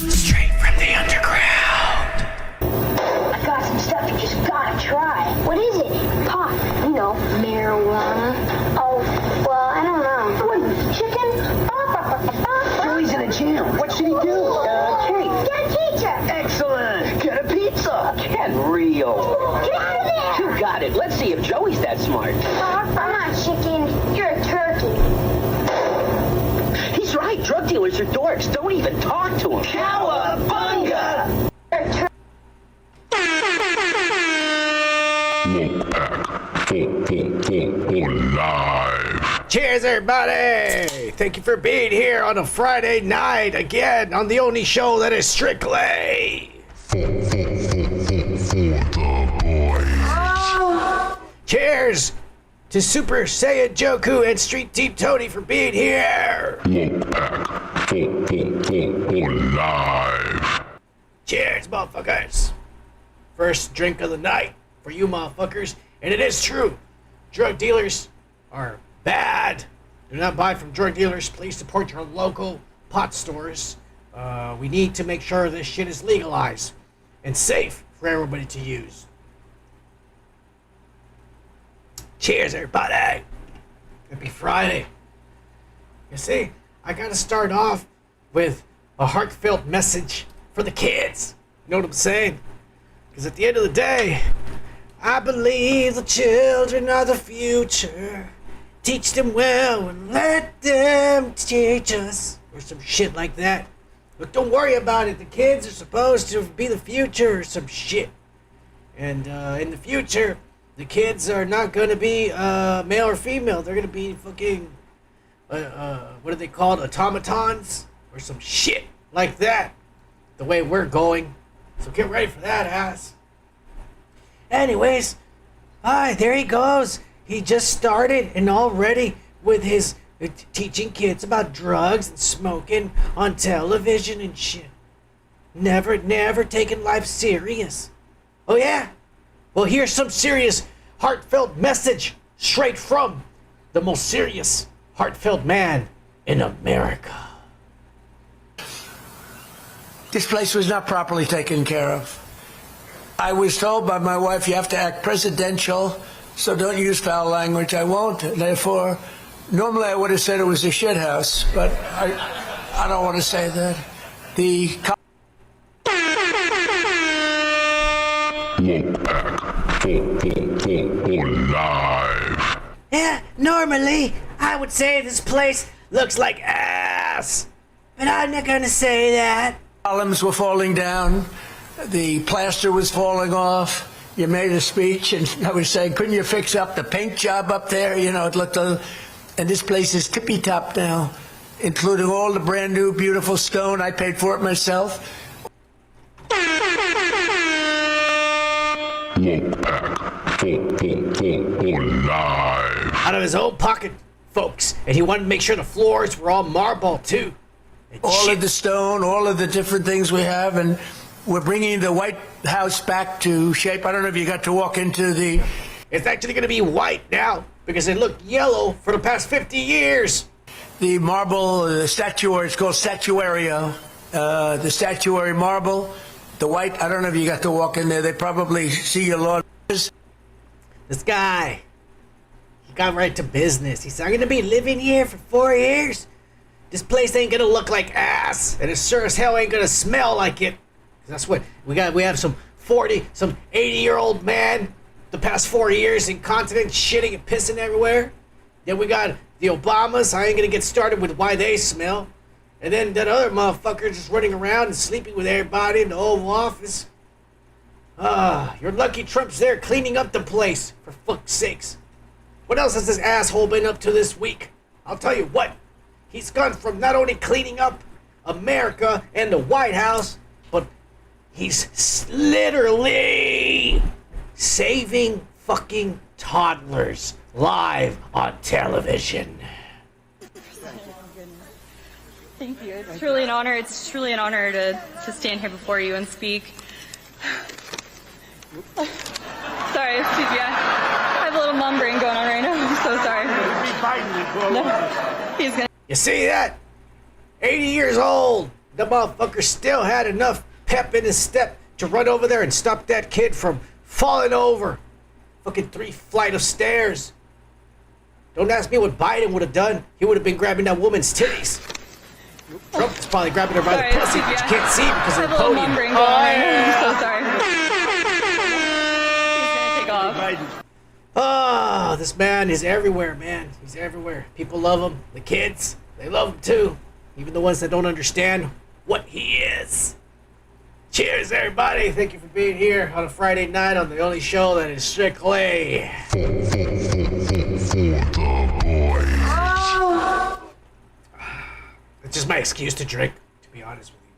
Straight from the underground. I got some stuff you just gotta try. What is it? Pot. You know, marijuana. Oh, well, I don't know. What, chicken? Joey's in a jam. What should he do? Kate. Get a teacher. Excellent. Get a pizza. Get real. Get out of there. You got it. Let's see if Joey's that smart. I'm not chicken. You're a turkey. He's right. Drug dealers are dorks. Don't even talk to him. Cowabunga! You're a turkey. Live. Cheers, everybody! Thank you for being here on a Friday night again on the only show that is strictly For the boys. Cheers to Super Saiyan Joku and Street Team Tony for being here. Live. Cheers, motherfuckers. First drink of the night for you motherfuckers. And it is true. Drug dealers are bad. Do not buy from drug dealers. Please support your local pot stores. We need to make sure this shit is legalized and safe for everybody to use. Cheers, everybody. Happy Friday. You see, I gotta start off with a heartfelt message for the kids. You know what I'm saying? Because at the end of the day, I believe the children are the future. Teach them well and let them teach us. Or some shit like that. But don't worry about it. The kids are supposed to be the future or some shit. And in the future, the kids are not going to be male or female. They're going to be fucking, what are they called? Automatons? Or some shit like that. The way we're going. So get ready for that, ass. Anyways, there he goes. He just started and already with his teaching kids about drugs and smoking on television and shit. Never taking life serious. Oh yeah? Well, here's some serious, heartfelt message straight from the most serious, heartfelt man in America. This place was not properly taken care of. I was told by my wife, you have to act presidential, so don't use foul language. I won't. Therefore, normally I would have said it was a shit house, but I don't want to say that. Live. Yeah, normally I would say this place looks like ass, but I'm not gonna say that. Columns were falling down. The plaster was falling off. You made a speech, and I was saying, couldn't you fix up the paint job up there? You know, it looked and this place is tippy-top now, including all the brand new, beautiful stone. I paid for it myself. Live. Out of his own pocket, folks, and he wanted to make sure the floors were all marble, too. And All shit. of the stone, all of the different things we have, and we're bringing the White House back to shape. I don't know if you got to walk into the... It's actually gonna be white now, because it looked yellow for the past 50 years. The marble, the statuary, it's called statuario. The statuary marble, the white, I don't know if you got to walk in there. They probably see your lawn. This guy, he got right to business. He said, I'm gonna be living here for 4 years. This place ain't gonna look like ass, and it sure as hell ain't gonna smell like it. That's what we got. We have some 80-year-old man the past 4 years incontinent, shitting and pissing everywhere. Then we got the Obamas. I ain't gonna get started with why they smell. And then that other motherfucker just running around and sleeping with everybody in the Oval Office. You're lucky Trump's there cleaning up the place, for fuck's sakes. What else has this asshole been up to this week? I'll tell you what. He's gone from not only cleaning up America and the White House, but he's literally saving fucking toddlers live on television. Thank you. It's truly an honor. It's truly an honor to stand here before you and speak. Sorry, excuse me. I have a little mom brain going on right now. I'm so sorry. No, he's gonna. You see that? 80 years old. The motherfucker still had enough pep in his step to run over there and stop that kid from falling over. Fucking 3 flight of stairs. Don't ask me what Biden would have done. He would have been grabbing that woman's titties. Trump is probably grabbing her by the pussy, but you can't see because of the podium. I'm so sorry. He's gonna take off. Oh, this man is everywhere, man. He's everywhere. People love him. The kids, they love him too. Even the ones that don't understand what he is. Cheers, everybody. Thank you for being here on a Friday night on the only show that is strictly For the boys. It's just my excuse to drink, to be honest with you.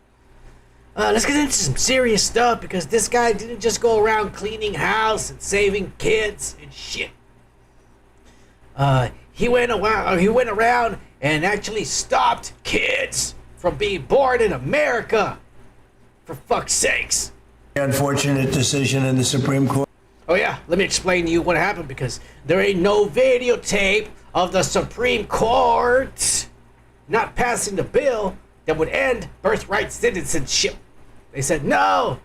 Let's get into some serious stuff because this guy didn't just go around cleaning house and saving kids and shit. He went around and actually stopped kids from being born in America. For fuck's sakes. Unfortunate decision in the Supreme Court. Oh yeah, let me explain to you what happened because there ain't no videotape of the Supreme Court not passing the bill that would end birthright citizenship. They said, no.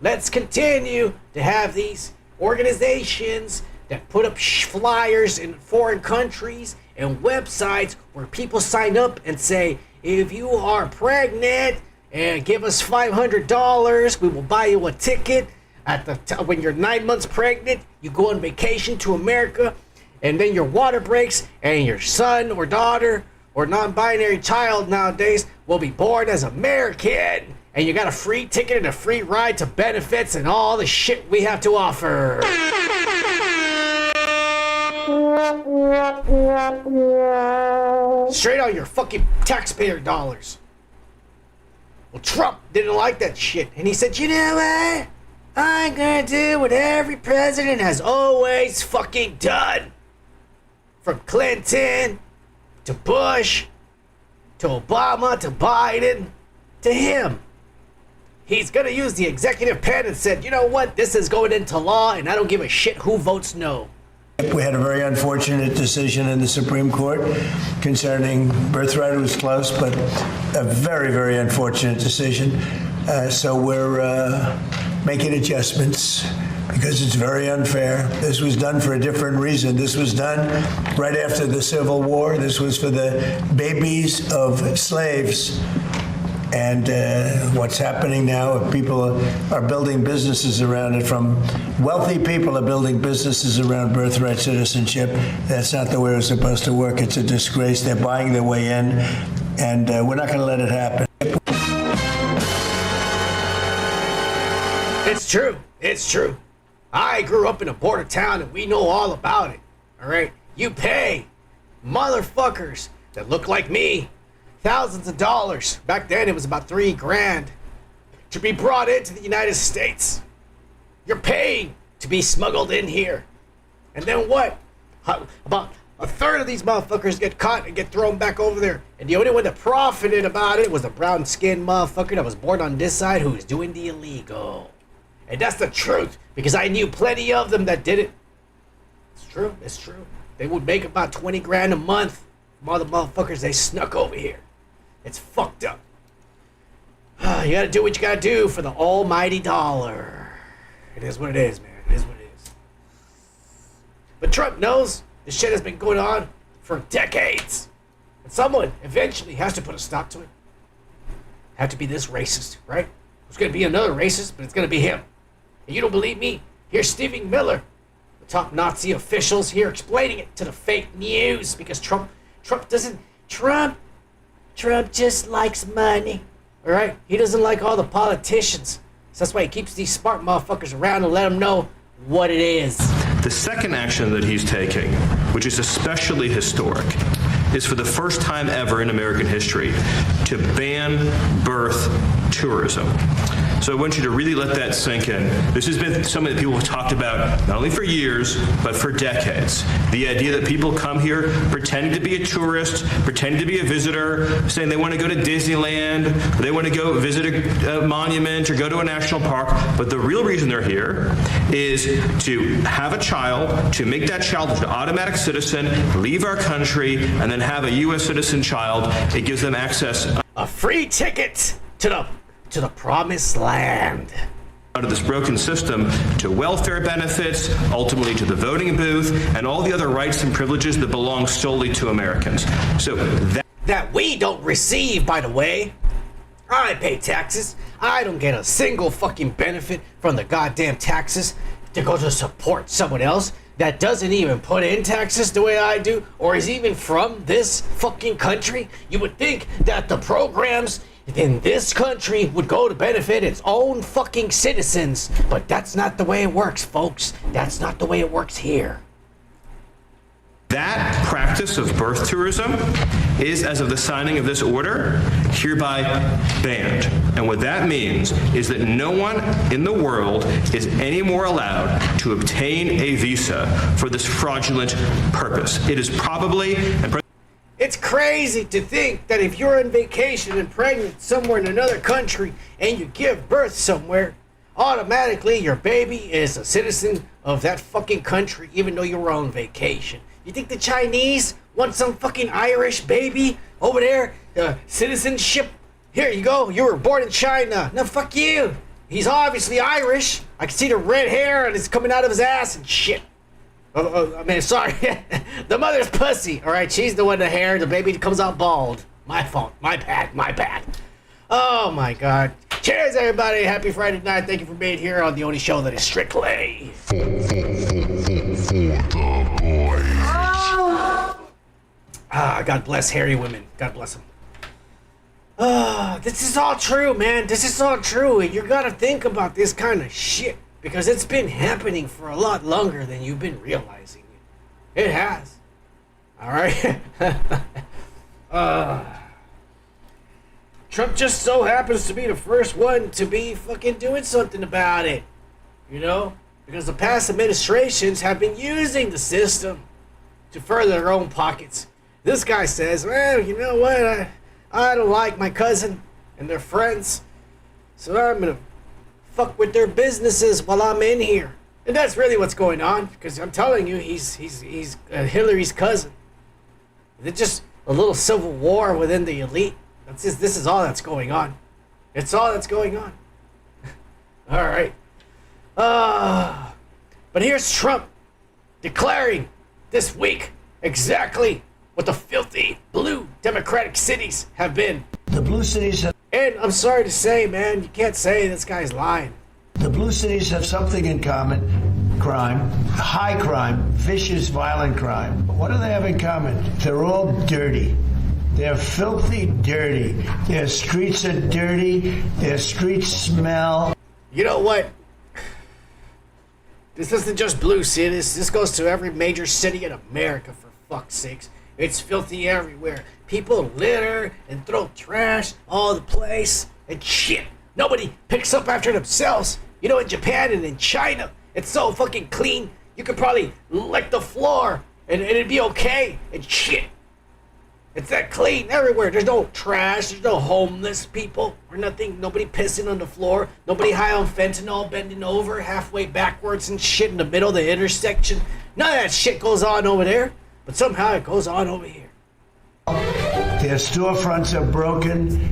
Let's continue to have these organizations that put up flyers in foreign countries and websites where people sign up and say, if you are pregnant and give us $500, we will buy you a ticket. When you're 9 months pregnant, you go on vacation to America, and then your water breaks, and your son or daughter or non-binary child nowadays will be born as American, and you got a free ticket and a free ride to benefits and all the shit we have to offer. Straight on your fucking taxpayer dollars. Well, Trump didn't like that shit, and he said, you know what? I'm gonna do what every president has always fucking done. From Clinton, to Bush, to Obama, to Biden, to him. He's gonna use the executive pen and said, you know what? This is going into law, and I don't give a shit who votes no. We had a very unfortunate decision in the Supreme Court concerning birthright. It was close, but a very, very unfortunate decision. So we're making adjustments because it's very unfair. This was done for a different reason. This was done right after the Civil War. This was for the babies of slaves. And what's happening now, people are building businesses around it. From wealthy people are building businesses around birthright citizenship. That's not the way it's supposed to work. It's a disgrace. They're buying their way in, and we're not going to let it happen. It's true. It's true. I grew up in a border town, and we know all about it. All right? You pay motherfuckers that look like me thousands of dollars. Back then, it was about $3,000 to be brought into the United States. You're paying to be smuggled in here. And then what? About a third of these motherfuckers get caught and get thrown back over there. And the only one that profited about it was the brown-skinned motherfucker that was born on this side who was doing the illegal. And that's the truth, because I knew plenty of them that did it. It's true. It's true. They would make about $20,000 a month from all the motherfuckers they snuck over here. It's fucked up. You gotta do what you gotta do for the almighty dollar. It is what it is, man. It is what it is. But Trump knows this shit has been going on for decades. And someone eventually has to put a stop to it. Have to be this racist, right? There's gonna be another racist, but it's gonna be him. And you don't believe me? Here's Stephen Miller, the top Nazi officials here explaining it to the fake news because Trump just likes money, all right? He doesn't like all the politicians. So that's why he keeps these smart motherfuckers around and let them know what it is. The second action that he's taking, which is especially historic, is for the first time ever in American history to ban birth tourism. So I want you to really let that sink in. This has been something that people have talked about not only for years, but for decades. The idea that people come here pretending to be a tourist, pretending to be a visitor, saying they want to go to Disneyland, or they want to go visit a monument or go to a national park, but the real reason they're here is to have a child, to make that child an automatic citizen, leave our country, and then have a U.S. citizen child. It gives them access. A free ticket to the promised land. Out of this broken system to welfare benefits, ultimately to the voting booth, and all the other rights and privileges that belong solely to Americans. So that we don't receive, by the way. I pay taxes. I don't get a single fucking benefit from the goddamn taxes to go to support someone else that doesn't even put in taxes the way I do, or is even from this fucking country. You would think that the programs in this country would go to benefit its own fucking citizens, but that's not the way it works, folks. That's not the way it works here. that practice of birth tourism is, as of the signing of this order, hereby banned. And what that means is that no one in the world is any more allowed to obtain a visa for this fraudulent purpose. It is probably... It's crazy to think that if you're on vacation and pregnant somewhere in another country and you give birth somewhere, automatically your baby is a citizen of that fucking country, even though you're on vacation. You think the Chinese want some fucking Irish baby over there? Citizenship? Here you go. You were born in China. No, fuck you. He's obviously Irish. I can see the red hair and it's coming out of his ass and shit. I mean, sorry. The mother's pussy. All right, she's the one with the hair. The baby comes out bald. My fault. My bad. Oh, my God. Cheers, everybody. Happy Friday night. Thank you for being here on the only show that is strictly... For the boys. God bless hairy women. God bless them. This is all true, man. This is all true. And you got to think about this kind of shit. Because it's been happening for a lot longer than you've been realizing. It has. Alright? Trump just so happens to be the first one to be fucking doing something about it. You know? Because the past administrations have been using the system to further their own pockets. This guy says, well, you know what? I don't like my cousin and their friends. So I'm going to fuck with their businesses while I'm in here. And that's really what's going on, because I'm telling you, he's Hillary's cousin. It's just a little civil war within the elite. This is all that's going on. It's all that's going on. All right. But here's Trump declaring this week exactly what the filthy blue Democratic cities have been. The blue cities have... And I'm sorry to say, man, you can't say this guy's lying. The blue cities have something in common. Crime, high crime, vicious, violent crime. What do they have in common? They're all dirty. They're filthy dirty. Their streets are dirty. Their streets smell. You know what? This isn't just blue cities. This goes to every major city in America, for fuck's sakes. It's filthy everywhere. People litter and throw trash all the place and shit. Nobody picks up after themselves. You know, in Japan and in China, it's so fucking clean. You could probably lick the floor and it'd be okay and shit. It's that clean everywhere. There's no trash. There's no homeless people or nothing. Nobody pissing on the floor. Nobody high on fentanyl bending over halfway backwards and shit in the middle of the intersection. None of that shit goes on over there. But somehow it goes on over here. Their storefronts are broken.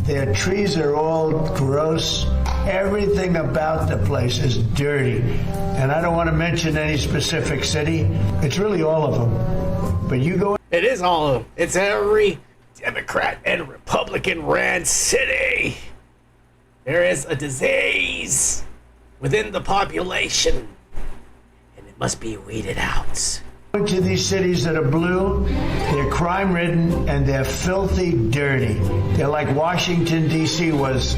Their trees are all gross. Everything about the place is dirty. And I don't want to mention any specific city. It's really all of them. But you go... It is all of them. It's every Democrat and Republican ran city. There is a disease within the population. And it must be weeded out. To these cities that are blue, they're crime-ridden and they're filthy dirty. They're like Washington, D.C. was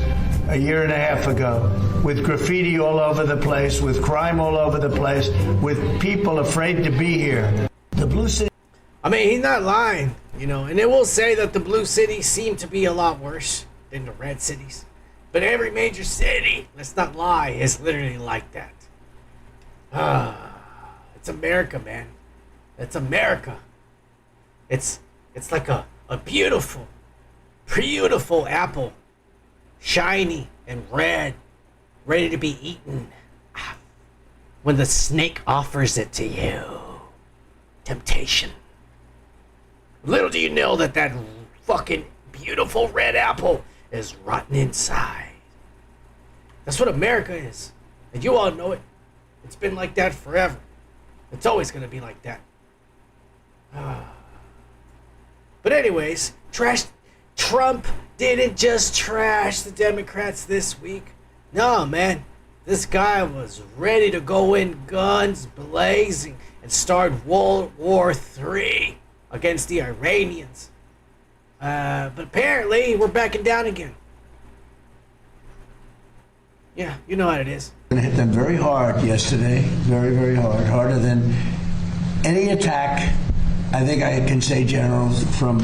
a year and a half ago, with graffiti all over the place, with crime all over the place, with people afraid to be here. The blue city... I mean, he's not lying, you know, and it will say that the blue cities seem to be a lot worse than the red cities. But every major city, let's not lie, is literally like that. It's America, man. It's America. It's like a beautiful, beautiful apple. Shiny and red, ready to be eaten. When the snake offers it to you. Temptation. Little do you know that that fucking beautiful red apple is rotten inside. That's what America is. And you all know it. It's been like that forever. It's always going to be like that. But anyways, Trump didn't just trash the Democrats this week. No, man. This guy was ready to go in guns blazing and start World War III against the Iranians. But apparently, we're backing down again. Yeah, you know how it is. It hit them very hard yesterday, very, very hard, harder than any attack. I think I can say, General, from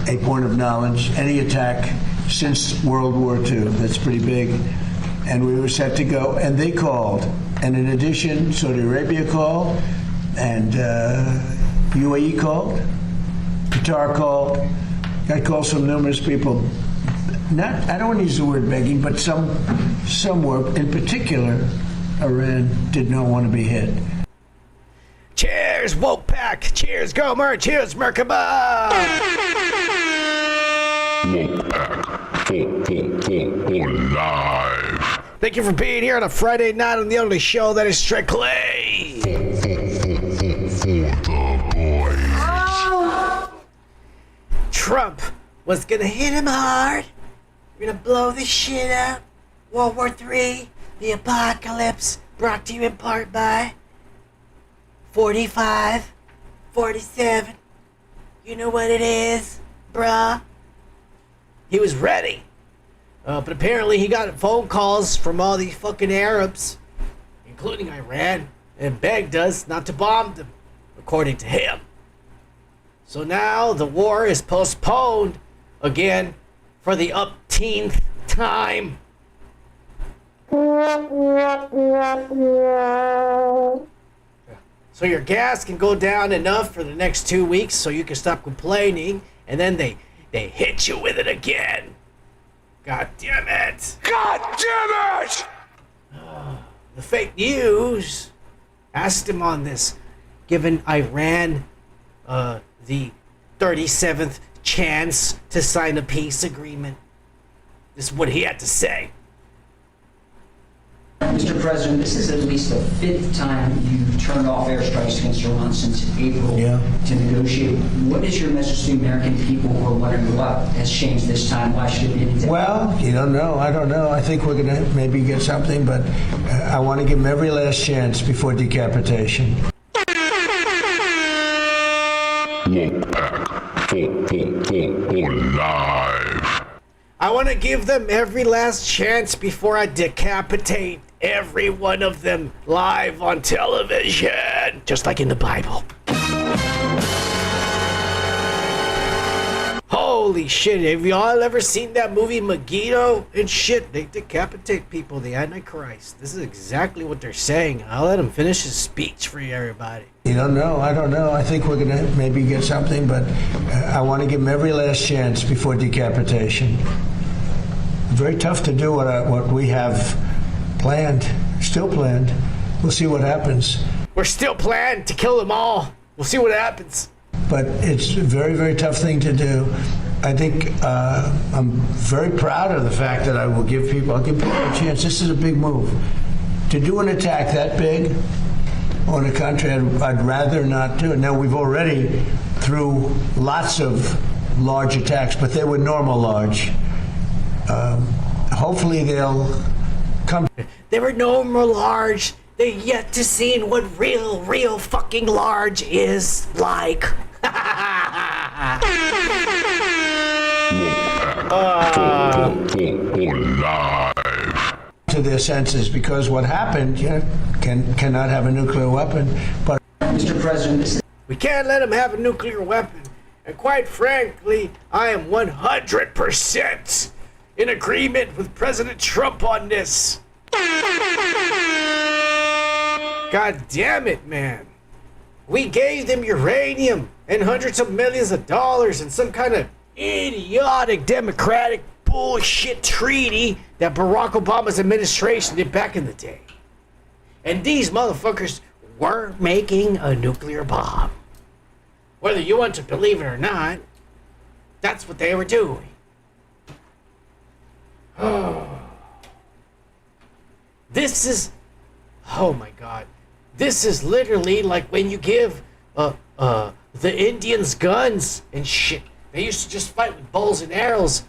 a point of knowledge, any attack since World War II. That's pretty big. And we were set to go, and they called. And in addition, Saudi Arabia called, and UAE called, Qatar called. Got calls from numerous people. I don't want to use the word begging, but some were. In particular, Iran did not want to be hit. Cheers, woke pack. Cheers, Gomer. Cheers, Merkaba. Woke pack. Full live. Thank you for being here on a Friday night on the only show that is strictly For the boys. Trump was gonna hit him hard. We're gonna blow this shit up. World War III, the apocalypse, brought to you in part by 45, 47. You know what it is, bruh. He was ready. But apparently he got phone calls from all these fucking Arabs, including Iran, and begged us not to bomb them, according to him. So now the war is postponed again for the upteenth time. So your gas can go down enough for the next 2 weeks so you can stop complaining, and then they hit you with it again. God damn it! God damn it! The fake news asked him on this, giving Iran the 37th chance to sign a peace agreement. This is what he had to say. Mr. President, this is at least the fifth time you've turned off airstrikes against Iran since April to negotiate. What is your message to the American people who are wondering what has changed this time? Why should it be any different? Well, you don't know. I don't know. I think we're going to maybe get something, but I want to give them every last chance before decapitation. Woke pack. Full live. I want to give them every last chance before I decapitate every one of them live on television, just like in the Bible. Holy shit, have y'all ever seen that movie Megiddo and shit? They decapitate people, the Antichrist. This is exactly what they're saying. I'll let him finish his speech for everybody. You don't know. I don't know. I think we're going to maybe get something, but I want to give them every last chance before decapitation. Very tough to do what we have planned, still planned. We'll see what happens. We're still planning to kill them all. We'll see what happens. But it's a very, very tough thing to do. I think I'm very proud of the fact that I'll give people a chance. This is a big move. To do an attack that big on a country, I'd rather not do it. Now, we've already through lots of large attacks, but they were normal large. Hopefully they'll come. They were normal large. They're yet to see what real fucking large is like. Live. To their senses, because what happened, cannot have a nuclear weapon. But Mr. President, this is We can't let them have a nuclear weapon. And quite frankly, I am 100% in agreement with President Trump on this. God damn it, man. We gave them uranium and hundreds of millions of dollars and some kind of idiotic democratic bullshit treaty that Barack Obama's administration did back in the day. And these motherfuckers were making a nuclear bomb. Whether you want to believe it or not, that's what they were doing. Oh. This is, oh my God. This is literally like when you give the Indians guns and shit. They used to just fight with bows and arrows.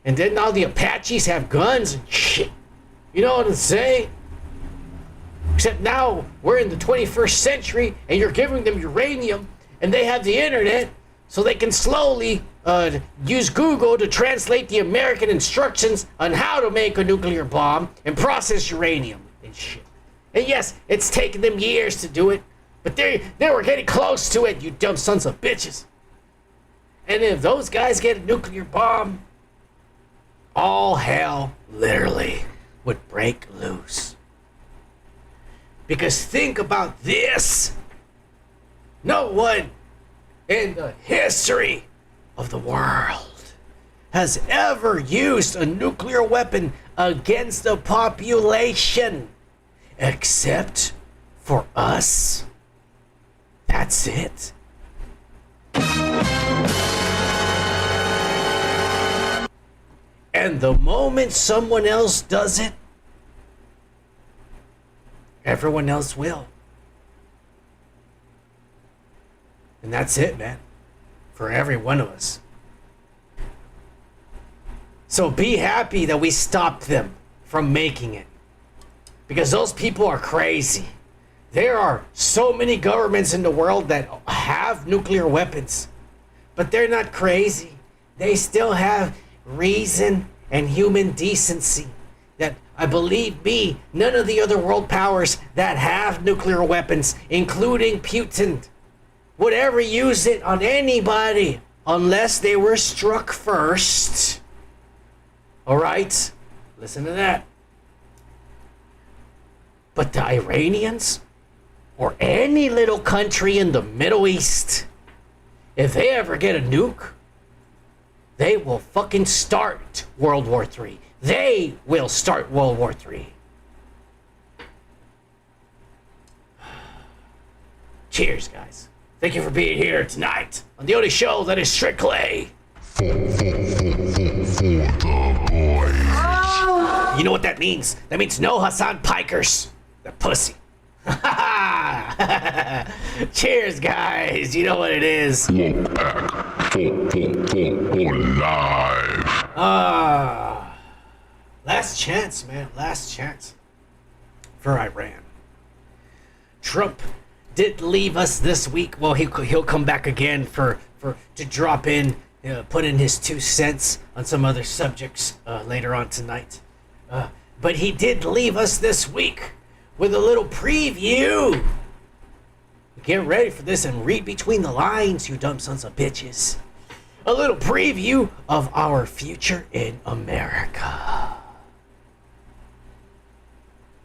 And then now the Apaches have guns and shit. You know what I'm saying? Except now we're in the 21st century and you're giving them uranium and they have the internet so they can slowly use Google to translate the American instructions on how to make a nuclear bomb and process uranium and shit. And yes, it's taken them years to do it, but they were getting close to it, you dumb sons of bitches. And if those guys get a nuclear bomb, all hell literally would break loose. Because think about this. No one in the history of the world has ever used a nuclear weapon against the population except for us. That's it. And the moment someone else does it, everyone else will. And that's it, man. For every one of us. So be happy that we stopped them from making it. Because those people are crazy. There are so many governments in the world that have nuclear weapons. But they're not crazy. They still have reason and human decency. That, I believe me, none of the other world powers that have nuclear weapons, including Putin, would ever use it on anybody unless they were struck first. Alright? Listen to that. But the Iranians, or any little country in the Middle East, if they ever get a nuke, they will fucking start World War III. They will start World War III. Cheers, guys. Thank you for being here tonight on the only show that is strictly For the boys. You know what that means? That means no Hassan Pikers. The pussy. Cheers, guys. You know what it is. Woke Pack. For live. Last chance, man. Last chance for Iran. Trump did leave us this week. Well, he'll come back again to drop in, put in his 2 cents on some other subjects later on tonight. But he did leave us this week with a little preview. Get ready for this and read between the lines, you dumb sons of bitches. A little preview of our future in America.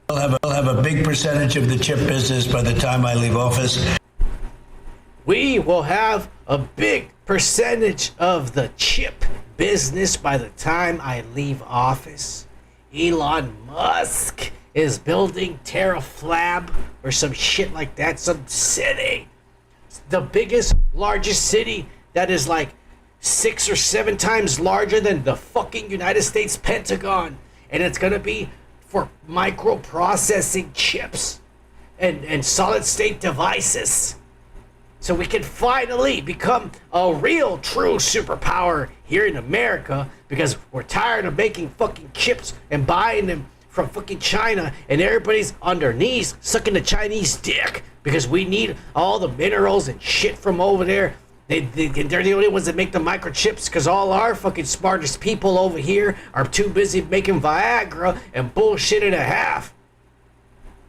I'll have a big percentage of the chip business by the time I leave office. We will have a big percentage of the chip business by the time I leave office. Elon Musk is building Teraflab or some shit like that, some city. The biggest, largest city that is like 6 or 7 times larger than the fucking United States Pentagon. And it's gonna be for microprocessing chips and solid state devices. So we can finally become a real true superpower here in America because we're tired of making fucking chips and buying them from fucking China and everybody's on their knees sucking the Chinese dick because we need all the minerals and shit from over there. They're the only ones that make the microchips because all our fucking smartest people over here are too busy making Viagra and bullshit and a half.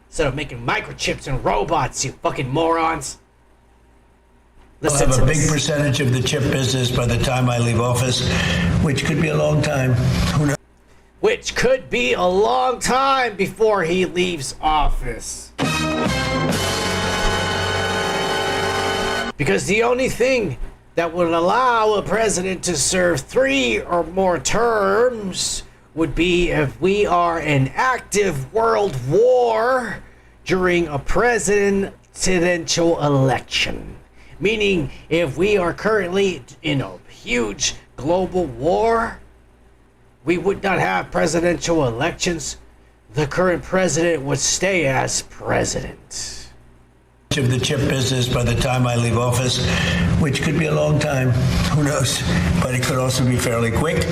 Instead of making microchips and robots, you fucking morons. Listen I'll have to a big this. percentage of the chip business by the time I leave office, which could be a long time. Who knows? Which could be a long time before he leaves office. Because the only thing that would allow a president to serve 3 or more terms would be if we are in active world war during a presidential election. Meaning, if we are currently in a huge global war, we would not have presidential elections. The current president would stay as president. Of the chip business by the time I leave office, which could be a long time. Who knows? But it could also be fairly quick.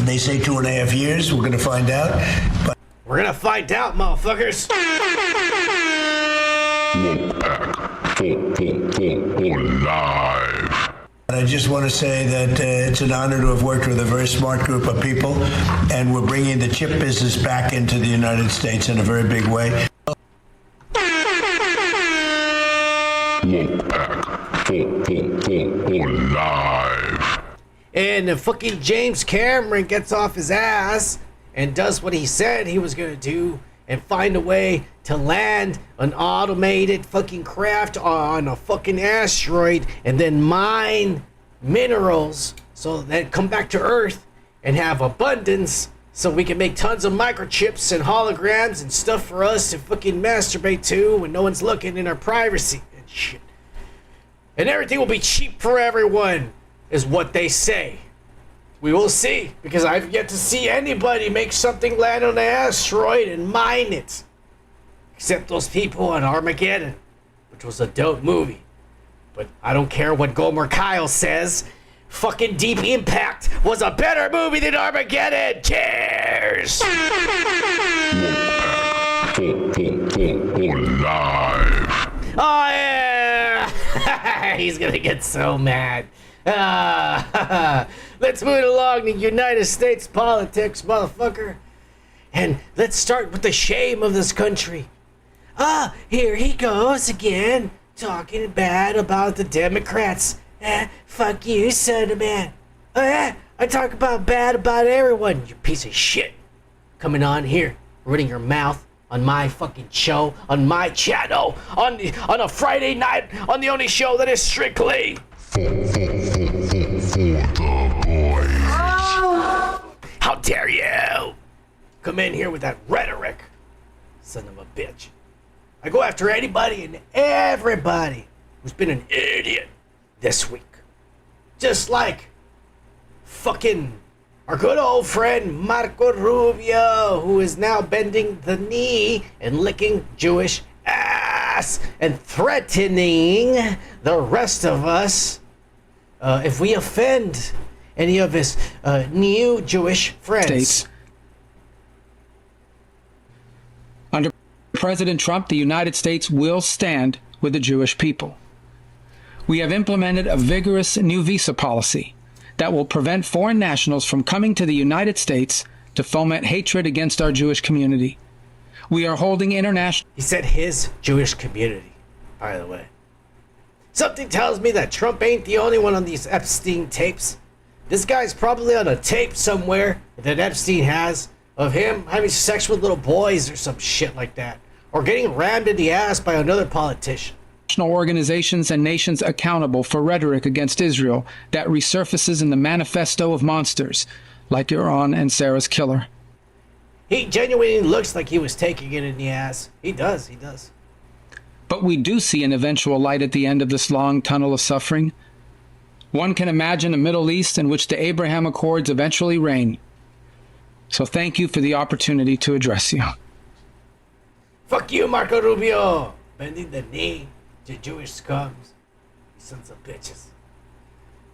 They say 2.5 years. We're going to find out. But we're going to find out, motherfuckers. Live. I just want to say that it's an honor to have worked with a very smart group of people, and we're bringing the chip business back into the United States in a very big way. Live. And if fucking James Cameron gets off his ass and does what he said he was gonna do and find a way to land an automated fucking craft on a fucking asteroid and then mine minerals so that come back to Earth and have abundance so we can make tons of microchips and holograms and stuff for us to fucking masturbate to when no one's looking in our privacy and shit. And everything will be cheap for everyone, is what they say. We will see, because I've yet to see anybody make something land on an asteroid and mine it. Except those people on Armageddon, which was a dope movie. But I don't care what Gomer Kyle says. Fucking Deep Impact was a better movie than Armageddon. Cheers! Live. Oh yeah! He's gonna get so mad. Let's move along to United States politics, motherfucker. And let's start with the shame of this country. Here he goes again, talking bad about the Democrats. Fuck you, son of man. I talk about bad about everyone, you piece of shit. Coming on here, running your mouth on my fucking show, on my channel, on a Friday night, on the only show that is strictly For the boys. How dare you come in here with that rhetoric, son of a bitch. I go after anybody and everybody who's been an idiot this week. Just like fucking our good old friend Marco Rubio, who is now bending the knee and licking Jewish ass and threatening the rest of us if we offend any of his new Jewish friends. States. Under President Trump, the United States will stand with the Jewish people. We have implemented a vigorous new visa policy that will prevent foreign nationals from coming to the United States to foment hatred against our Jewish community. We are holding international... He said his Jewish community, by the way. Something tells me that Trump ain't the only one on these Epstein tapes. This guy's probably on a tape somewhere that Epstein has of him having sex with little boys or some shit like that. Or getting rammed in the ass by another politician. Organizations and nations accountable for rhetoric against Israel that resurfaces in the manifesto of monsters like Iran and Sarah's killer. He genuinely looks like he was taking it in the ass. He does. But we do see an eventual light at the end of this long tunnel of suffering. One can imagine a Middle East in which the Abraham Accords eventually reign. So thank you for the opportunity to address you. Fuck you, Marco Rubio! Bending the knee to Jewish scums. You sons of bitches.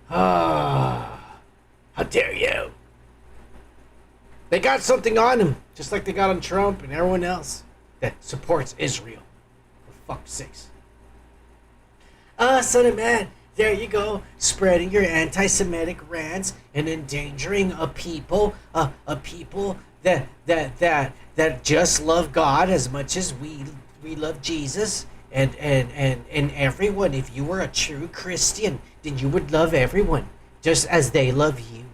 How dare you! They got something on him, just like they got on Trump and everyone else that supports Israel. For fuck's sakes. Son of man, there you go, spreading your anti-Semitic rants and endangering a people that just love God as much as we love Jesus, and everyone. If you were a true Christian, then you would love everyone just as they love you.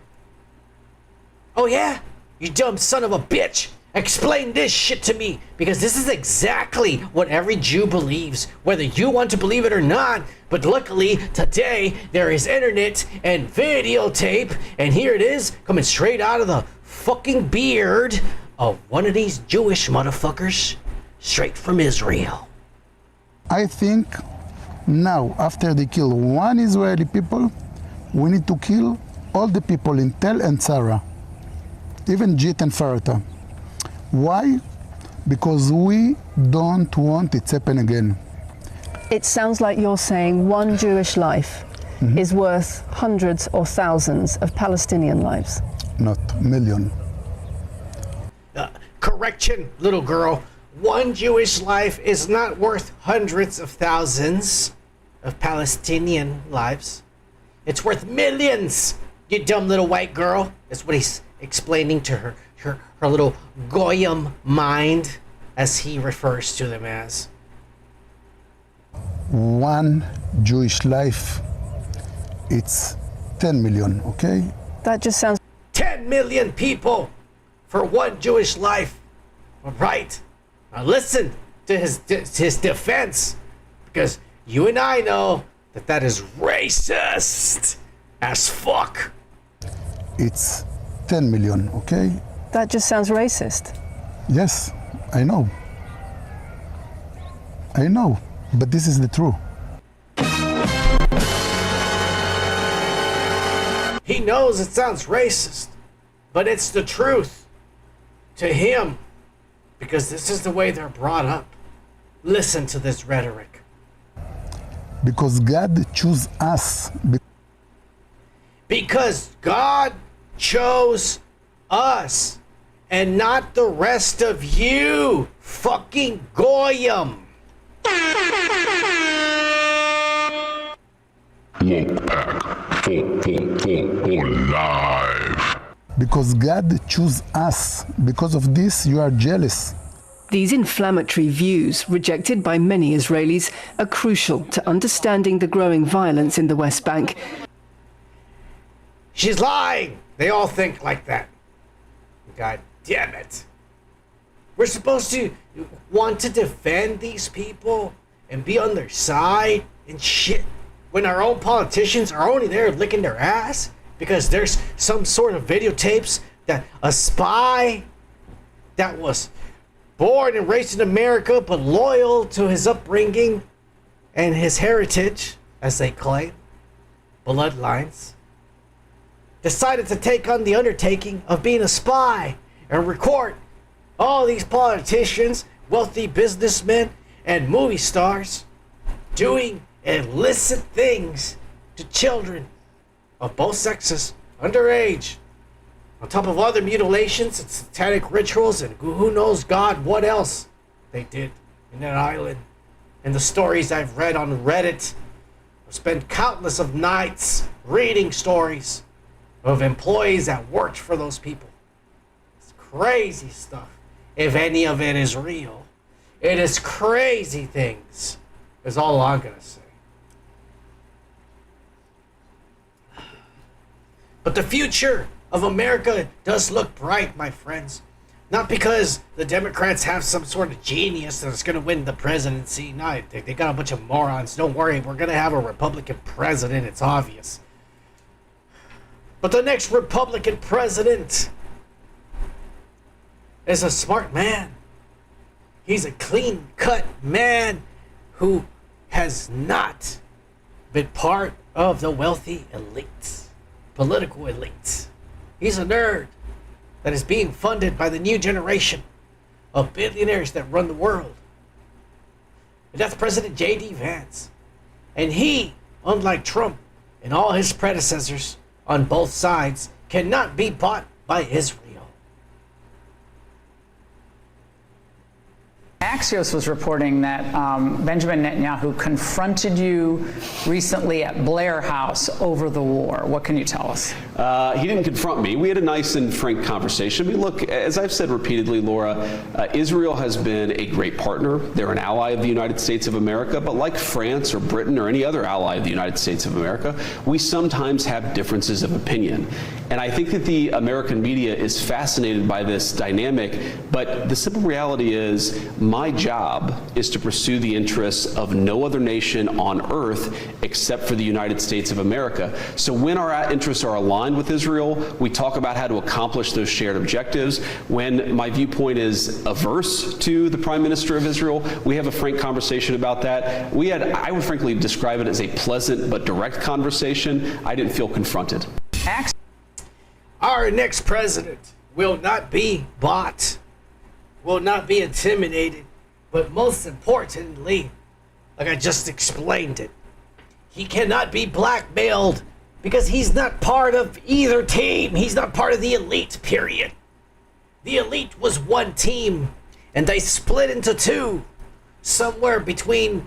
Oh yeah? You dumb son of a bitch. Explain this shit to me, because this is exactly what every Jew believes, whether you want to believe it or not. But luckily, today, there is internet and videotape, and here it is, coming straight out of the fucking beard of one of these Jewish motherfuckers, straight from Israel. I think now, after they kill one Israeli people, we need to kill all the people in Tel and Sarah, even Jit and Farata. Why? Because we don't want it to happen again. It sounds like you're saying one Jewish life is worth hundreds or thousands of Palestinian lives. Not million. Correction, little girl. One Jewish life is not worth hundreds of thousands of Palestinian lives. It's worth millions, you dumb little white girl. That's what he's explaining to her little goyim mind, as he refers to them as. One Jewish life, it's 10 million, okay? That just sounds... 10 million people for one Jewish life. All right. Now listen to his defense, because you and I know that that is racist as fuck. It's 10 million, okay? That just sounds racist. Yes, I know. I know, but this is the truth. He knows it sounds racist, but it's the truth to him, because this is the way they're brought up. Listen to this rhetoric. Because God chose us. Because God chose us and not the rest of you, fucking goyim. Full live. Because God chose us. Because of this, you are jealous. These inflammatory views, rejected by many Israelis, are crucial to understanding the growing violence in the West Bank. She's lying. They all think like that. God damn it. We're supposed to want to defend these people and be on their side and shit, when our own politicians are only there licking their ass because there's some sort of videotapes that a spy that was born and raised in America but loyal to his upbringing and his heritage, as they claim, bloodlines, decided to take on the undertaking of being a spy and record all these politicians, wealthy businessmen, and movie stars doing illicit things to children of both sexes, underage, on top of other mutilations and satanic rituals and who knows God what else they did in that island. And the stories I've read on Reddit, I've spent countless of nights reading stories of employees that worked for those people. It's crazy stuff. If any of it is real, it is crazy things, is all I'm gonna say. But the future of America does look bright, my friends. Not because the Democrats have some sort of genius that's going to win the presidency. No, they got a bunch of morons. Don't worry, we're going to have a Republican president. It's obvious. But the next Republican president is a smart man. He's a clean-cut man who has not been part of the wealthy elites, political elites. He's a nerd that is being funded by the new generation of billionaires that run the world. And that's President J.D. Vance. And he, unlike Trump and all his predecessors on both sides, cannot be bought by Israel. Axios was reporting that Benjamin Netanyahu confronted you recently at Blair House over the war. What can you tell us? He didn't confront me. We had a nice and frank conversation. I mean, look, as I've said repeatedly, Laura, Israel has been a great partner. They're an ally of the United States of America, but like France or Britain or any other ally of the United States of America, we sometimes have differences of opinion. And I think that the American media is fascinated by this dynamic, but the simple reality is my job is to pursue the interests of no other nation on earth except for the United States of America. So when our interests are aligned with Israel, we talk about how to accomplish those shared objectives. When my viewpoint is averse to the Prime Minister of Israel, we have a frank conversation about that. I would frankly describe it as a pleasant but direct conversation. I didn't feel confronted. Our next president will not be bought, will not be intimidated, but most importantly, like I just explained it, he cannot be blackmailed because he's not part of either team. He's not part of the elite, period. The elite was one team, and they split into two somewhere between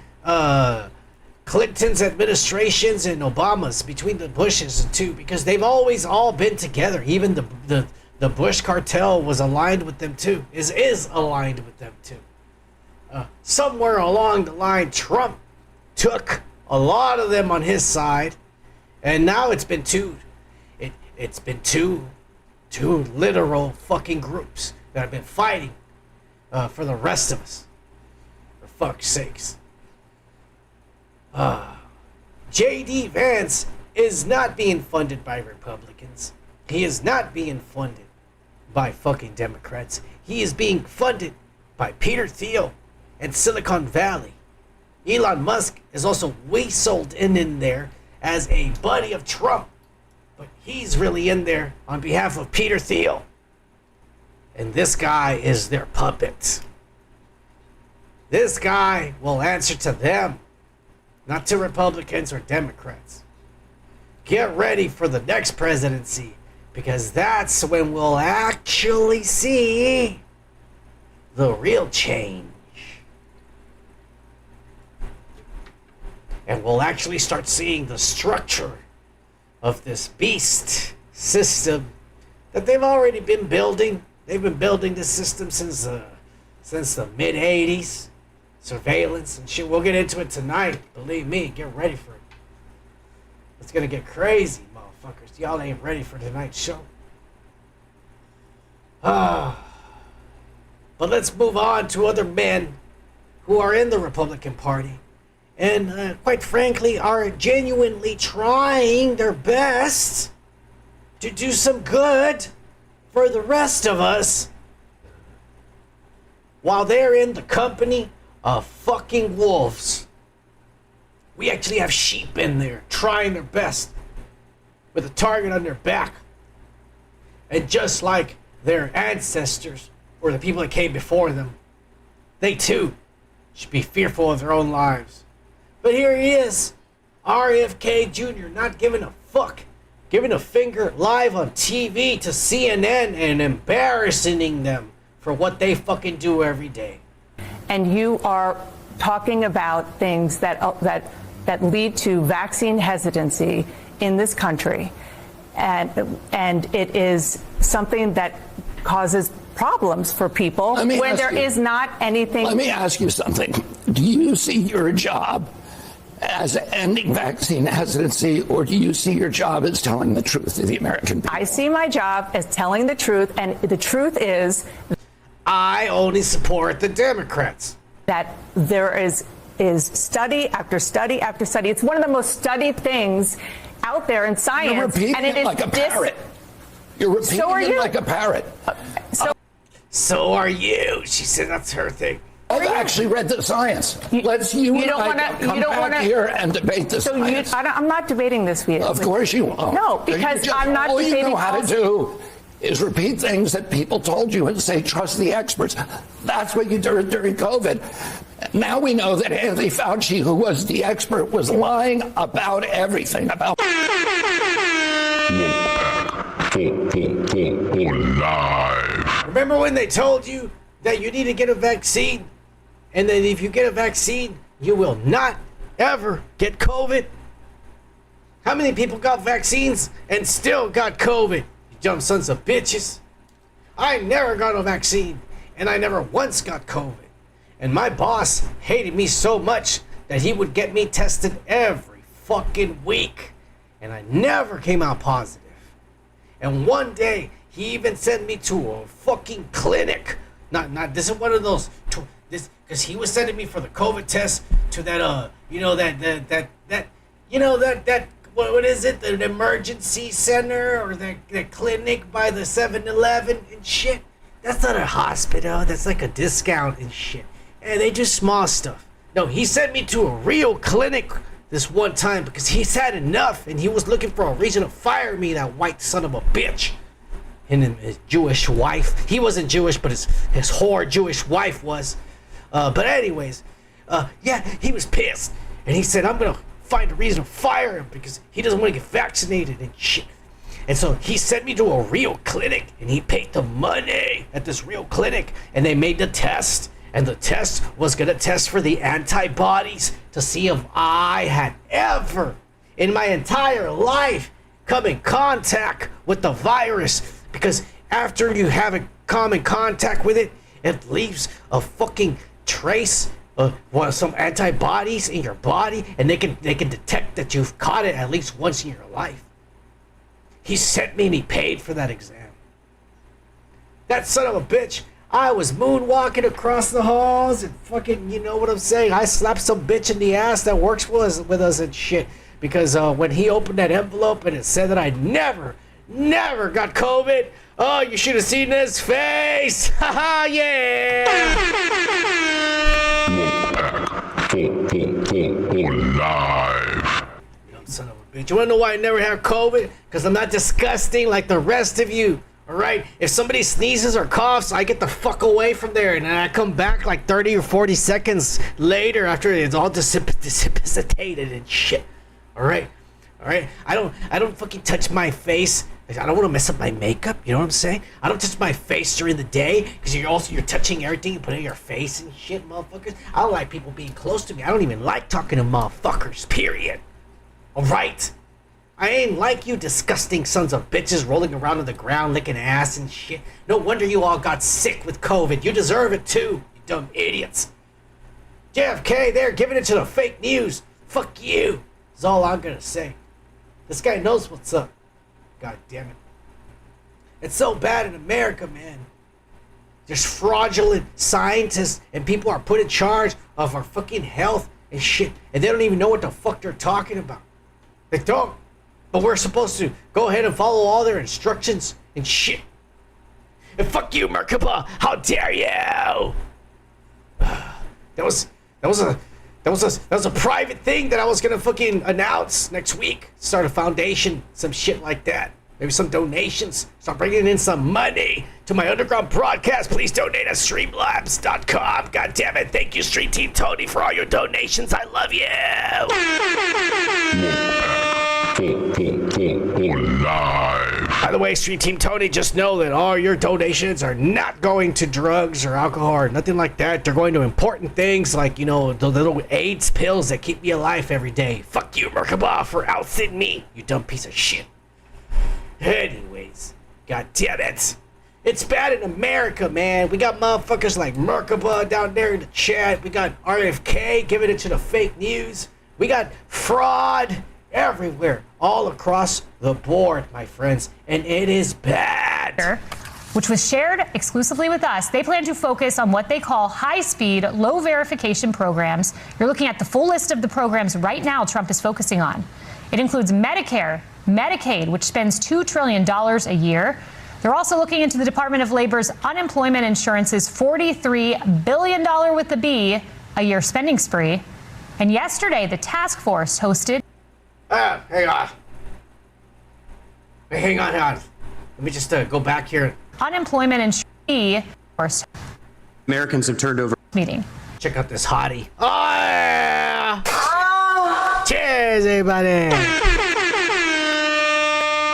Clinton's administrations and Obama's, between the Bushes and two, because they've always all been together. Even the Bush cartel was aligned with them too, is aligned with them too. Somewhere along the line, Trump took a lot of them on his side, and now it's been two literal fucking groups that have been fighting for the rest of us. For fuck's sakes. J.D. Vance is not being funded by Republicans. He is not being funded by fucking Democrats. He is being funded by Peter Thiel and Silicon Valley. Elon Musk is also weaseled in there as a buddy of Trump, but he's really in there on behalf of Peter Thiel. And this guy is their puppet. This guy will answer to them, not to Republicans or Democrats. Get ready for the next presidency, because that's when we'll actually see the real change. And we'll actually start seeing the structure of this beast system that they've already been building. They've been building this system since the mid-'80s. Surveillance and shit. We'll get into it tonight. Believe me, get ready for it. It's gonna get crazy, motherfuckers. Y'all ain't ready for tonight's show. But let's move on to other men who are in the Republican Party and quite frankly are genuinely trying their best to do some good for the rest of us while they're in the company of fucking wolves. We actually have sheep in there trying their best with a target on their back. And just like their ancestors or the people that came before them, they too should be fearful of their own lives. But here he is, RFK Jr., not giving a fuck, giving a finger live on TV to CNN and embarrassing them for what they fucking do every day. And you are talking about things that lead to vaccine hesitancy in this country, and it is something that causes problems for people when there is not anything. Let me ask you something. Do you see your job as ending vaccine hesitancy, or do you see your job as telling the truth to the American people? I see my job as telling the truth, and the truth is I only support the Democrats. That there is study after study after study. It's one of the most studied things out there in science. You're repeating and it like a parrot. You're repeating it like a parrot. So are you. She said that's her thing. I've actually read the science. Let's come back here and debate the science. I'm not debating this with you. Of course you won't. No, because I'm not debating. All you know how to do is repeat things that people told you and say, trust the experts. That's what you did during COVID. Now we know that Anthony Fauci, who was the expert, was lying about everything. About Remember when they told you that you need to get a vaccine and then if you get a vaccine, you will not ever get COVID. How many people got vaccines and still got COVID? You dumb sons of bitches. I never got a vaccine, and I never once got COVID. And my boss hated me so much that he would get me tested every fucking week. And I never came out positive. And one day, he even sent me to a fucking clinic. Not this is one of those, because he was sending me for the COVID test to that, what is it, the emergency center or the clinic by the 7-Eleven and shit. That's not a hospital. That's like a discount and shit. And they do small stuff. No, he sent me to a real clinic this one time because he's had enough and he was looking for a reason to fire me, that white son of a bitch. And his Jewish wife. He wasn't Jewish, but his whore Jewish wife was. But anyways, yeah, he was pissed. And he said, I'm going to find a reason to fire him because he doesn't want to get vaccinated and shit. And so he sent me to a real clinic and he paid the money at this real clinic and they made the test. And the test was going to test for the antibodies to see if I had ever in my entire life come in contact with the virus. Because after you have a common contact with it, it leaves a fucking trace of some antibodies in your body, and they can detect that you've caught it at least once in your life. He sent me and he paid for that exam. That son of a bitch. I was moonwalking across the halls and fucking, you know what I'm saying? I slapped some bitch in the ass that works with us and shit. Because when he opened that envelope and it said that I never got COVID. Oh, you should have seen his face. Haha, yeah. Live. You son of a bitch. You wanna know why I never have COVID? Because I'm not disgusting like the rest of you. Alright? If somebody sneezes or coughs, I get the fuck away from there and then I come back like 30 or 40 seconds later after it's all dissipated and shit. Alright? Alright? I don't fucking touch my face. I don't want to mess up my makeup, you know what I'm saying? I don't touch my face during the day because you're touching everything you put in your face and shit, motherfuckers. I don't like people being close to me. I don't even like talking to motherfuckers, period. Alright? I ain't like you disgusting sons of bitches rolling around on the ground licking ass and shit. No wonder you all got sick with COVID. You deserve it too, you dumb idiots. JFK, they're giving it to the fake news. Fuck you, is all I'm gonna say. This guy knows what's up. God damn it. It's so bad in America, man. There's fraudulent scientists and people are put in charge of our fucking health and shit. And they don't even know what the fuck they're talking about. They don't. But we're supposed to go ahead and follow all their instructions and shit. And fuck you, Merkaba. How dare you? That was a private thing that I was gonna fucking announce next week. Start a foundation, some shit like that. Maybe some donations. Start bringing in some money to my underground broadcast. Please donate at streamlabs.com. God damn it. Thank you, Stream Team Tony, for all your donations. I love you. By the way, Stream Team Tony, just know that all your donations are not going to drugs or alcohol or nothing like that. They're going to important things like, you know, the little AIDS pills that keep me alive every day. Fuck you, Merkaba, for outsitting me, you dumb piece of shit. Anyways, god damn it. It's bad in America, man. We got motherfuckers like Merkaba down there in the chat. We got RFK giving it to the fake news. We got fraud everywhere, all across the board, my friends, and it is bad. Which was shared exclusively with us. They plan to focus on what they call high-speed, low-verification programs. You're looking at the full list of the programs right now Trump is focusing on. It includes Medicare, Medicaid, which spends $2 trillion a year. They're also looking into the Department of Labor's unemployment insurance's $43 billion with the B a year spending spree. And yesterday, the task force hosted... hang on. Hang on. Let me just go back here. Unemployment insurance. Americans have turned over. Meeting. Check out this hottie. Oh, yeah. Oh. Cheers, everybody.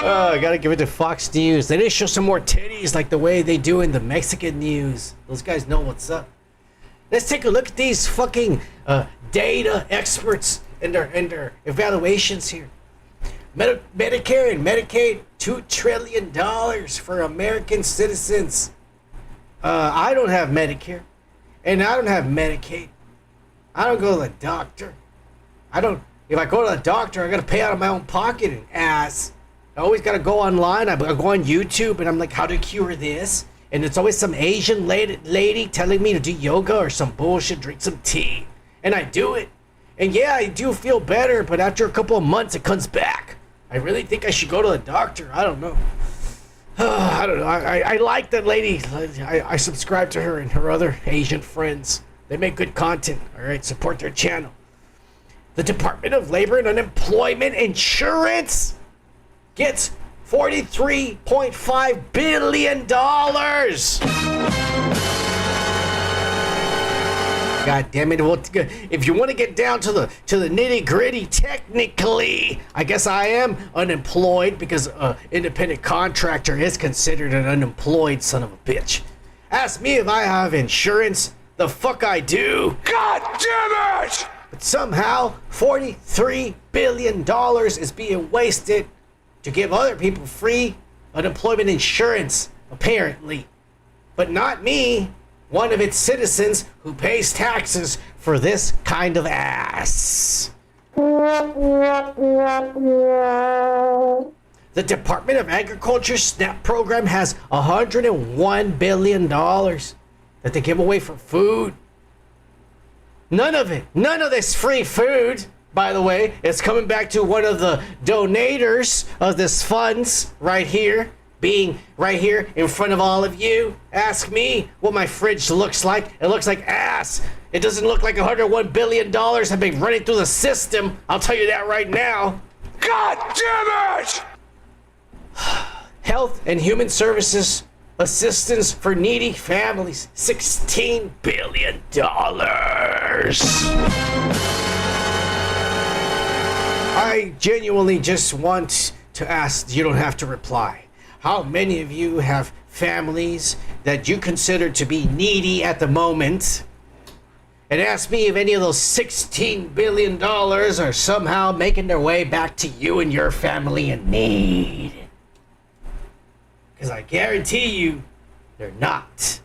Oh, I gotta give it to Fox News. They didn't show some more titties like the way they do in the Mexican news. Those guys know what's up. Let's take a look at these fucking data experts and their evaluations here. Medicare and Medicaid, $2 trillion for American citizens. I don't have Medicare, and I don't have Medicaid. I don't go to the doctor. If I go to the doctor, I gotta pay out of my own pocket, and ass. I always gotta go online. I go on YouTube, and I'm like, how to cure this? And it's always some Asian lady telling me to do yoga or some bullshit, drink some tea. And I do it. And yeah, I do feel better, but after a couple of months, it comes back. I really think I should go to the doctor. I don't know. I don't know. I like that lady. I subscribe to her and her other Asian friends. They make good content. All right, support their channel. The Department of Labor and Unemployment Insurance gets $43.5 billion. God damn it! Well, if you want to get down to the nitty gritty, technically, I guess I am unemployed because independent contractor is considered an unemployed son of a bitch. Ask me if I have insurance. The fuck I do. God damn it! But somehow, $43 billion is being wasted to give other people free unemployment insurance, apparently. But not me, one of its citizens who pays taxes for this kind of ass. The Department of Agriculture SNAP program has $101 billion that they give away for food. None of this free food, by the way, is coming back to one of the donators of this funds right here, being right here in front of all of you. Ask me what my fridge looks like. It looks like ass. It doesn't look like $101 billion have been running through the system. I'll tell you that right now. God damn it! Health and Human Services assistance for needy families, $16 billion. I genuinely just want to ask, you don't have to reply. How many of you have families that you consider to be needy at the moment? And ask me if any of those $16 billion are somehow making their way back to you and your family in need. Because I guarantee you, they're not.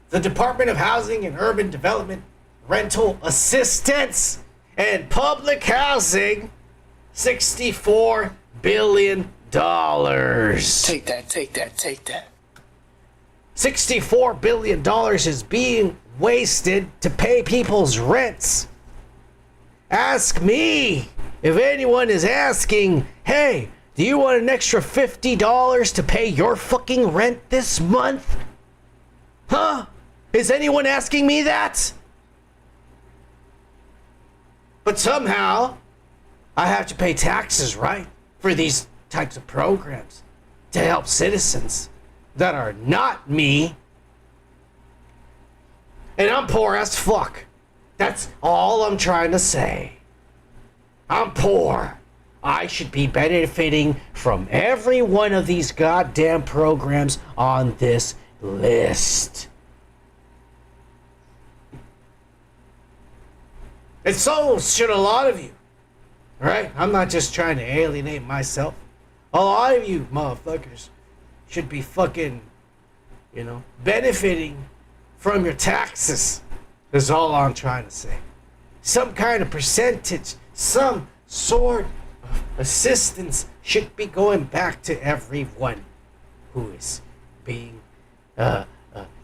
The Department of Housing and Urban Development, Rental Assistance, and Public Housing, $64 billion. Take that. $64 billion is being wasted to pay people's rents. Ask me if anyone is asking, hey, do you want an extra $50 to pay your fucking rent this month? Huh? Is anyone asking me that? But somehow, I have to pay taxes, right? For these types of programs to help citizens that are not me. And I'm poor as fuck. That's all I'm trying to say. I'm poor. I should be benefiting from every one of these goddamn programs on this list. And so should a lot of you. Right? I'm not just trying to alienate myself. A lot of you motherfuckers should be fucking, benefiting from your taxes. Is all I'm trying to say. Some kind of percentage, some sort of assistance should be going back to everyone who is being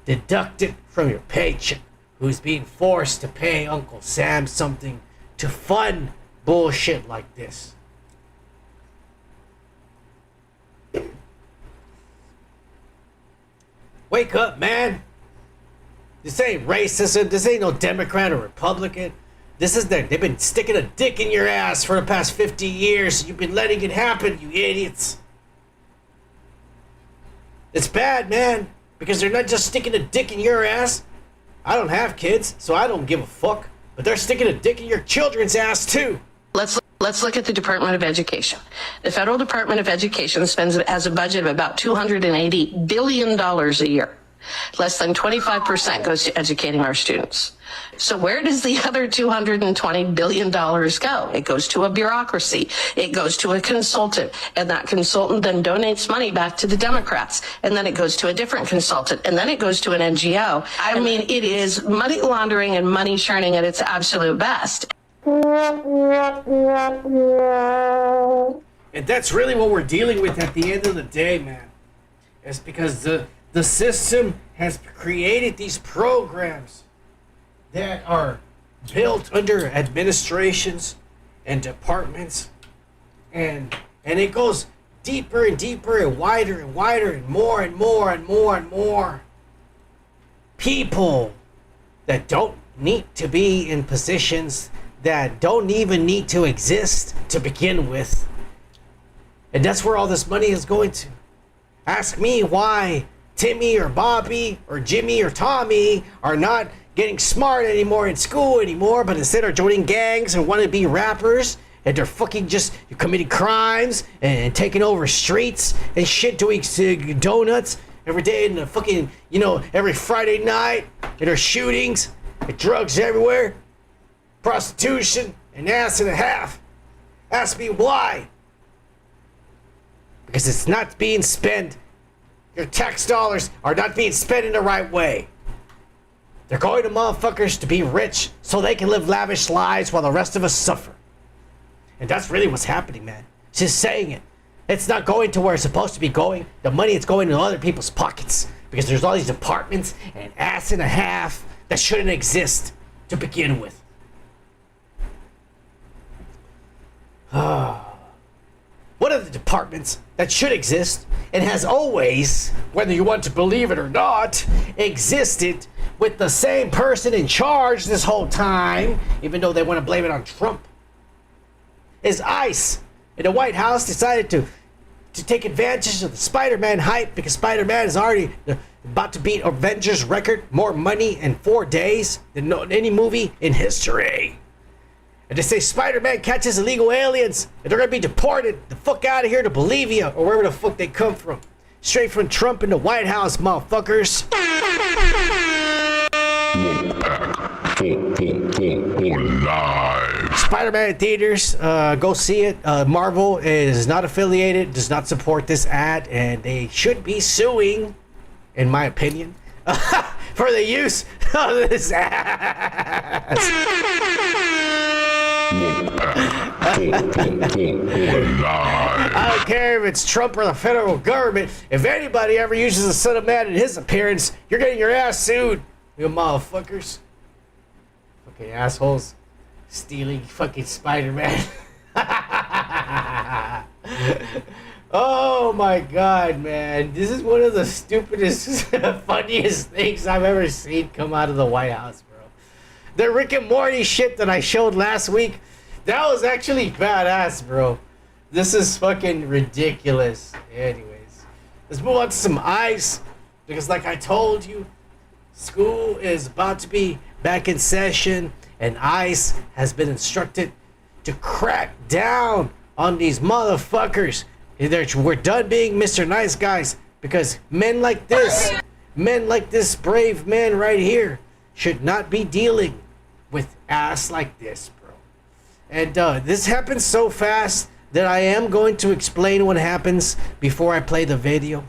deducted from your paycheck, who's being forced to pay Uncle Sam something to fund bullshit like this. Wake up, man. This ain't racism. This ain't no Democrat or Republican. They've been sticking a dick in your ass for the past 50 years. You've been letting it happen, you idiots. It's bad, man, because they're not just sticking a dick in your ass. I don't have kids, so I don't give a fuck. But they're sticking a dick in your children's ass, too. Let's look at the Department of Education. The federal Department of Education has a budget of about $280 billion a year. Less than 25% goes to educating our students. So where does the other $220 billion go? It goes to a bureaucracy. It goes to a consultant. And that consultant then donates money back to the Democrats. And then it goes to a different consultant. And then it goes to an NGO. I mean, it is money laundering and money churning at its absolute best. And that's really what we're dealing with at the end of the day, man. It's because the system has created these programs that are built under administrations and departments, and it goes deeper and deeper and wider and wider and more and more and more and more. People that don't need to be in positions that don't even need to exist to begin with. And that's where all this money is going to. Ask me why Timmy or Bobby or Jimmy or Tommy are not getting smart anymore in school anymore, but instead are joining gangs and want to be rappers, and they're fucking just committing crimes and taking over streets and shit, doing donuts every day in the fucking, every Friday night, and there's shootings and drugs everywhere, prostitution, and ass and a half. Ask me why. Because it's not being spent. Your tax dollars are not being spent in the right way. They're going to motherfuckers to be rich so they can live lavish lives while the rest of us suffer. And that's really what's happening, man. Just saying it. It's not going to where it's supposed to be going. The money is going to other people's pockets because there's all these departments and ass and a half that shouldn't exist to begin with. One of the departments that should exist and has always, whether you want to believe it or not, existed with the same person in charge this whole time, even though they want to blame it on Trump, is ICE. And the White House decided to take advantage of the Spider-Man hype because Spider-Man is already about to beat Avengers' record, more money in 4 days than any movie in history. And they say Spider-Man catches illegal aliens and they're going to be deported the fuck out of here to Bolivia or wherever the fuck they come from. Straight from Trump in the White House, motherfuckers. Spider-Man in theaters, go see it. Marvel is not affiliated, does not support this ad, and they should be suing, in my opinion, for the use of this ass. I don't care if it's Trump or the federal government. If anybody ever uses the Son of Man in his appearance, you're getting your ass sued, you motherfuckers. Fucking assholes stealing fucking Spider-Man. Oh my god, man. This is one of the stupidest, funniest things I've ever seen come out of the White House, bro. The Rick and Morty shit that I showed last week, that was actually badass, bro. This is fucking ridiculous. Anyways, let's move on to some ICE. Because like I told you, school is about to be back in session, and ICE has been instructed to crack down on these motherfuckers. We're done being Mr. Nice Guys, because men like this brave man right here, should not be dealing with ass like this, bro. And this happens so fast that I am going to explain what happens before I play the video.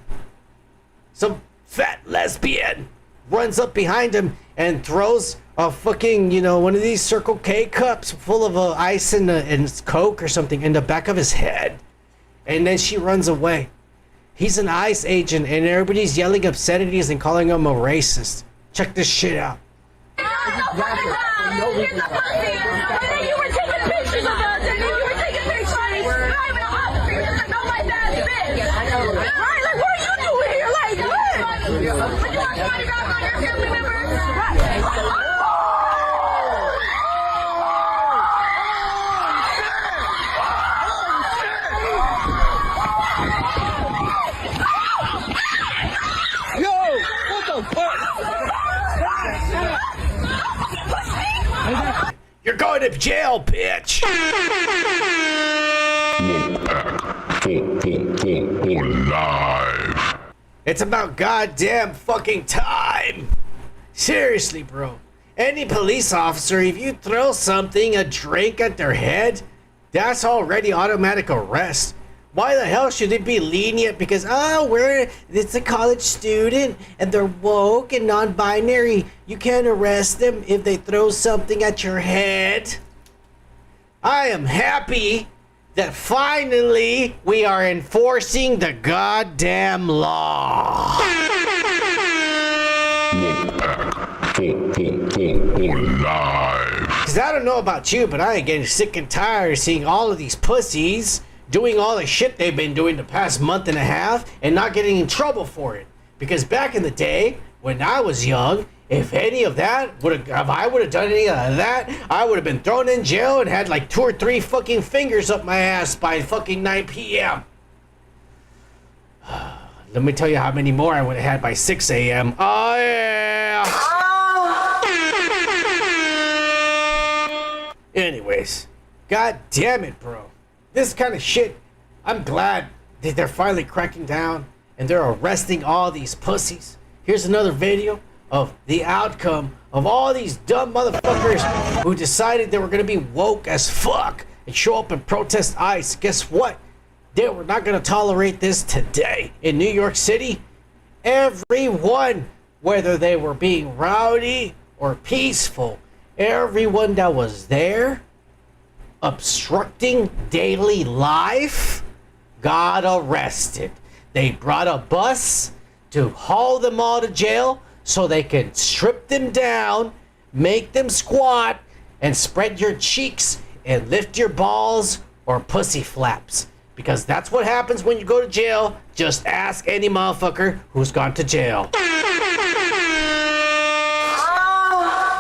Some fat lesbian runs up behind him and throws a fucking, one of these Circle K cups full of ice and Coke or something in the back of his head. And then she runs away. He's an ICE agent and everybody's yelling obscenities and calling him a racist. Check this shit out. You're going to jail, bitch! For life. It's about goddamn fucking time. Seriously, bro. Any police officer, if you throw something, a drink at their head, that's already automatic arrest. Why the hell should it be lenient? Because, it's a college student and they're woke and non-binary. You can't arrest them if they throw something at your head. I am happy that finally we are enforcing the goddamn law. Because I don't know about you, but I ain't getting sick and tired of seeing all of these pussies doing all the shit they've been doing the past month and a half and not getting in trouble for it. Because back in the day, when I was young, if any of that if I would have done any of that, I would have been thrown in jail and had like 2 or 3 fucking fingers up my ass by fucking 9 p.m. Let me tell you how many more I would have had by 6 a.m. Oh yeah! Anyways, god damn it, bro. This kind of shit, I'm glad that they're finally cracking down and they're arresting all these pussies. Here's another video of the outcome of all these dumb motherfuckers who decided they were gonna be woke as fuck and show up and protest ICE. Guess what? They were not gonna tolerate this today. In New York City, everyone, whether they were being rowdy or peaceful, everyone that was there obstructing daily life got arrested. They brought a bus to haul them all to jail so they can strip them down, make them squat, and spread your cheeks and lift your balls or pussy flaps. Because that's what happens when you go to jail. Just ask any motherfucker who's gone to jail.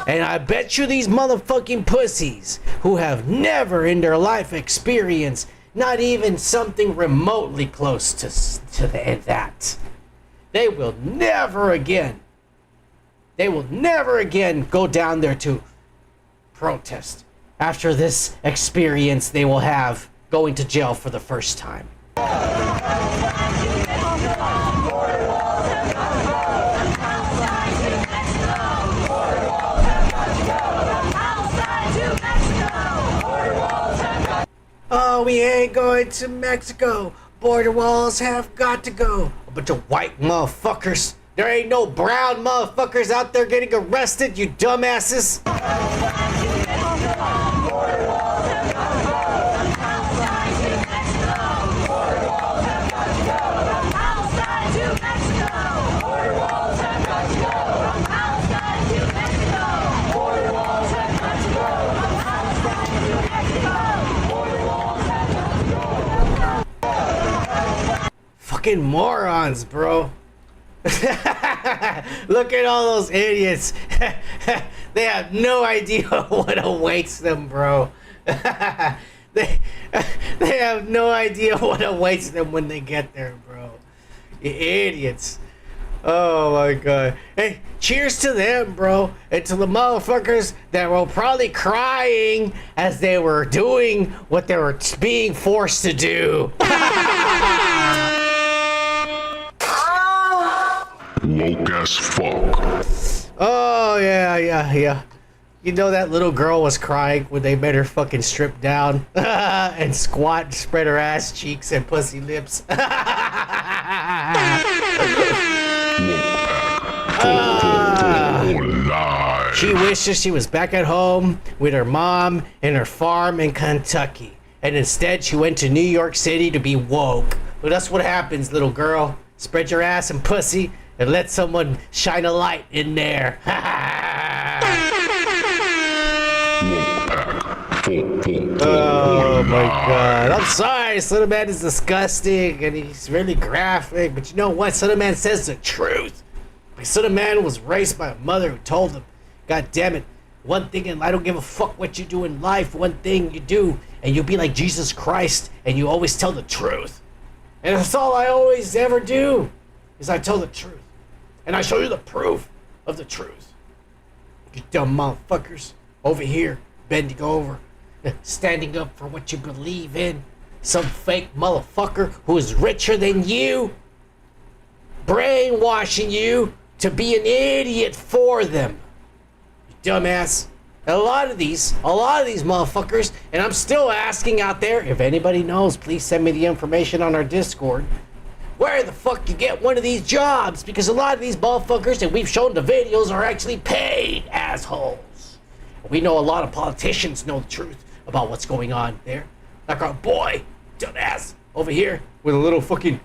And I bet you these motherfucking pussies who have never in their life experienced not even something remotely close to that. They will never again go down there to protest after this experience they will have going to jail for the first time. Oh, we ain't going to Mexico. Border walls have got to go. A bunch of white motherfuckers. There ain't no brown motherfuckers out there getting arrested, you dumbasses. Fucking morons, bro. Look at all those idiots. They have no idea what awaits them, bro. They have no idea what awaits them when they get there, bro. You idiots. Oh my god. Hey, cheers to them, bro. And to the motherfuckers that were probably crying as they were doing what they were being forced to do. Woke as fuck. Oh, yeah. You know that little girl was crying when they made her fucking strip down and squat and spread her ass cheeks and pussy lips. She wishes she was back at home with her mom and her farm in Kentucky. And instead she went to New York City to be woke. Well, that's what happens, little girl. Spread your ass and pussy and let someone shine a light in there. Oh my god. I'm sorry, Son Man is disgusting and he's really graphic, but you know what? Son Man says the truth. My Son Man was raised by a mother who told him, God damn it, one thing, and I don't give a fuck what you do in life, one thing you do, and you'll be like Jesus Christ, and you always tell the truth. And that's all I always ever do, is I tell the truth. And I show you the proof of the truth. You dumb motherfuckers over here, bending over, standing up for what you believe in. Some fake motherfucker who is richer than you. brainwashing you to be an idiot for them. You dumbass. A lot of these motherfuckers, and I'm still asking out there, if anybody knows, please send me the information on our Discord. Where the fuck you get one of these jobs? Because a lot of these motherfuckers, and we've shown the videos, are actually paid assholes. We know a lot of politicians know the truth about what's going on there. Like our boy, dumbass, over here with a little fucking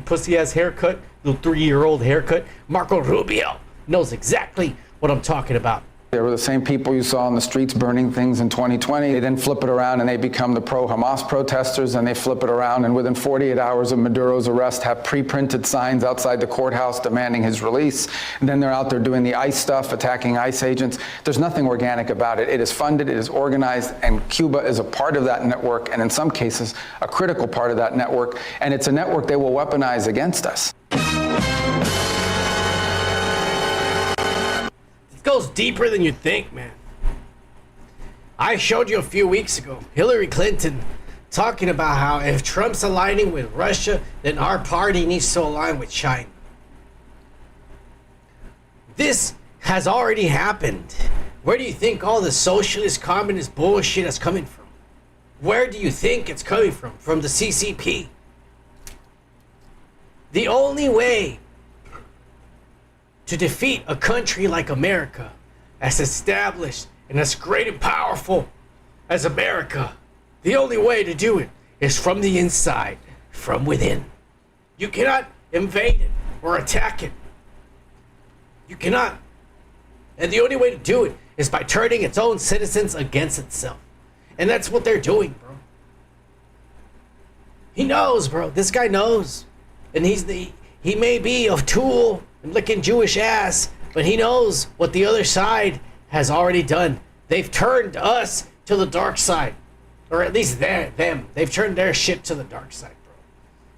pussy ass haircut, little 3-year-old haircut. Marco Rubio knows exactly what I'm talking about. They were the same people you saw on the streets burning things in 2020. They then flip it around and they become the pro-Hamas protesters, and they flip it around and within 48 hours of Maduro's arrest have pre-printed signs outside the courthouse demanding his release. And then they're out there doing the ICE stuff, attacking ICE agents. There's nothing organic about it. It is funded, it is organized, and Cuba is a part of that network, and in some cases, a critical part of that network. And it's a network they will weaponize against us. Goes deeper than you think, man. I showed you a few weeks ago Hillary Clinton talking about how if Trump's aligning with Russia, then our party needs to align with China. This has already happened. Where do you think all the socialist, communist bullshit is coming from? Where do you think it's coming from? From the CCP. The only way to defeat a country like America, as established and as great and powerful as America, the only way to do it is from the inside, from within. You cannot invade it or attack it. You cannot. And the only way to do it is by turning its own citizens against itself. And that's what they're doing, bro. He knows, bro. This guy knows. And he may be a tool and licking Jewish ass, but he knows what the other side has already done. They've turned us to the dark side, or at least them. They've turned their shit to the dark side, bro.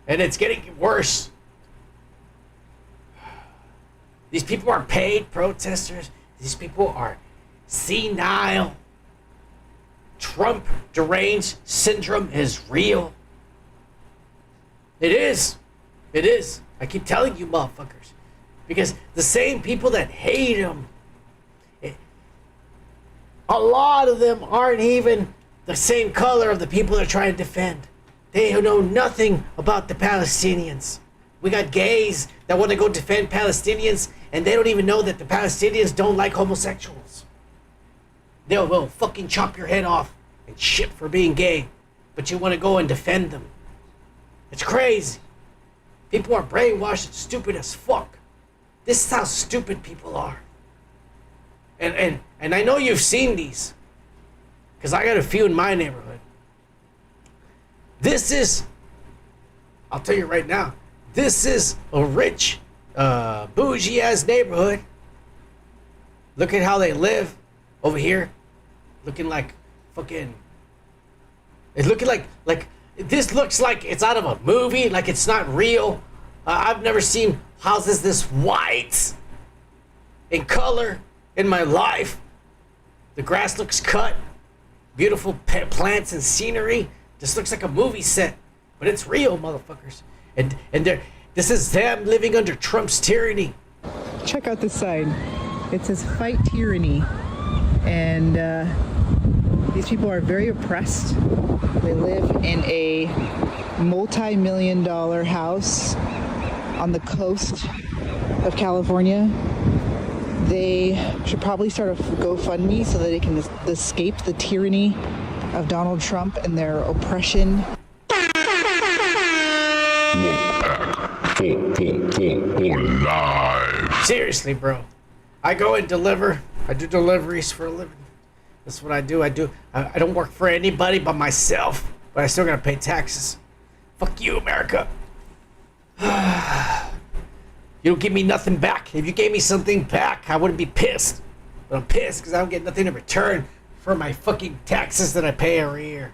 And it's getting worse. These people are paid protesters. These people are senile. Trump deranged syndrome is real. It is. It is. I keep telling you, motherfuckers. Because the same people that hate him, a lot of them aren't even the same color of the people they're trying to defend. They know nothing about the Palestinians. We got gays that want to go defend Palestinians, and they don't even know that the Palestinians don't like homosexuals. They'll fucking chop your head off and shit for being gay, but you want to go and defend them. It's crazy. People are brainwashed and stupid as fuck. This is how stupid people are. And I know you've seen these, because I got a few in my neighborhood. This is, I'll tell you right now, this is a rich, bougie ass neighborhood. Look at how they live over here. Looking like fucking, it's looking like this looks like it's out of a movie, like it's not real. I've never seen houses this white in color in my life. The grass looks cut. Beautiful plants and scenery. This looks like a movie set, but it's real, motherfuckers. And this is them living under Trump's tyranny. Check out this sign. It says "Fight Tyranny," and these people are very oppressed. They live in a multi-million-dollar house on the coast of California. They should probably start a GoFundMe so that they can escape the tyranny of Donald Trump and their oppression. Seriously, bro. I go and deliver. I do deliveries for a living. That's what I do. I don't work for anybody but myself, but I still gotta pay taxes. Fuck you, America. You don't give me nothing back. If you gave me something back, I wouldn't be pissed. But I'm pissed because I don't get nothing in return for my fucking taxes that I pay every year.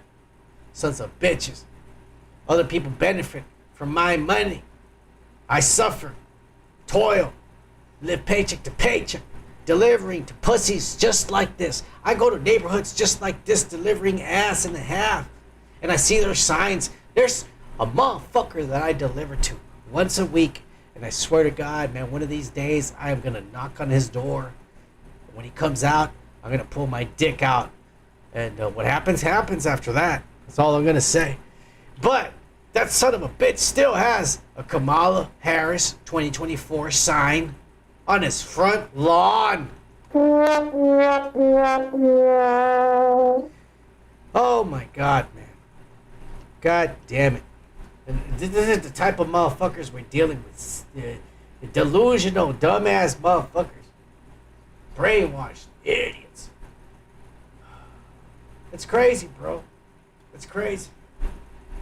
Sons of bitches. Other people benefit from my money. I suffer, toil, live paycheck to paycheck, delivering to pussies just like this. I go to neighborhoods just like this, delivering ass and a half. And I see their signs. There's a motherfucker that I deliver to once a week And I swear to God, man, one of these days I am going to knock on his door. When he comes out, I'm going to pull my dick out. And what happens, happens after that. That's all I'm going to say. But that son of a bitch still has a Kamala Harris 2024 sign on his front lawn. Oh my God, man. God damn it. And this is the type of motherfuckers we're dealing with. Delusional, dumbass motherfuckers. Brainwashed idiots. It's crazy, bro. It's crazy.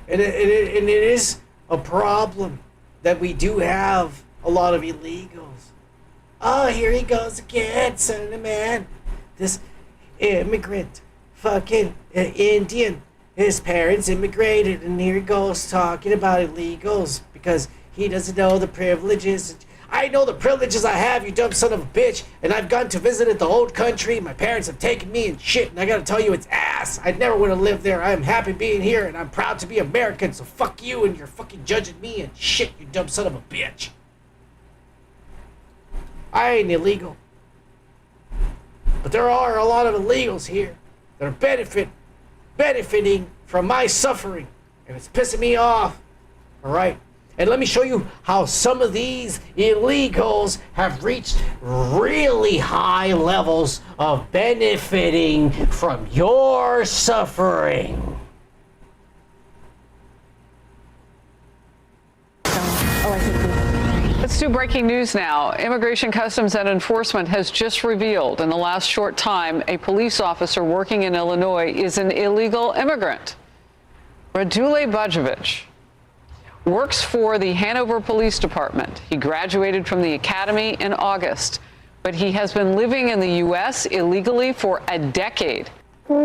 And it is a problem that we do have a lot of illegals. Oh, here he goes again, son of the man. This immigrant, fucking Indian. His parents immigrated, and here he goes talking about illegals because he doesn't know the privileges. I know the privileges I have, you dumb son of a bitch, and I've gone to visit the old country. My parents have taken me and shit, and I gotta tell you, it's ass. I'd never want to live there. I am happy being here, and I'm proud to be American, so fuck you, and you're fucking judging me and shit, you dumb son of a bitch. I ain't illegal. But there are a lot of illegals here that are benefiting from my suffering, and it's pissing me off. All right. And let me show you how some of these illegals have reached really high levels of benefiting from your suffering. Let's do breaking news now. Immigration, Customs, and Enforcement has just revealed in the last short time a police officer working in Illinois is an illegal immigrant. Radule Bajovic works for the Hanover Police Department. He graduated from the academy in August, but he has been living in the U.S. illegally for a decade. This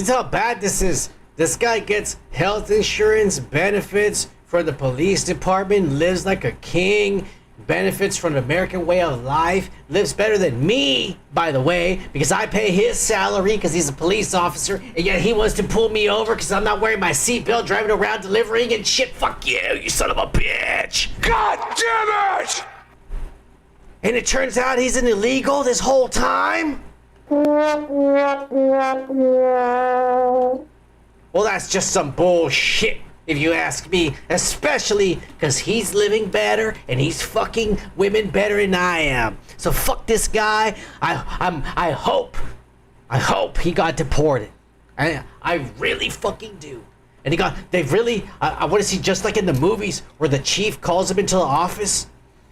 is how bad this is. This guy gets health insurance benefits for the police department, lives like a king, benefits from the American way of life, lives better than me, by the way, because I pay his salary because he's a police officer, and yet he wants to pull me over because I'm not wearing my seatbelt, driving around delivering and shit. Fuck you, you son of a bitch. God damn it! And it turns out he's an illegal this whole time? Well, that's just some bullshit, if you ask me, especially because he's living better and he's fucking women better than I am. So fuck this guy. I hope he got deported. I really fucking do. And I want to see, just like in the movies where the chief calls him into the office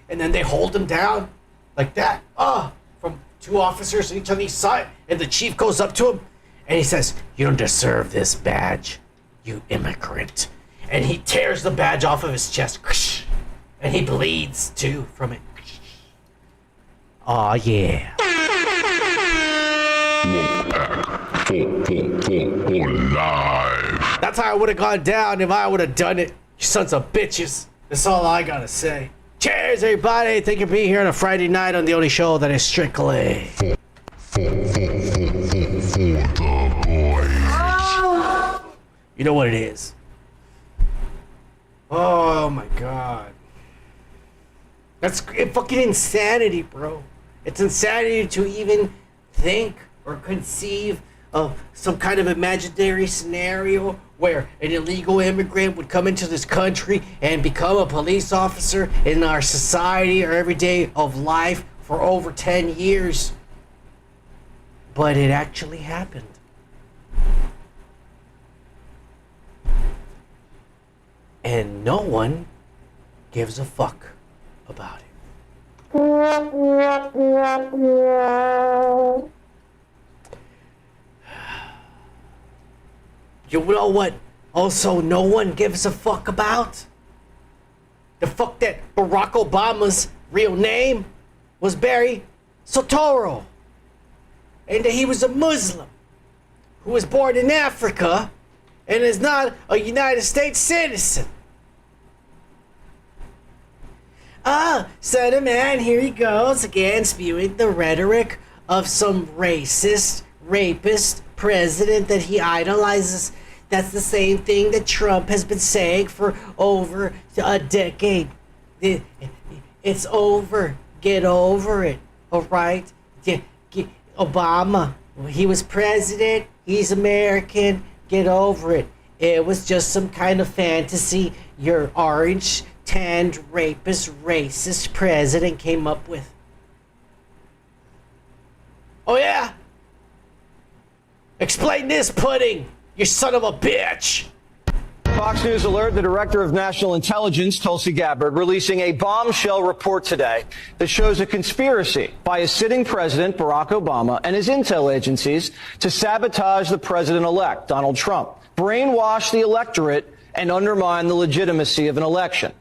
and then they hold him down like that. From two officers each on each side, and the chief goes up to him and he says, "You don't deserve this badge, you immigrant." And he tears the badge off of his chest. And he bleeds, too, from it. Aw, yeah. Live. That's how I would have gone down if I would have done it. You sons of bitches. That's all I gotta say. Cheers, everybody. Thank you for being here on a Friday night on the only show that is strictly... For the boys. You know what it is. Oh my God. That's fucking insanity, bro. It's insanity to even think or conceive of some kind of imaginary scenario where an illegal immigrant would come into this country and become a police officer in our society or every day of life for over 10 years. But it actually happened. And no one gives a fuck about it. You know what also no one gives a fuck about? The fuck that Barack Obama's real name was Barry Soetoro. And that he was a Muslim who was born in Africa and is not a United States citizen. So the man, here he goes again, spewing the rhetoric of some racist, rapist president that he idolizes. That's the same thing that Trump has been saying for over a decade. It's over. Get over it. All right? Obama, he was president. He's American. Get over it. It was just some kind of fantasy your orange, tanned, rapist, racist president came up with. Oh, yeah? Explain this, Pudding, you son of a bitch. Fox News alert, the director of national intelligence, Tulsi Gabbard, releasing a bombshell report today that shows a conspiracy by a sitting president, Barack Obama, and his intel agencies to sabotage the president-elect, Donald Trump, brainwash the electorate, and undermine the legitimacy of an election.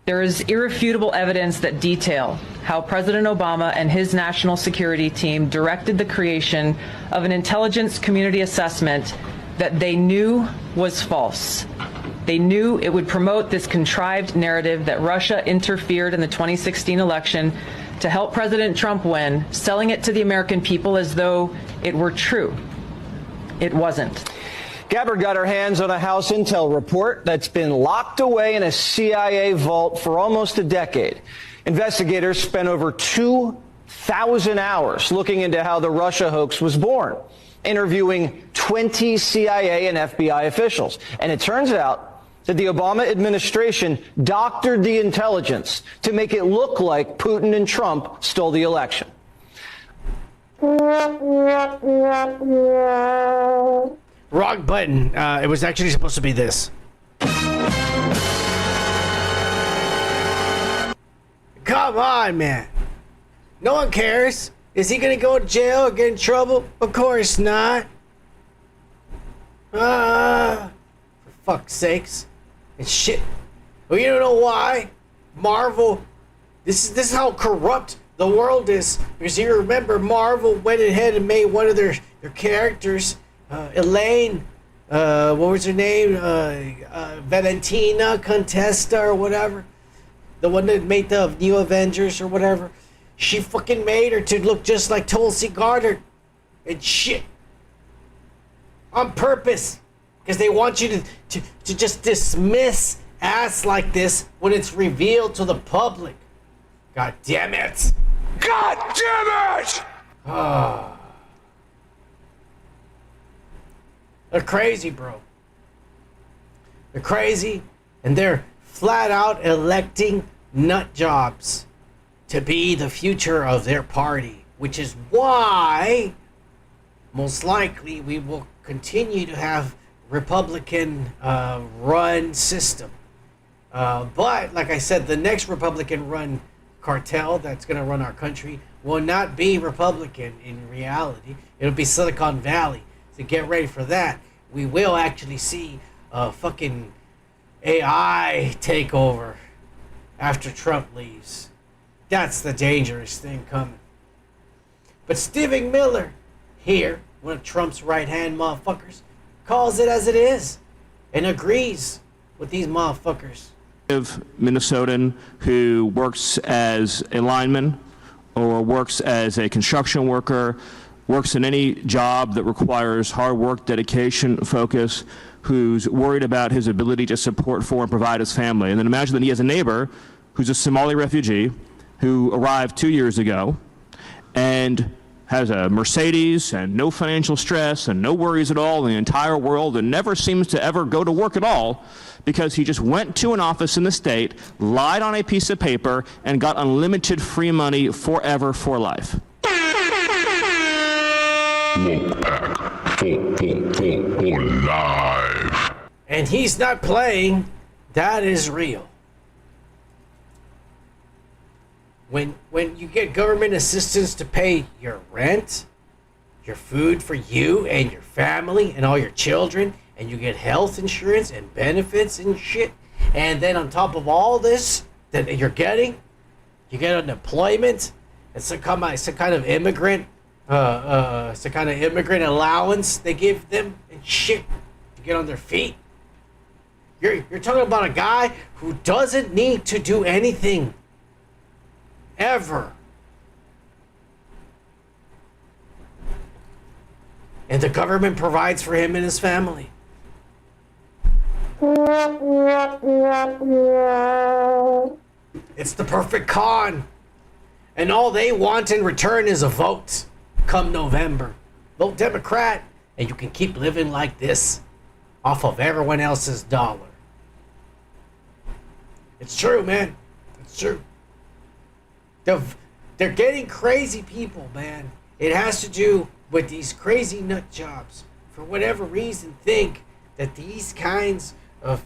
There is irrefutable evidence that detail how President Obama and his national security team directed the creation of an intelligence community assessment that they knew was false. They knew it would promote this contrived narrative that Russia interfered in the 2016 election to help President Trump win, selling it to the American people as though it were true. It wasn't. Gabbard got her hands on a House intel report that's been locked away in a CIA vault for almost a decade. Investigators spent over 2,000 hours looking into how the Russia hoax was born, interviewing 20 CIA and FBI officials. And it turns out that the Obama administration doctored the intelligence to make it look like Putin and Trump stole the election. Wrong button. It was actually supposed to be this. Come on, man. No one cares. Is he gonna go to jail or get in trouble? Of course not. For fuck's sakes. And shit. Well, you don't know why? Marvel. This is how corrupt the world is. Because you remember Marvel went ahead and made one of their characters, Elaine, what was her name? Valentina Contesta or whatever. The one that made the New Avengers or whatever. She fucking made her to look just like Tulsi Gabbard and shit. On purpose. Because they want you to just dismiss ass like this when it's revealed to the public. God damn it. God damn it! Ah. They're crazy, bro. They're crazy, and they're flat out electing nut jobs to be the future of their party, which is why most likely we will continue to have Republican run system. But like I said, the next Republican run cartel that's going to run our country will not be Republican in reality. It'll be Silicon Valley. So get ready for that. We will actually see a fucking AI takeover after Trump leaves. That's the dangerous thing coming. But Stephen Miller here, one of Trump's right-hand motherfuckers, calls it as it is and agrees with these motherfuckers. Minnesotan who works as a lineman or works as a construction worker, works in any job that requires hard work, dedication, focus, who's worried about his ability to support for and provide his family. And then imagine that he has a neighbor who's a Somali refugee who arrived 2 years ago and has a Mercedes and no financial stress and no worries at all in the entire world and never seems to ever go to work at all because he just went to an office in the state, lied on a piece of paper, and got unlimited free money forever for life. Live. And he's not playing. That is real. When you get government assistance to pay your rent, your food for you and your family and all your children, and you get health insurance and benefits and shit, and then on top of all this that you're getting, you get unemployment and some kind of immigrant allowance they give them and shit to get on their feet. You're talking about a guy who doesn't need to do anything ever. And the government provides for him and his family. It's the perfect con. And all they want in return is a vote come November. Vote Democrat, and you can keep living like this off of everyone else's dollar. It's true, man. It's true. They're getting crazy people, man. It has to do with these crazy nut jobs. For whatever reason, think that these kinds of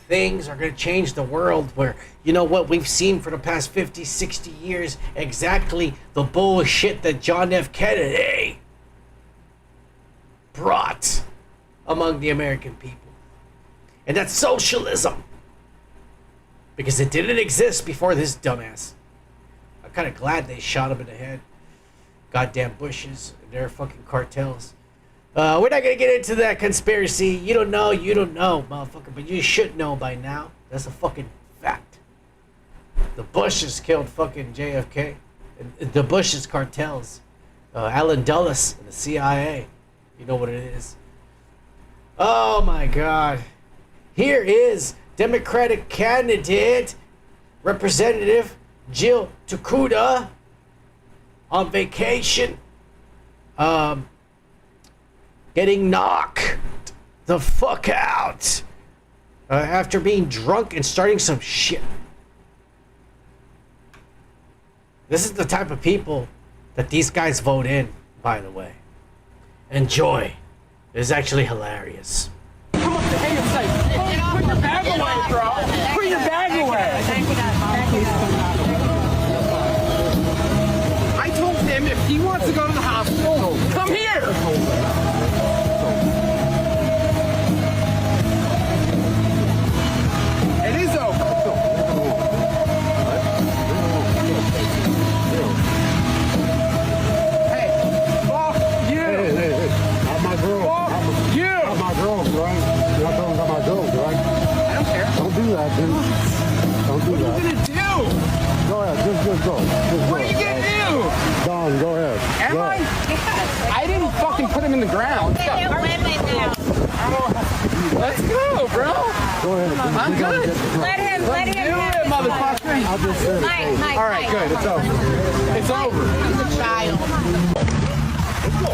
things are going to change the world, where, you know what, we've seen for the past 50, 60 years exactly the bullshit that John F. Kennedy brought among the American people. And that's socialism. Because it didn't exist before this dumbass. I'm kind of glad they shot him in the head. Goddamn Bushes and their fucking cartels. We're not gonna get into that conspiracy. You don't know, motherfucker. But you should know by now. That's a fucking fact. The Bushes killed fucking JFK. And the Bushes cartels. Alan Dulles and the CIA. You know what it is. Oh my God. Here is Democratic candidate Representative Jill Takuda on vacation. Getting knocked the fuck out after being drunk and starting some shit. This is the type of people that these guys vote in, by the way. Enjoy. It's actually hilarious. Come up to hang a sight. Put your bag away, bro. Put your bag away. I told him if he wants to go to the hospital, come here. It is over. Hey, fuck you. Hey. Not my girl. Fuck you. Not my girls, right? You're not talking about my girls, right? I don't care. Don't do that, dude. Don't do that. What are you gonna do? Go ahead. Just go. What are you gonna do? Don, go ahead. Am I? I didn't fucking put him in the ground. Let's go, bro. Go ahead. I'm good. Let him do it, motherfucker. I'll just say it. Mike, all right, good. It's over. It's over. He's a child. Let's go.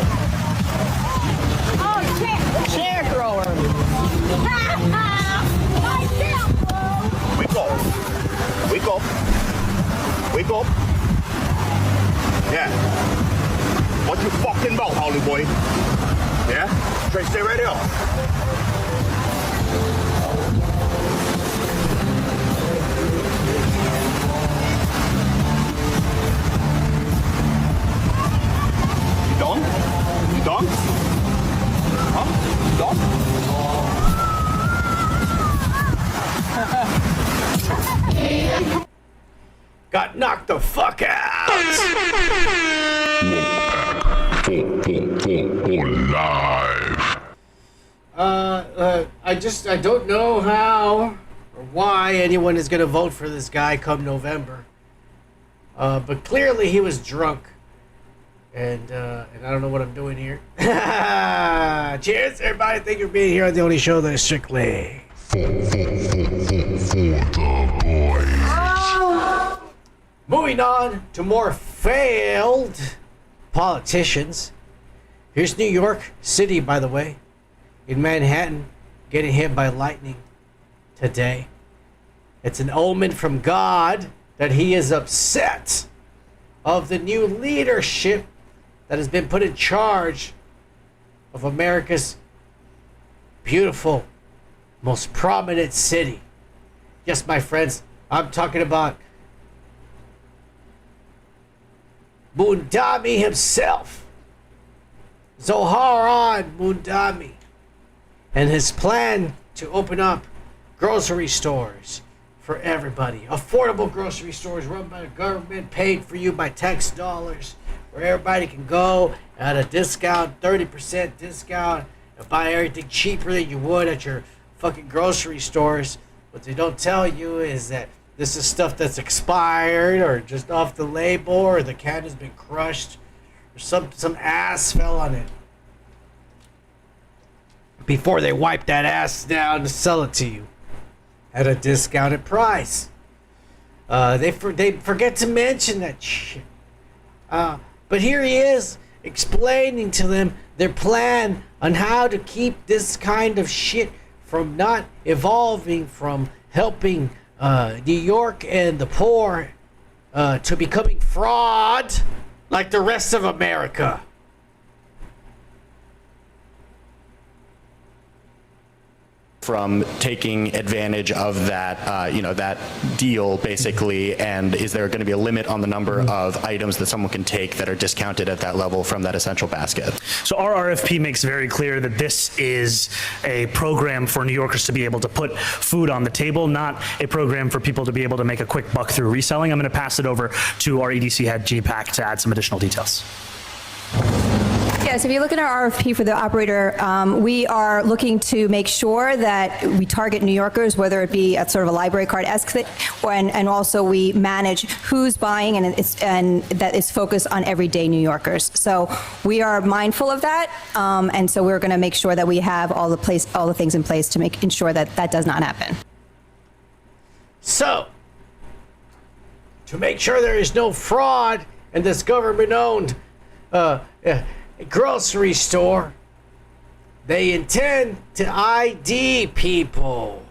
Oh, chair thrower. Wake up. Wake up. Wake up. Yeah. What you fucking about, Holly boy? Yeah? Trey, stay right there. You done? You done? Huh? You done? Got knocked the fuck out. Live. I don't know how or why anyone is gonna vote for this guy come November. But clearly he was drunk. And I don't know what I'm doing here. Cheers, everybody. Thank you for being here on the only show that is strictly For the boys. Moving on to more failed politicians. Here's New York City, by the way, in Manhattan, getting hit by lightning today. It's an omen from God that he is upset of the new leadership that has been put in charge of America's beautiful, most prominent city. Yes, my friends, I'm talking about Mamdani himself, Zohran Mamdani, and his plan to open up grocery stores for everybody. Affordable grocery stores run by the government, paid for you by tax dollars, where everybody can go at a discount, 30% discount, and buy everything cheaper than you would at your fucking grocery stores. What they don't tell you is that this is stuff that's expired or just off the label, or the can has been crushed, or some ass fell on it. before they wipe that ass down to sell it to you at a discounted price. They forget to mention that shit. But here he is explaining to them their plan on how to keep this kind of shit from not evolving from helping New York and the poor to becoming fraud like the rest of America. From taking advantage of that, that deal, basically, and is there going to be a limit on the number of items that someone can take that are discounted at that level from that essential basket? So our RFP makes very clear that this is a program for New Yorkers to be able to put food on the table, not a program for people to be able to make a quick buck through reselling. I'm going to pass it over to our EDC head, J-Pack, to add some additional details. Yes, if you look at our RFP for the operator, we are looking to make sure that we target New Yorkers, whether it be at sort of a library card esque, and also we manage who's buying and that is focused on everyday New Yorkers. So we are mindful of that, and so we're going to make sure that we have all the things in place to ensure that that does not happen. So, to make sure there is no fraud in this government-owned grocery store, they intend to ID people.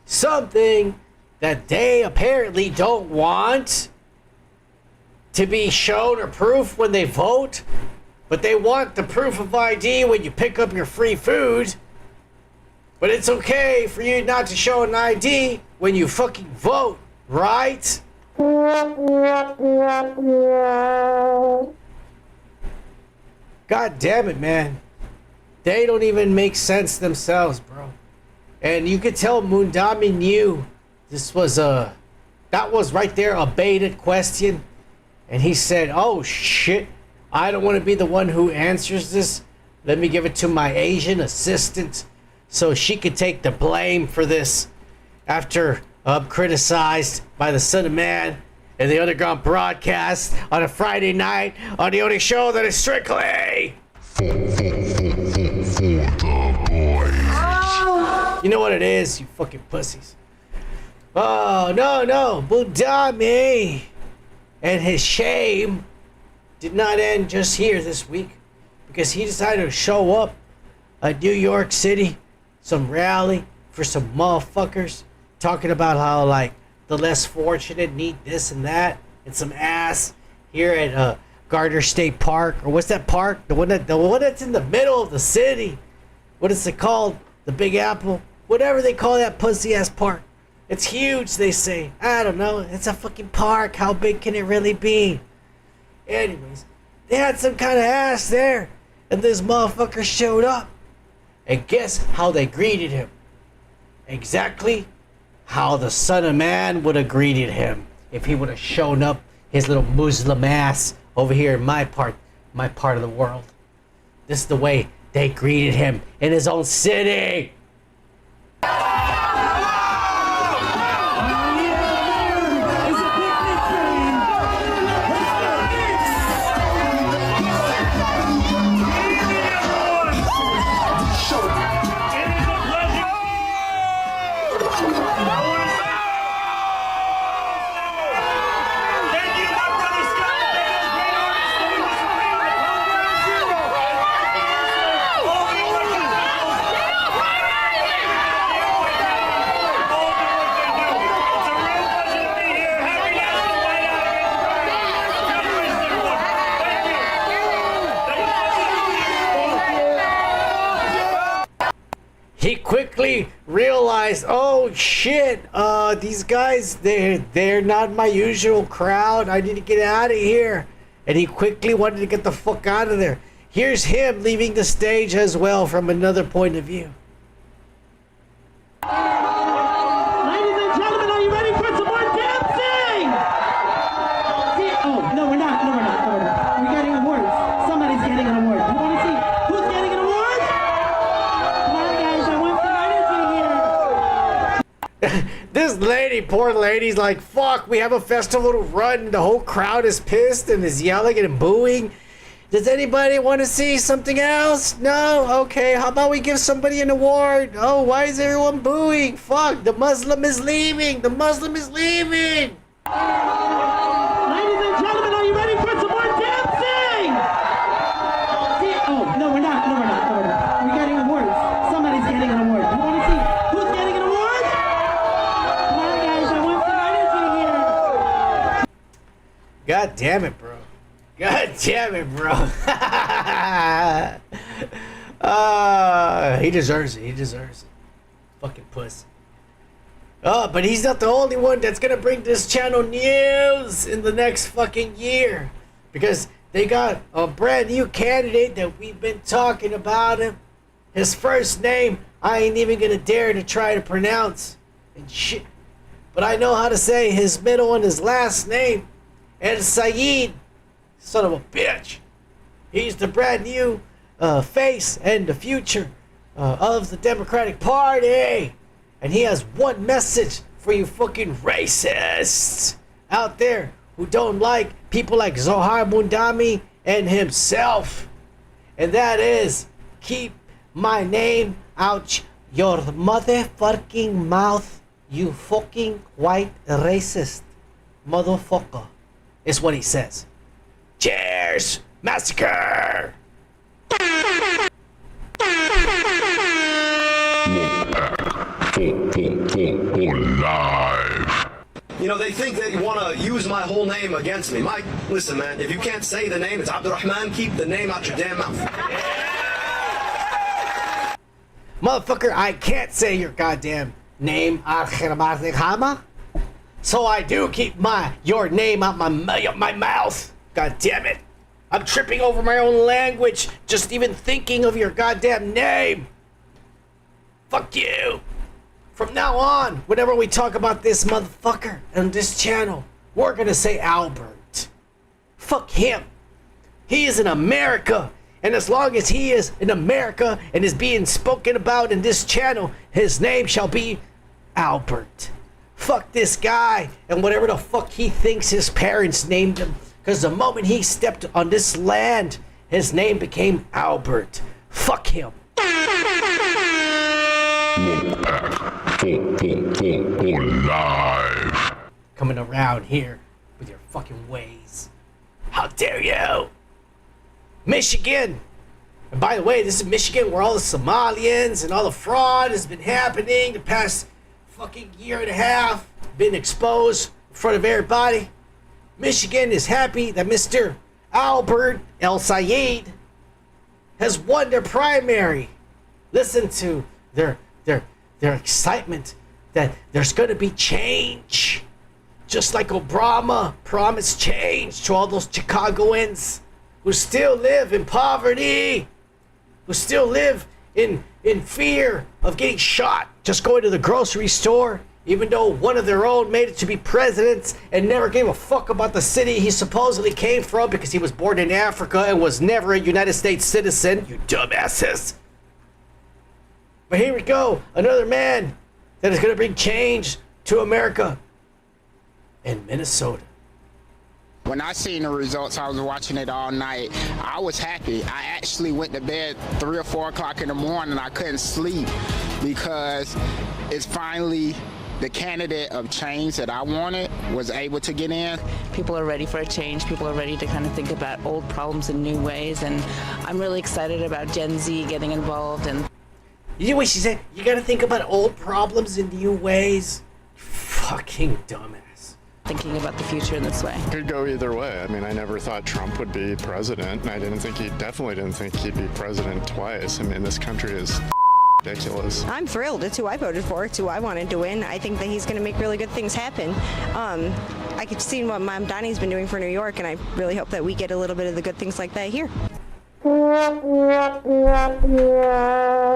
Something that they apparently don't want to be shown or proof when they vote, but they want the proof of ID when you pick up your free food. But it's okay for you not to show an ID when you fucking vote, right? God damn it, man. They don't even make sense themselves, bro. And you could tell Mamdani knew this was that was right there a baited question. And he said, oh shit, I don't want to be the one who answers this. Let me give it to my Asian assistant so she could take the blame for this after criticized by the Son of Man and the Underground broadcast on a Friday night on the only show that is strictly for the boys. You know what it is, you fucking pussies. Oh, no. Mamdani and his shame did not end just here this week, because he decided to show up at New York City, some rally for some motherfuckers, talking about how, like, the less fortunate need this and that, and some ass here at Gardner State Park, or what's that park? The one that's in the middle of the city. What is it called? The Big Apple? Whatever they call that pussy ass park. It's huge, they say. I don't know. It's a fucking park. How big can it really be? Anyways, they had some kind of ass there, and this motherfucker showed up. And guess how they greeted him? Exactly how the Son of Man would have greeted him if he would have shown up his little Muslim ass over here in my part of the world. This is the way they greeted him in his own city. He quickly realized, oh shit, these guys, they're not my usual crowd. I need to get out of here. And he quickly wanted to get the fuck out of there. Here's him leaving the stage as well from another point of view. Ladies and gentlemen, are you ready for some more dancing? Oh, no, we're not. No, we're not. We're getting awards. Somebody's getting an award. You want to see who's getting an award? Come on, guys. I want some energy here. This lady, poor lady's like, fuck, we have a festival to run. The whole crowd is pissed and is yelling and booing. Does anybody want to see something else? No? Okay, how about we give somebody an award? Oh, why is everyone booing? Fuck, the Muslim is leaving. The Muslim is leaving. Ladies and gentlemen, are you ready for some more dancing? Oh, no, we're not. No, we're not. No, we're not. We're getting awards. Somebody's getting an award. You want to see who's getting an award? Come on, guys. I want some energy here. God damn it, bro. God damn it, bro. He deserves it. He deserves it. Fucking puss. Oh, but he's not the only one that's gonna bring this channel news in the next fucking year. Because they got a brand new candidate that we've been talking about him. His first name, I ain't even gonna dare to try to pronounce. And shit. But I know how to say his middle and his last name. El Sayed. Son of a bitch. He's the brand new face and the future of the Democratic Party. And he has one message for you fucking racists out there who don't like people like Zohran Mamdani and himself. And that is, keep my name out your motherfucking mouth, you fucking white racist motherfucker, is what he says. Cheers! Massacre! Live. You know, they think that you want to use my whole name against me. Mike, listen, man, if you can't say the name, it's Abdurrahman, keep the name out your damn mouth. Motherfucker, I can't say your goddamn name, so I do keep your name out my mouth. God damn it. I'm tripping over my own language just even thinking of your goddamn name. Fuck you. From now on, whenever we talk about this motherfucker on this channel, we're gonna say Albert. Fuck him. He is in America. And as long as he is in America and is being spoken about in this channel, his name shall be Albert. Fuck this guy and whatever the fuck he thinks his parents named him. Because the moment he stepped on this land, his name became Albert. Fuck him. Live. Coming around here with your fucking ways. How dare you? Michigan. And by the way, this is Michigan where all the Somalians and all the fraud has been happening the past fucking year and a half. Been exposed in front of everybody. Michigan is happy that Mr. Albert El Sayed has won their primary. Listen to their excitement that there's going to be change. Just like Obama promised change to all those Chicagoans who still live in poverty, who still live in fear of getting shot just going to the grocery store, even though one of their own made it to be president and never gave a fuck about the city he supposedly came from because he was born in Africa and was never a United States citizen, you dumbasses. But here we go, another man that is going to bring change to America in Minnesota. When I seen the results, I was watching it all night. I was happy. I actually went to bed 3 or 4 o'clock in the morning. I couldn't sleep because it's finally the candidate of change that I wanted was able to get in. People are ready for a change. People are ready to kind of think about old problems in new ways. And I'm really excited about Gen Z getting involved. And you know what she said? You gotta think about old problems in new ways. Fucking dumbass. Thinking about the future in this way. Could go either way. I mean, I never thought Trump would be president, and I definitely didn't think he'd be president twice. I mean, this country is ridiculous. I'm thrilled. It's who I voted for. It's who I wanted to win. I think that he's going to make really good things happen. I could see what Mamdani's been doing for New York, and I really hope that we get a little bit of the good things like that here.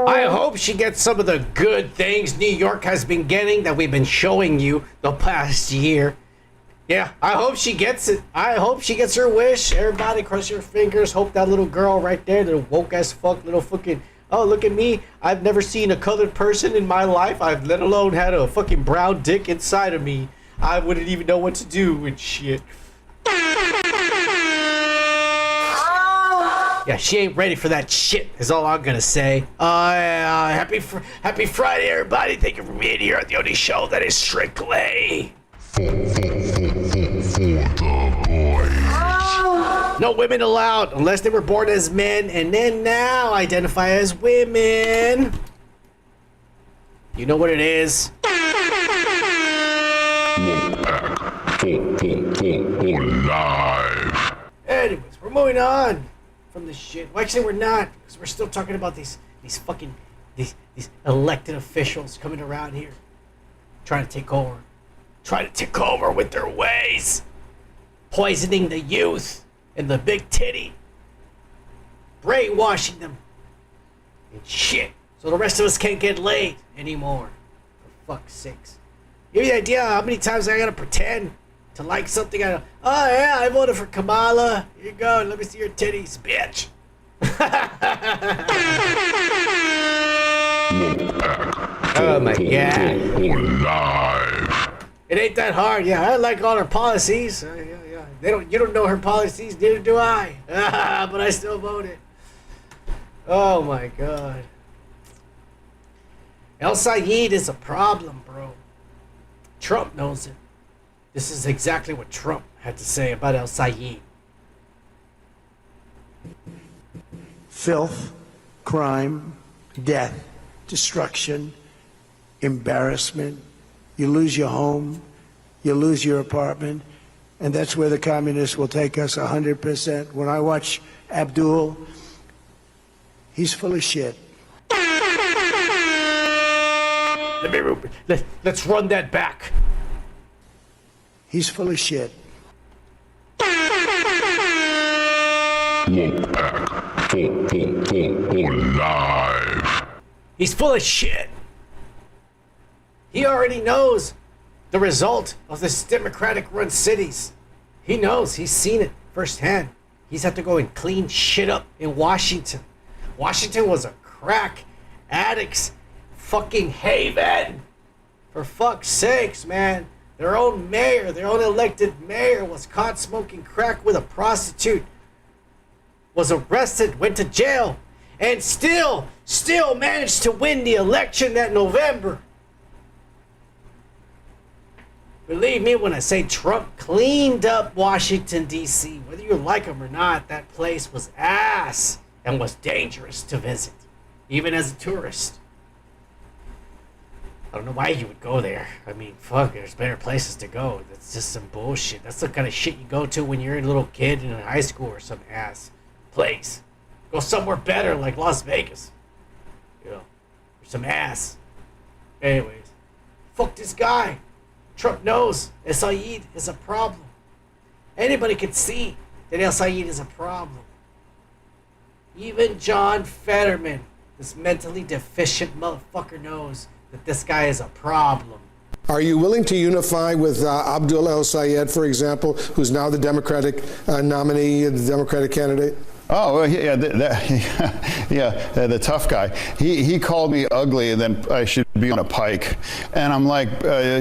I hope she gets some of the good things New York has been getting that we've been showing you the past year. Yeah, I hope she gets it. I hope she gets her wish. Everybody cross your fingers. Hope that little girl right there, the woke as fuck little fucking, oh, look at me. I've never seen a colored person in my life. I've let alone had a fucking brown dick inside of me. I wouldn't even know what to do with shit. Oh, Yeah, she ain't ready for that shit, is all I'm gonna say. Happy Friday, everybody. Thank you for being here at the only show that is strictly For the boys. no women allowed unless they were born as men and then now identify as women. You know what it is? For live. Anyways, we're moving on from this shit. Well, actually, we're not, because we're still talking about these fucking these elected officials coming around here, trying to take over with their ways, poisoning the youth and the big titty, brainwashing them and shit, so the rest of us can't get laid anymore. For fuck's sakes. Give you an idea how many times I gotta pretend to like something? Oh yeah, I voted for Kamala. Here you go, let me see your titties, bitch. Oh my god. It ain't that hard. Yeah, I like all her policies. Yeah. You don't know her policies, neither do I. But I still voted. Oh my god. El Sayed is a problem, bro. Trump knows it. This is exactly what Trump had to say about El Sayed. Filth, crime, death, destruction, embarrassment. You lose your home, you lose your apartment, and that's where the communists will take us 100%. When I watch Abdul, he's full of shit. Let's run that back. He's full of shit. Live. He's full of shit. He already knows the result of this Democratic-run cities. He knows. He's seen it firsthand. He's had to go and clean shit up in Washington. Washington was a crack addict's fucking haven. For fuck's sakes, man. Their own mayor, their own elected mayor was caught smoking crack with a prostitute. Was arrested, went to jail, and still managed to win the election that November. Believe me when I say Trump cleaned up Washington, D.C. Whether you like him or not, that place was ass and was dangerous to visit, even as a tourist. I don't know why you would go there. I mean, fuck, there's better places to go. That's just some bullshit. That's the kind of shit you go to when you're a little kid in high school or some ass place. Go somewhere better like Las Vegas. You know, or some ass. Anyways, fuck this guy. Trump knows El Sayed is a problem. Anybody can see that El Sayed is a problem. Even John Fetterman, this mentally deficient motherfucker, knows that this guy is a problem. Are you willing to unify with Abdul El Sayed, for example, who's now the Democratic nominee, the Democratic candidate? Oh, yeah, the tough guy. He called me ugly and then I should be on a pike. And I'm like,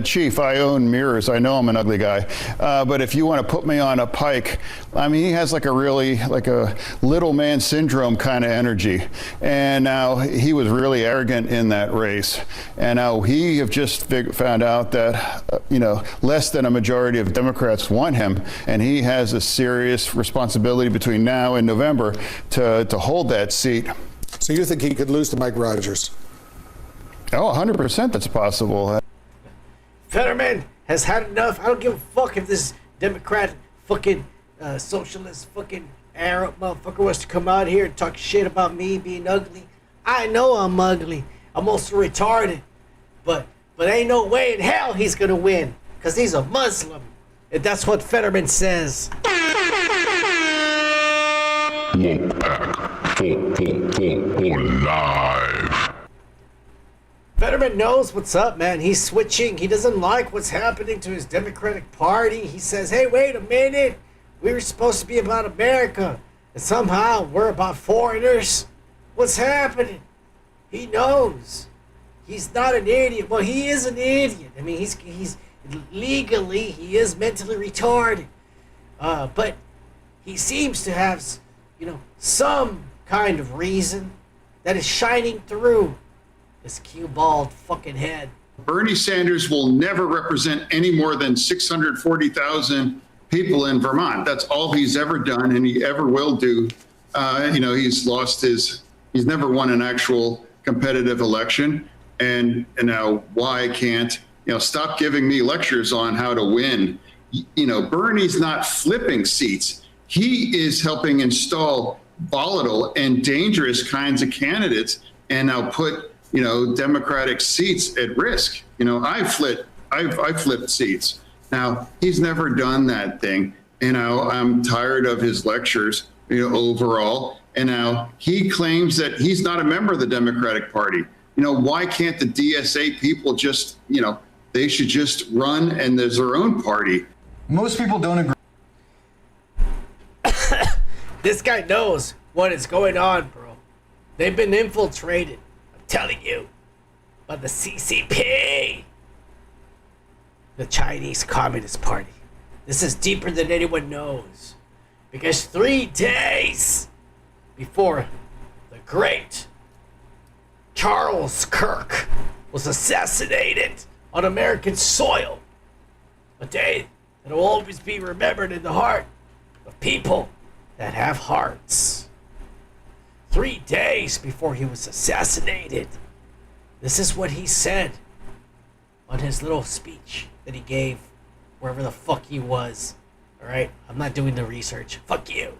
Chief, I own mirrors. I know I'm an ugly guy. But if you want to put me on a pike, I mean, he has like a little man syndrome kind of energy. And now he was really arrogant in that race. And now he have just found out that, less than a majority of Democrats want him. And he has a serious responsibility between now and November to hold that seat. So you think he could lose to Mike Rogers? Oh, 100% that's possible. Fetterman has had enough. I don't give a fuck if this Democrat fucking socialist fucking Arab motherfucker wants to come out here and talk shit about me being ugly. I know I'm ugly. I'm also retarded. But ain't no way in hell he's gonna win. Because he's a Muslim. And that's what Fetterman says. Live. Fetterman knows what's up, man. He's switching. He doesn't like what's happening to his Democratic Party. He says, hey, wait a minute. We were supposed to be about America. And somehow we're about foreigners. What's happening? He knows. He's not an idiot. Well, he is an idiot. I mean, he's legally, he is mentally retarded. But he seems to have some kind of reason that is shining through this cue-balled fucking head. Bernie Sanders will never represent any more than 640,000 people in Vermont. That's all he's ever done, and he ever will do. He's never won an actual competitive election. And now why can't, stop giving me lectures on how to win. Bernie's not flipping seats. He is helping install volatile and dangerous kinds of candidates and now put, Democratic seats at risk. I've flipped seats. Now, he's never done that thing. I'm tired of his lectures, overall. And now he claims that he's not a member of the Democratic Party. Why can't the DSA people just, they should just run and there's their own party? Most people don't agree. This guy knows what is going on, bro. They've been infiltrated, I'm telling you, by the CCP, the Chinese Communist Party. This is deeper than anyone knows. Because 3 days before the great Charles Kirk was assassinated on American soil, a day that will always be remembered in the heart of people that have hearts. 3 days before he was assassinated, this is what he said on his little speech that he gave wherever the fuck he was. All right, I'm not doing the research. Fuck you.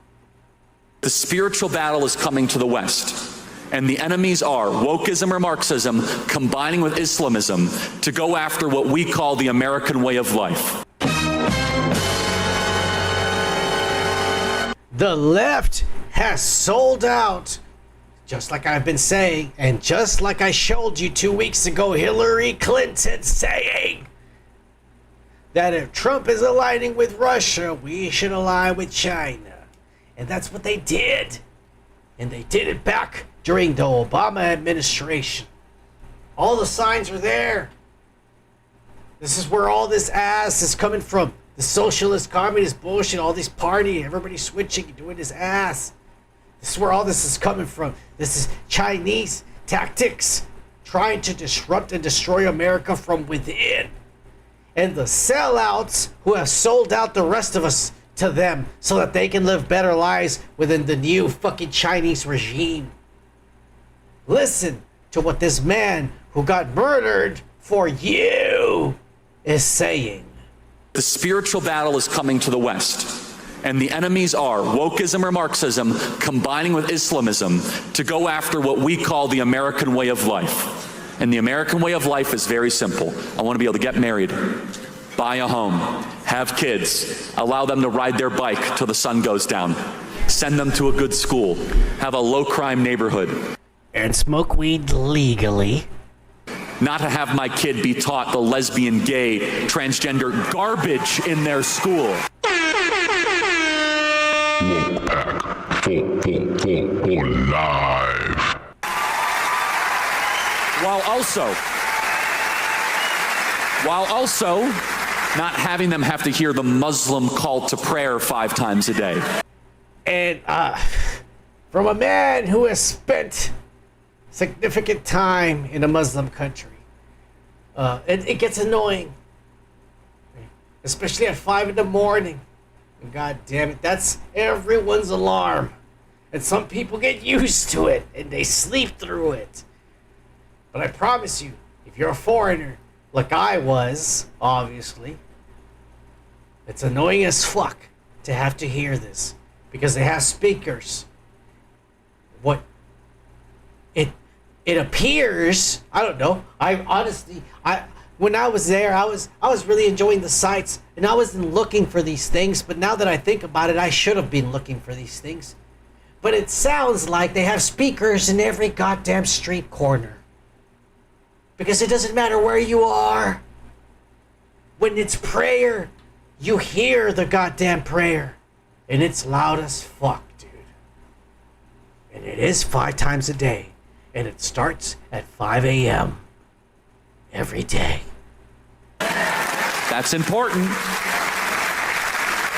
The spiritual battle is coming to the West. And the enemies are wokeism or Marxism combining with Islamism to go after what we call the American way of life. The left has sold out, just like I've been saying, and just like I showed you 2 weeks ago, Hillary Clinton saying that if Trump is aligning with Russia, we should align with China. And that's what they did. And they did it back during the Obama administration. All the signs are there. This is where all this ass is coming from. The socialist, communist bullshit, all these party, everybody switching and doing this ass. This is where all this is coming from. This is Chinese tactics trying to disrupt and destroy America from within. And the sellouts who have sold out the rest of us to them so that they can live better lives within the new fucking Chinese regime. Listen to what this man who got murdered for you is saying. The spiritual battle is coming to the West. And the enemies are wokeism or Marxism combining with Islamism to go after what we call the American way of life. And the American way of life is very simple. I want to be able to get married, buy a home, have kids, allow them to ride their bike till the sun goes down, send them to a good school, have a low-crime neighborhood. And smoke weed legally. Not to have my kid be taught the lesbian, gay, transgender garbage in their school. For life. While also not having them have to hear the Muslim call to prayer 5 times a day. And from a man who has spent significant time in a Muslim country, it gets annoying, especially at 5 in the morning. And God damn it, that's everyone's alarm. And some people get used to it and they sleep through it. But I promise you, if you're a foreigner, like I was, obviously, it's annoying as fuck to have to hear this because they have speakers. What it appears, I don't know. When I was there, I was really enjoying the sights and I wasn't looking for these things, but now that I think about it, I should have been looking for these things. But it sounds like they have speakers in every goddamn street corner. Because it doesn't matter where you are. When it's prayer, you hear the goddamn prayer. And it's loud as fuck, dude. And it is 5 times a day. And it starts at 5 a.m. every day. That's important.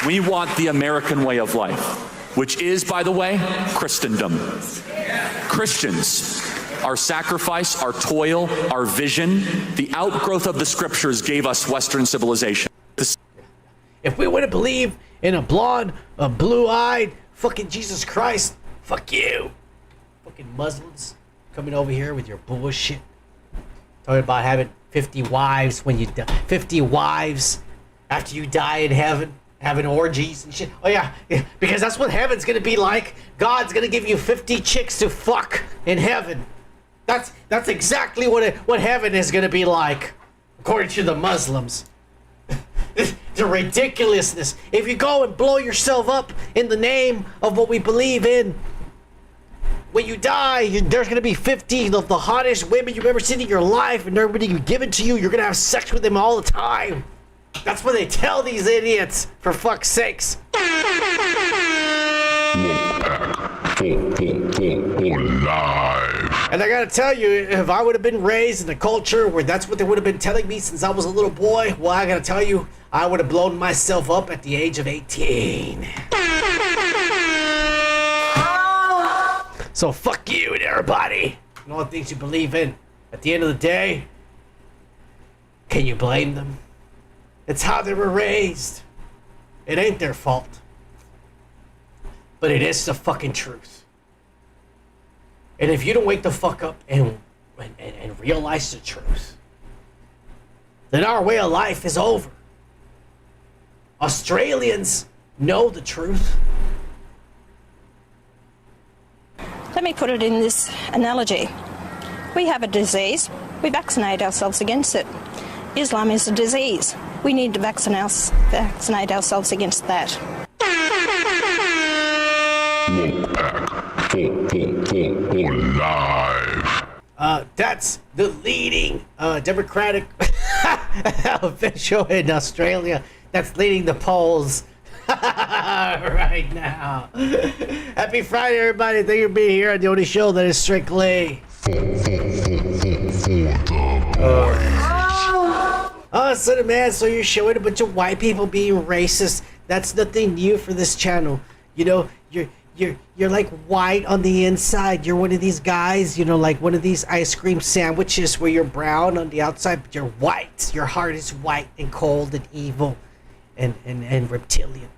We want the American way of life. which is, by the way, Christendom. Christians, our sacrifice, our toil, our vision, the outgrowth of the scriptures gave us Western civilization. If we wouldn't believe in a blonde, a blue-eyed, fucking Jesus Christ, fuck you. Fucking Muslims coming over here with your bullshit. Talking about having 50 wives when you die. 50 wives after you die in heaven. Having orgies and shit. Oh yeah, because that's what heaven's gonna be like. God's gonna give you 50 chicks to fuck in heaven. That's exactly what heaven is gonna be like, according to the Muslims. The ridiculousness. If you go and blow yourself up in the name of what we believe in, when you die, there's gonna be 50 of the hottest women you've ever seen in your life, and they're gonna be given to you. You're gonna have sex with them all the time. That's what they tell these idiots, for fuck's sakes. And I gotta tell you, if I would have been raised in a culture where that's what they would have been telling me since I was a little boy, well, I gotta tell you, I would have blown myself up at the age of 18. So fuck you and everybody and all the things you believe in. At the end of the day, can you blame them? It's how they were raised. It ain't their fault. But it is the fucking truth. And if you don't wake the fuck up and realize the truth, then our way of life is over. Australians know the truth. Let me put it in this analogy. We have a disease. We vaccinate ourselves against it. Islam is a disease. We need to vaccinate ourselves against that. That's the leading Democratic official in Australia that's leading the polls right now. Happy Friday, everybody. Thank you for being here on the only show that is strictly oh, son, man, so you're showing a bunch of white people being racist. That's nothing new for this channel. You know, you're like white on the inside. You're one of these guys, you know, like one of these ice cream sandwiches where you're brown on the outside, but you're white. Your heart is white and cold and evil and reptilian.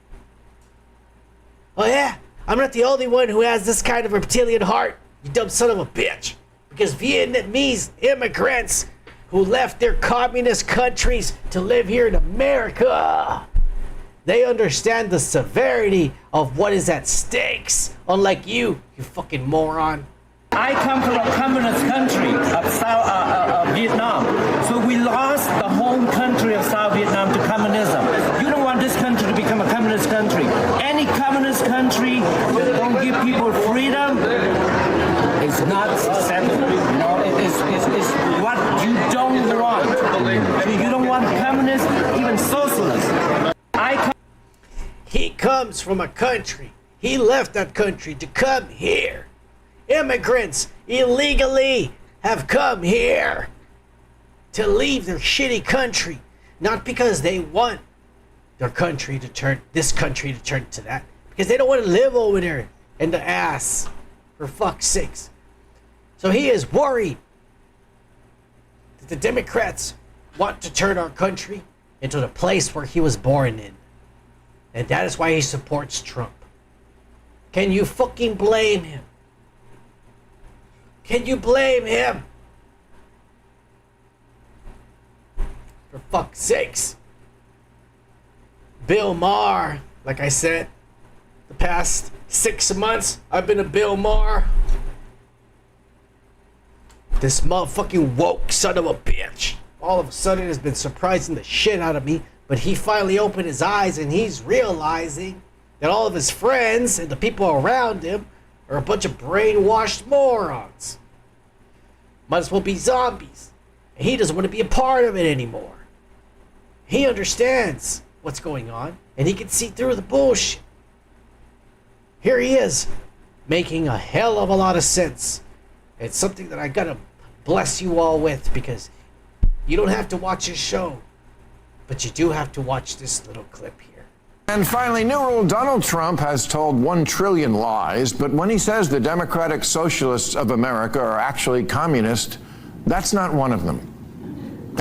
Oh yeah, I'm not the only one who has this kind of reptilian heart, you dumb son of a bitch. Because Vietnamese immigrants who left their communist countries to live here in America, they understand the severity of what is at stakes, unlike you fucking moron. I come from a communist country of Vietnam, so we lost the home country of South Vietnam to communism. You don't want this country to become a communist country. Any communist country that don't give people freedom is not successful. You know, it's what you don't want. You don't want communists, even socialists. He comes from a country. He left that country to come here. Immigrants illegally have come here to leave their shitty country, not because they want their country to turn, this country to turn to that, because they don't want to live over there in the ass, for fuck's sakes. So he is worried that the Democrats want to turn our country into the place where he was born in. And that is why he supports Trump. Can you fucking blame him? Can you blame him? For fuck's sakes. Bill Maher, like I said, the past 6 months, I've been a Bill Maher. This motherfucking woke son of a bitch all of a sudden has been surprising the shit out of me, but he finally opened his eyes and he's realizing that all of his friends and the people around him are a bunch of brainwashed morons. Might as well be zombies. And he doesn't want to be a part of it anymore. He understands what's going on and he can see through the bullshit. Here he is, making a hell of a lot of sense. It's something that I gotta bless you all with, because you don't have to watch his show, but you do have to watch this little clip here. And finally, new rule: Donald Trump has told 1 trillion lies, but when he says the Democratic Socialists of America are actually communist, that's not one of them.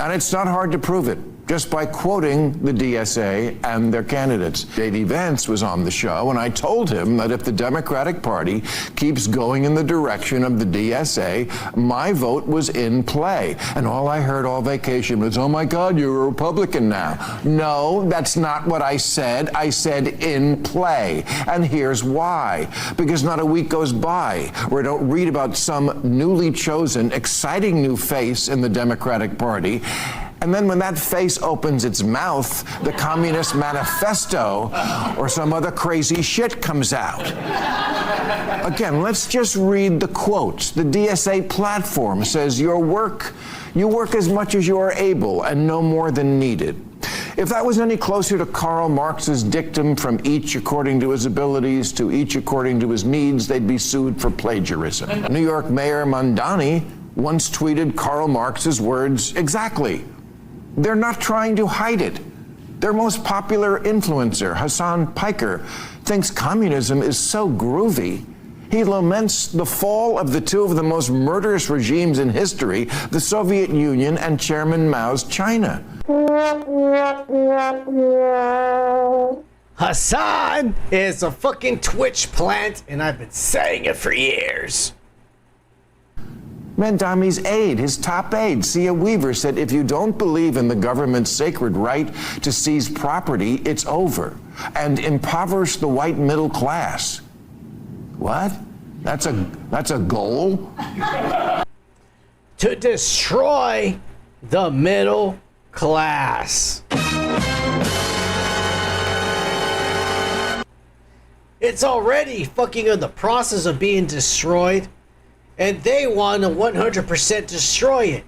And it's not hard to prove it, just by quoting the DSA and their candidates. J.D. Vance was on the show, and I told him that if the Democratic Party keeps going in the direction of the DSA, my vote was in play. And all I heard all vacation was, oh my God, you're a Republican now. No, that's not what I said. I said in play. And here's why. Because not a week goes by where I don't read about some newly chosen, exciting new face in the Democratic Party. And then when that face opens its mouth, the Communist Manifesto or some other crazy shit comes out. Again, let's just read the quotes. The DSA platform says you work as much as you are able and no more than needed. If that was any closer to Karl Marx's dictum, from each according to his abilities to each according to his needs, they'd be sued for plagiarism. New York Mayor Mamdani once tweeted Karl Marx's words exactly. They're not trying to hide it. Their most popular influencer, Hassan Piker, thinks communism is so groovy. He laments the fall of the 2 of the most murderous regimes in history, the Soviet Union and Chairman Mao's China. Hassan is a fucking Twitch plant, and I've been saying it for years. Mamdani's aide, his top aide, Sia Weaver, said if you don't believe in the government's sacred right to seize property, it's over, and impoverish the white middle class. What? That's a goal? To destroy the middle class. It's already fucking in the process of being destroyed. And they want to 100% destroy it.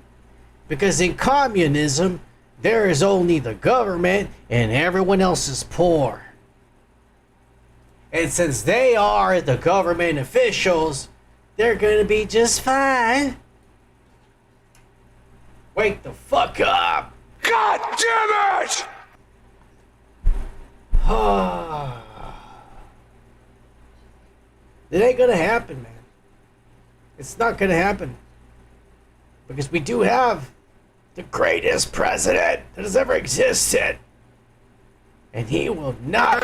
Because in communism, there is only the government and everyone else is poor. And since they are the government officials, they're going to be just fine. Wake the fuck up. God damn it! It ain't going to happen, man. It's not going to happen. Because we do have the greatest president that has ever existed. And he will not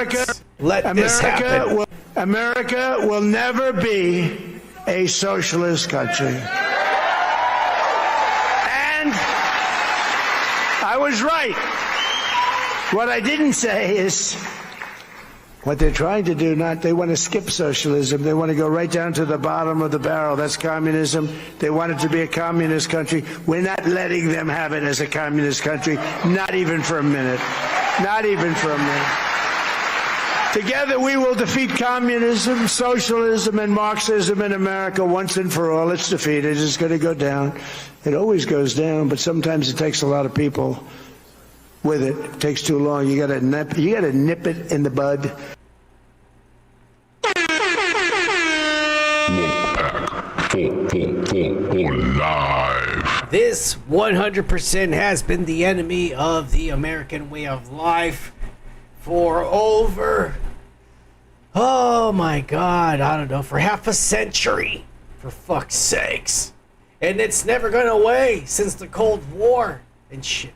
let this happen. America will never be a socialist country. And I was right. What I didn't say is what they're trying to do, they want to skip socialism. They want to go right down to the bottom of the barrel. That's communism. They want it to be a communist country. We're not letting them have it as a communist country, not even for a minute. Not even for a minute. Together we will defeat communism, socialism, and Marxism in America once and for all. It's defeated. It's going to go down. It always goes down, but sometimes it takes a lot of people with it. It takes too long. You got to nip it in the bud. This 100% has been the enemy of the American way of life for over, oh my God, I don't know, for half a century, for fuck's sakes. And it's never gone away since the Cold War and shit.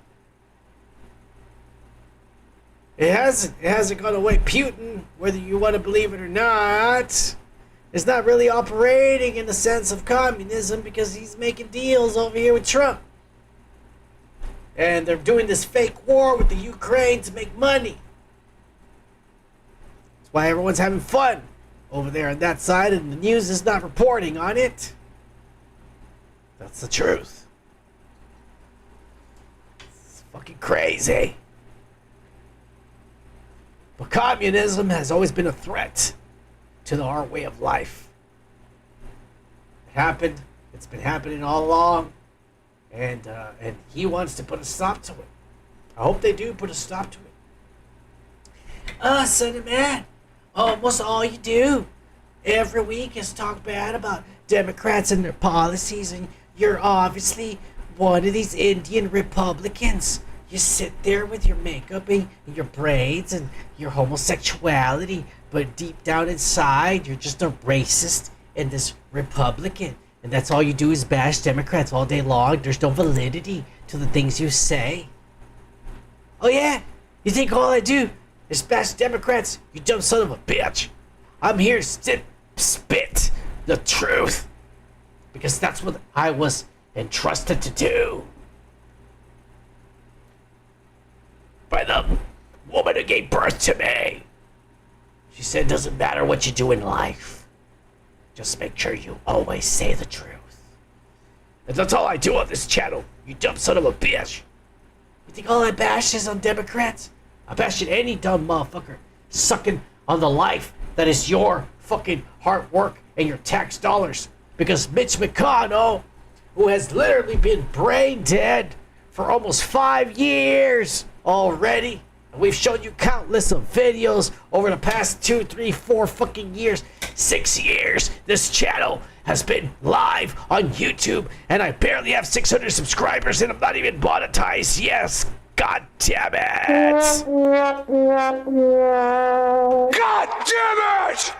It hasn't gone away. Putin, whether you want to believe it or not, is not really operating in the sense of communism because he's making deals over here with Trump. And they're doing this fake war with the Ukraine to make money. That's why everyone's having fun over there on that side, and the news is not reporting on it. That's the truth. It's fucking crazy. But communism has always been a threat to our way of life. It happened. It's been happening all along. And he wants to put a stop to it. I hope they do put a stop to it. Son of man, almost all you do every week is talk bad about Democrats and their policies, and you're obviously one of these Indian Republicans you sit there with your makeup and your braids and your homosexuality, but deep down inside, you're just a racist and this Republican. And that's all you do is bash Democrats all day long. There's no validity to the things you say. Oh yeah? You think all I do is bash Democrats? You dumb son of a bitch. I'm here to spit the truth. Because that's what I was entrusted to do. By the woman who gave birth to me. She said it doesn't matter what you do in life. Just make sure you always say the truth. And that's all I do on this channel, you dumb son of a bitch. You think all I bash is on Democrats? I bash at any dumb motherfucker sucking on the life that is your fucking hard work and your tax dollars. Because Mitch McConnell, who has literally been brain dead for almost 5 years already, and we've shown you countless of videos over the past 2, 3, 4 fucking years, 6 years, this channel has been live on YouTube, and I barely have 600 subscribers, and I'm not even monetized. Yes, god damn it! God damn it!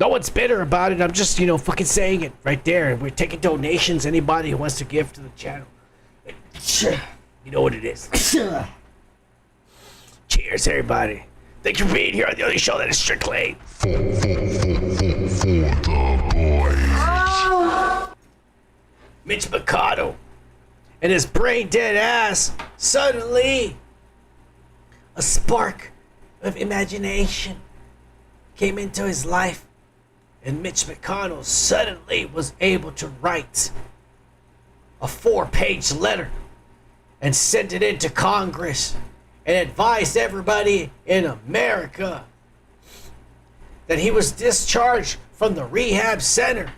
No one's bitter about it. I'm just, fucking saying it right there. We're taking donations. Anybody who wants to give to the channel. You know what it is. Cheers, everybody. Thank you for being here on the only show that is strictly for the boys. Mitch McConnell and his brain dead ass. Suddenly, a spark of imagination came into his life. And Mitch McConnell suddenly was able to write a 4-page letter and send it into Congress and advised everybody in America that he was discharged from the rehab center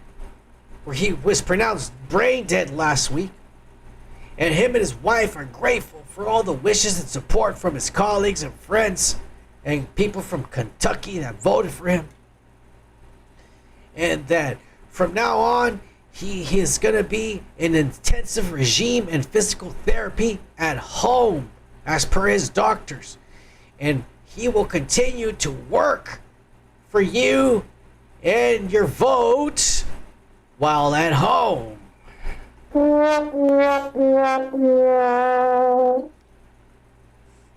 where he was pronounced brain dead last week. And him and his wife are grateful for all the wishes and support from his colleagues and friends and people from Kentucky that voted for him. And that from now on, he is going to be in intensive regime and physical therapy at home, as per his doctors. And he will continue to work for you and your vote while at home.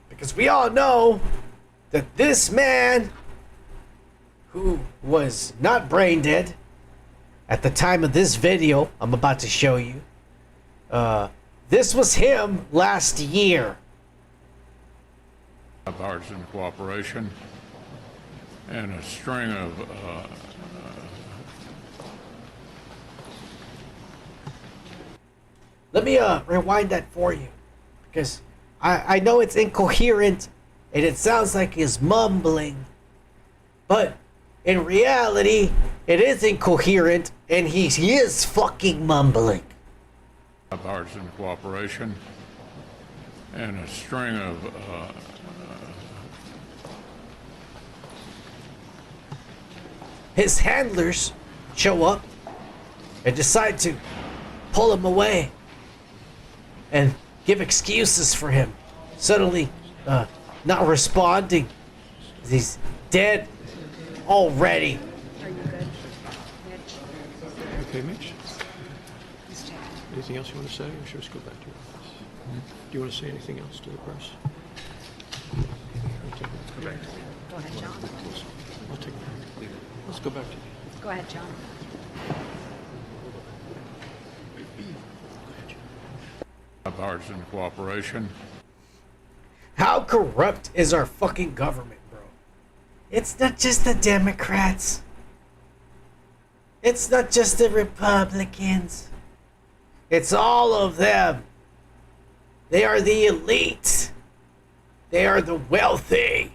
Because we all know that this man, who was not brain dead at the time of this video I'm about to show you. This was him last year. Bipartisan cooperation and a string of Let me rewind that for you, because I know it's incoherent and it sounds like he's mumbling, but in reality, it is incoherent, and he is fucking mumbling. bipartisan cooperation and a string of his handlers show up and decide to pull him away and give excuses for him. Suddenly, not responding. He's dead already. Are you good, Mitch? Okay, Mitch. Anything else you want to say, or should we just go back to your office? Do you want to say anything else to the press? Okay. Go ahead, John. I'll take it. Let's go back to you. Go ahead, John. bipartisan cooperation. How corrupt is our fucking government, bro? It's not just the Democrats. It's not just the Republicans. It's all of them. They are the elite. They are the wealthy.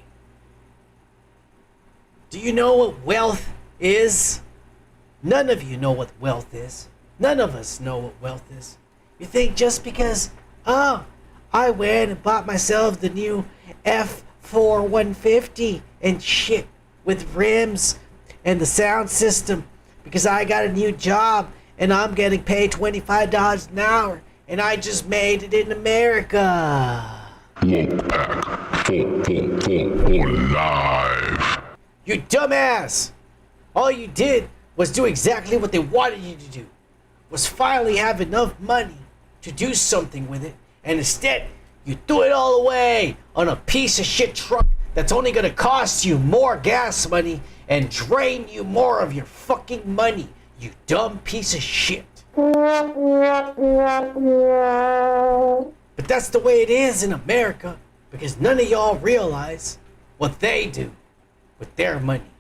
Do you know what wealth is? None of you know what wealth is. None of us know what wealth is. You think just because, I went and bought myself the new F4 150 and shit with rims and the sound system because I got a new job and I'm getting paid $25 an hour and I just made it in America. Look back for live. You dumbass! All you did was do exactly what they wanted you to do. Was finally have enough money to do something with it, and instead you threw it all away on a piece of shit truck that's only gonna cost you more gas money and drain you more of your fucking money, you dumb piece of shit. But that's the way it is in America, because none of y'all realize what they do with their money.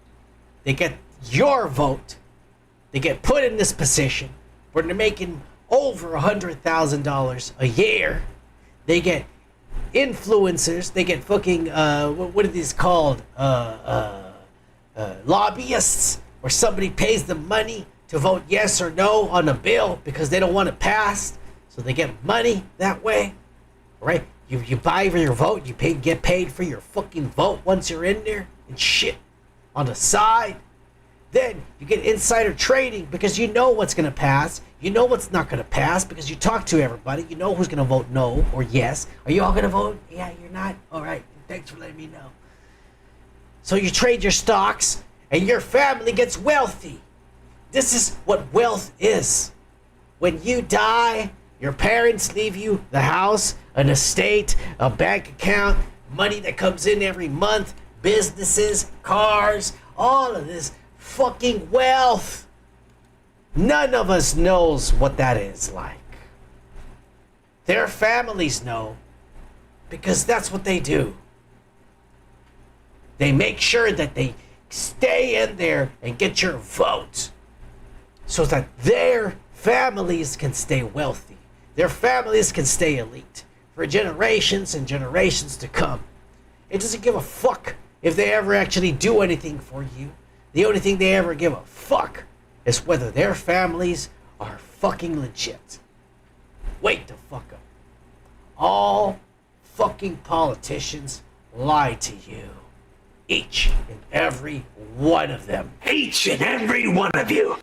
They get your vote, they get put in this position where they're making over $100,000 a year. They get influencers, they get fucking, what are these called? Lobbyists, where somebody pays them money to vote yes or no on a bill because they don't want it passed. So they get money that way, right? You buy for your vote, get paid for your fucking vote once you're in there and shit on the side. Then you get insider trading because you know what's going to pass. You know what's not going to pass because you talk to everybody. You know who's going to vote no or yes. Are you all going to vote? Yeah, you're not? All right. Thanks for letting me know. So you trade your stocks and your family gets wealthy. This is what wealth is. When you die, your parents leave you the house, an estate, a bank account, money that comes in every month, businesses, cars, all of this fucking wealth. None of us knows what that is like. Their families know because that's what they do. They make sure that they stay in there and get your vote so that their families can stay wealthy. Their families can stay elite for generations and generations to come. It doesn't give a fuck if they ever actually do anything for you. The only thing they ever give a fuck is whether their families are fucking legit. Wake the fuck up. All fucking politicians lie to you. Each and every one of them. Each and every one of you.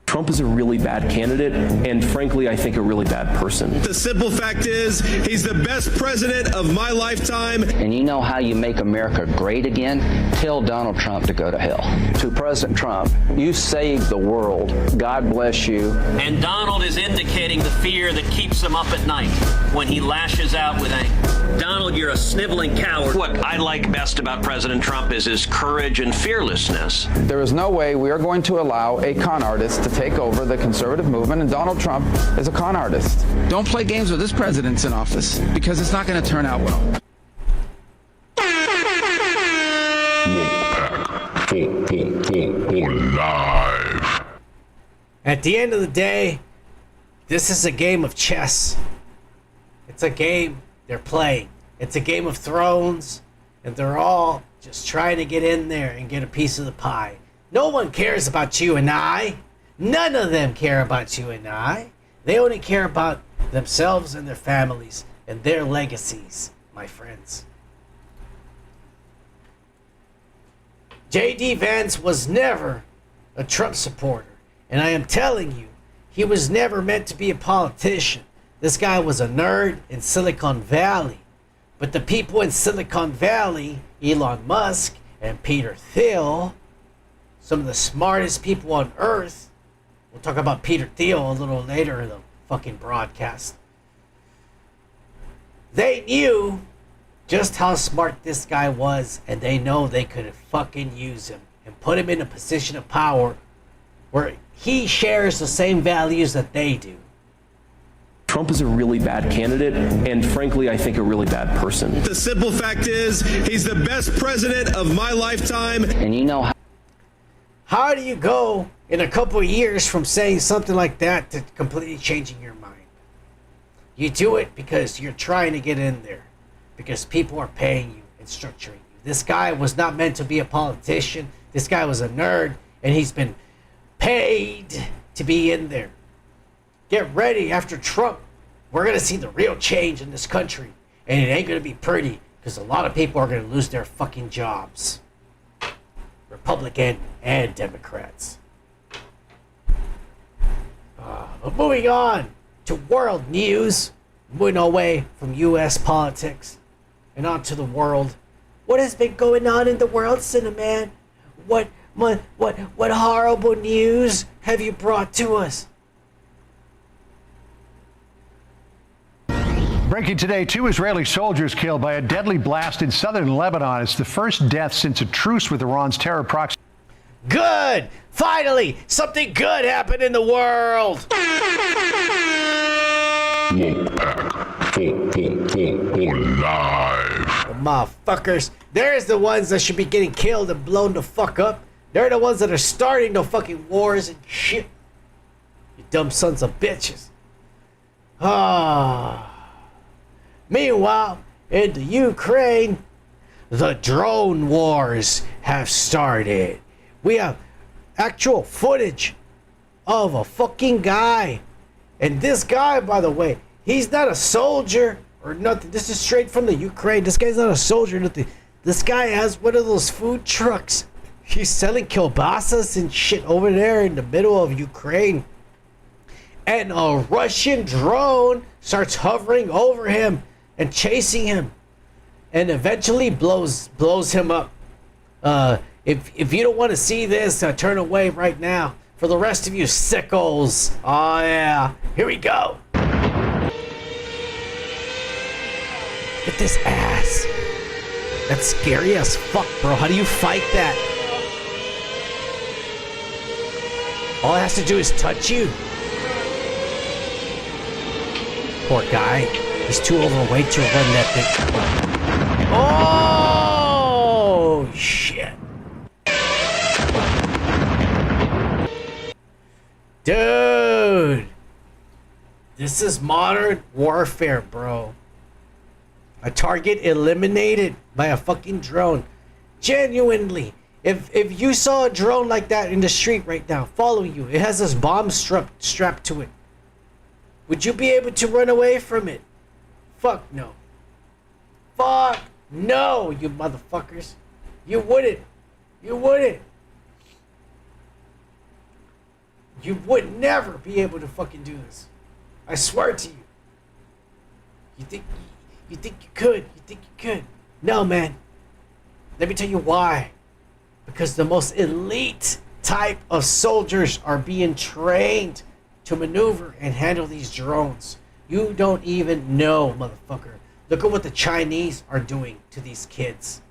Trump is a really bad candidate, and frankly, I think a really bad person. The simple fact is, he's the best president of my lifetime. And you know how you make America great again? Tell Donald Trump to go to hell. To President Trump, you saved the world. God bless you. And Donald is indicating the fear that keeps him up at night when he lashes out with anger. Donald, you're a sniveling coward. What I like best about President Trump is his courage and fearlessness. There is no way we are going to allow a con artist to take over the conservative movement, and Donald Trump is a con artist. Don't play games with this president's in office, because it's not going to turn out well. For live. At the end of the day, this is a game of chess. It's a game they're playing. It's a Game of Thrones, and they're all just trying to get in there and get a piece of the pie. No one cares about you and I. None of them care about you and I. They only care about themselves and their families and their legacies, my friends. J.D. Vance was never a Trump supporter. And I am telling you, he was never meant to be a politician. This guy was a nerd in Silicon Valley. But the people in Silicon Valley, Elon Musk and Peter Thiel, some of the smartest people on earth, we'll talk about Peter Thiel a little later in the fucking broadcast. They knew just how smart this guy was, and they know they could fucking use him and put him in a position of power where he shares the same values that they do. Trump is a really bad candidate, and frankly, I think a really bad person. The simple fact is, he's the best president of my lifetime. And you know how do you go in a couple of years from saying something like that to completely changing your mind? You do it because you're trying to get in there, because people are paying you and structuring you. This guy was not meant to be a politician. This guy was a nerd, and he's been paid to be in there. Get ready. After Trump, we're going to see the real change in this country, and it ain't going to be pretty, because a lot of people are going to lose their fucking jobs. Republican and Democrats. But moving on to world news, moving away from U.S. politics, and onto the world. What has been going on in the world, Cinnamon? What horrible news have you brought to us? Breaking today, 2 Israeli soldiers killed by a deadly blast in southern Lebanon. It's the first death since a truce with Iran's terror proxy. Good! Finally, something good happened in the world! Live. Motherfuckers, there's the ones that should be getting killed and blown the fuck up. They're the ones that are starting the fucking wars and shit. You dumb sons of bitches. Meanwhile, in the Ukraine, the drone wars have started. We have actual footage of a fucking guy. And this guy, by the way, he's not a soldier or nothing. This is straight from the Ukraine. This guy's not a soldier or nothing. This guy has one of those food trucks. He's selling kielbasas and shit over there in the middle of Ukraine. And a Russian drone starts hovering over him and chasing him, and eventually blows him up. If you don't want to see this, turn away right now. For the rest of you sickos, oh yeah, here we go. Look at this ass. That's scary as fuck, bro. How do you fight that? All it has to do is touch you. Poor guy. He's too overweight to run that thing. Oh, shit. Dude. This is modern warfare, bro. A target eliminated by a fucking drone. Genuinely. If you saw a drone like that in the street right now, following you, it has this bomb strapped to it. Would you be able to run away from it? Fuck no. Fuck no, you motherfuckers. You wouldn't. You wouldn't. You would never be able to fucking do this. I swear to you. You think you could. You think you could. No, man. Let me tell you why. Because the most elite type of soldiers are being trained to maneuver and handle these drones. You don't even know, motherfucker. Look at what the Chinese are doing to these kids.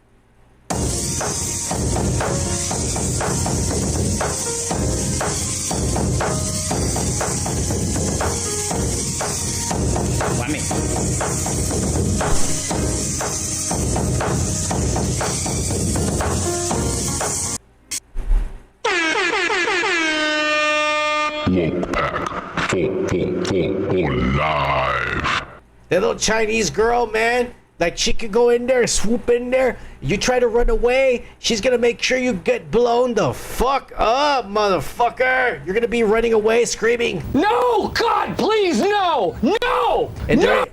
Live. That little Chinese girl, man, like she could go in there, swoop in there. You try to run away, she's gonna make sure you get blown the fuck up, motherfucker. You're gonna be running away, screaming, "No, God, please, no, no!" And there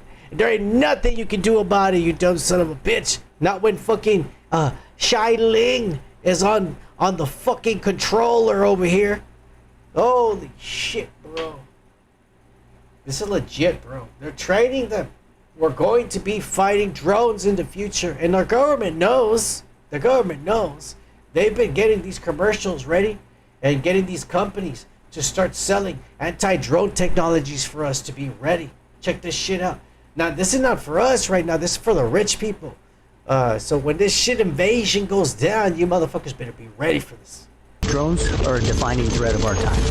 ain't nothing you can do about it, you dumb son of a bitch. Not when fucking Shai Ling is on the fucking controller over here. Holy shit, bro. This is legit, bro. They're training them. We're going to be fighting drones in the future. And our government knows. The government knows. They've been getting these commercials ready and getting these companies to start selling anti-drone technologies for us to be ready. Check this shit out. Now, this is not for us right now. This is for the rich people. So when this shit invasion goes down, you motherfuckers better be ready for this. Drones are a defining threat of our time.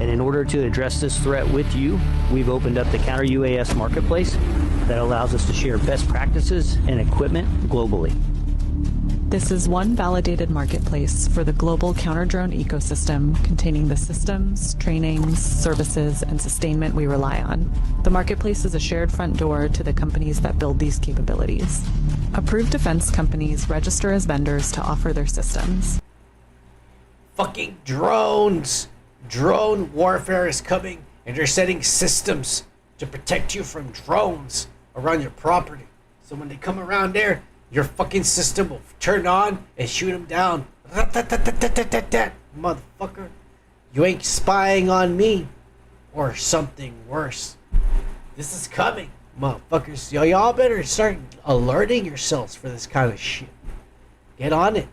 And in order to address this threat with you, we've opened up the Counter UAS marketplace that allows us to share best practices and equipment globally. This is one validated marketplace for the global counter-drone ecosystem containing the systems, trainings, services, and sustainment we rely on. The marketplace is a shared front door to the companies that build these capabilities. Approved defense companies register as vendors to offer their systems. Fucking drones! Drone warfare is coming, and they're setting systems to protect you from drones around your property. So when they come around there, your fucking system will turn on and shoot them down. Motherfucker, you ain't spying on me or something worse. This is coming. Motherfuckers, y'all better start alerting yourselves for this kind of shit. Get on it.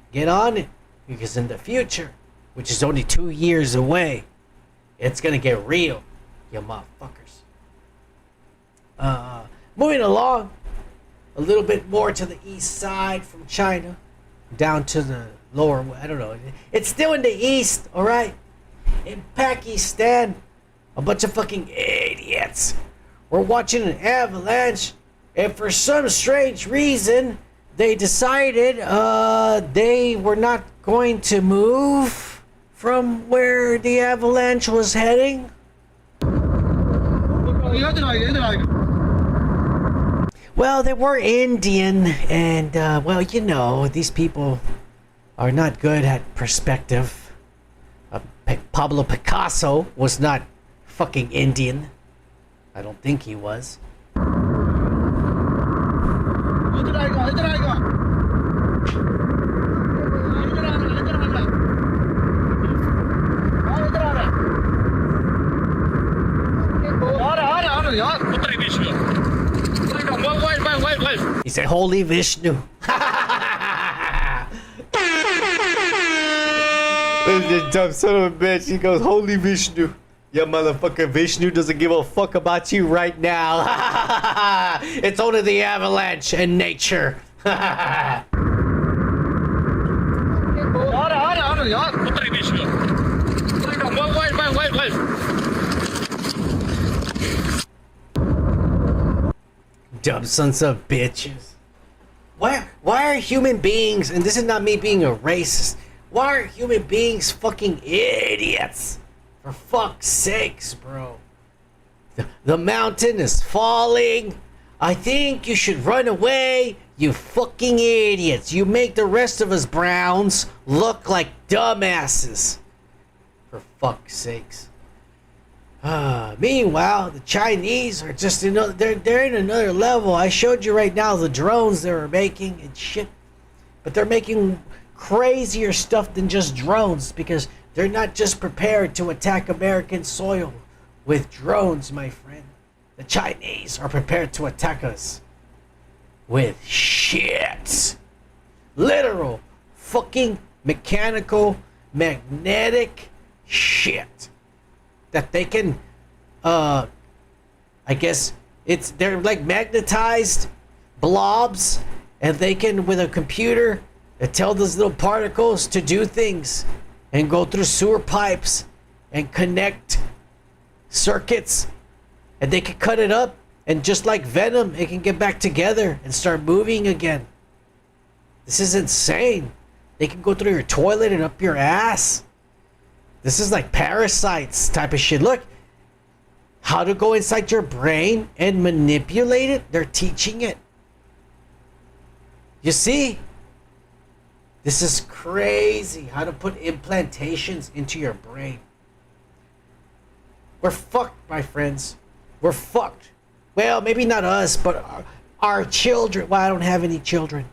Because in the future, which is only 2 years away, it's gonna get real, you motherfuckers. Moving along, a little bit more to the east side from China, down to the lower, I don't know. It's still in the east, alright? In Pakistan, a bunch of fucking idiots were watching an avalanche, and for some strange reason, they decided they were not going to move from where the avalanche was heading. Well, they were Indian, and, well, you know, these people are not good at perspective. Pablo Picasso was not fucking Indian. I don't think he was. He said, "Holy Vishnu." This dumb son of a bitch. He goes, "Holy Vishnu." Yeah, motherfucker, Vishnu doesn't give a fuck about you right now. It's only the avalanche and nature. Dumb sons of bitches. Why are human beings, and this is not me being a racist, why are human beings fucking idiots? For fuck's sakes, bro. The mountain is falling. I think you should run away, you fucking idiots. You make the rest of us browns look like dumbasses. For fuck's sakes. Meanwhile, the Chinese are just they're in another level. I showed you right now the drones they were making and shit. But they're making crazier stuff than just drones, because they're not just prepared to attack American soil with drones, my friend. The Chinese are prepared to attack us with shit. Literal fucking mechanical, magnetic shit. That they can, I guess they're like magnetized blobs, and they can, with a computer, tell those little particles to do things and go through sewer pipes and connect circuits, and they can cut it up, and just like venom, it can get back together and start moving again. This is insane. They can go through your toilet and up your ass. This is like parasites type of shit. Look, how to go inside your brain and manipulate it. They're teaching it. You see? This is crazy. How to put implantations into your brain. We're fucked, my friends. We're fucked. Well, maybe not us, but our children. Well, I don't have any children.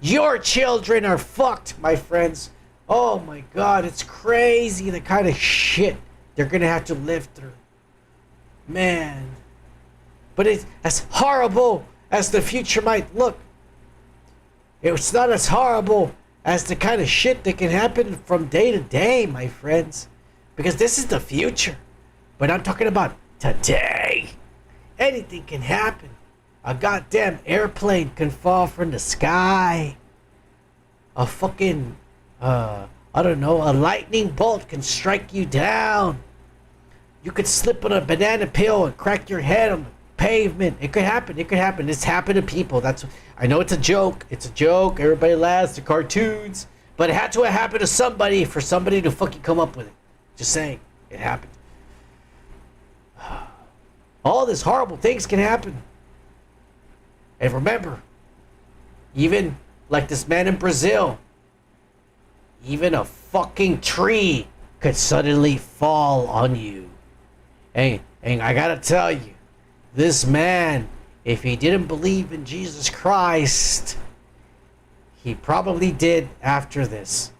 Your children are fucked, my friends. Oh my God, it's crazy the kind of shit they're gonna have to live through. Man. But it's as horrible as the future might look. It's not as horrible as the kind of shit that can happen from day to day, my friends. Because this is the future. But I'm talking about today. Anything can happen. A goddamn airplane can fall from the sky. A fucking... I don't know, a lightning bolt can strike you down. You could slip on a banana peel and crack your head on the pavement. It could happen. It could happen. It's happened to people. I know it's a joke. It's a joke. Everybody laughs. The cartoons. But it had to happen to somebody for somebody to fucking come up with it. Just saying. It happened. All these horrible things can happen. And remember, even like this man in Brazil, even a fucking tree could suddenly fall on you. And I gotta tell you, this man, if he didn't believe in Jesus Christ, he probably did after this.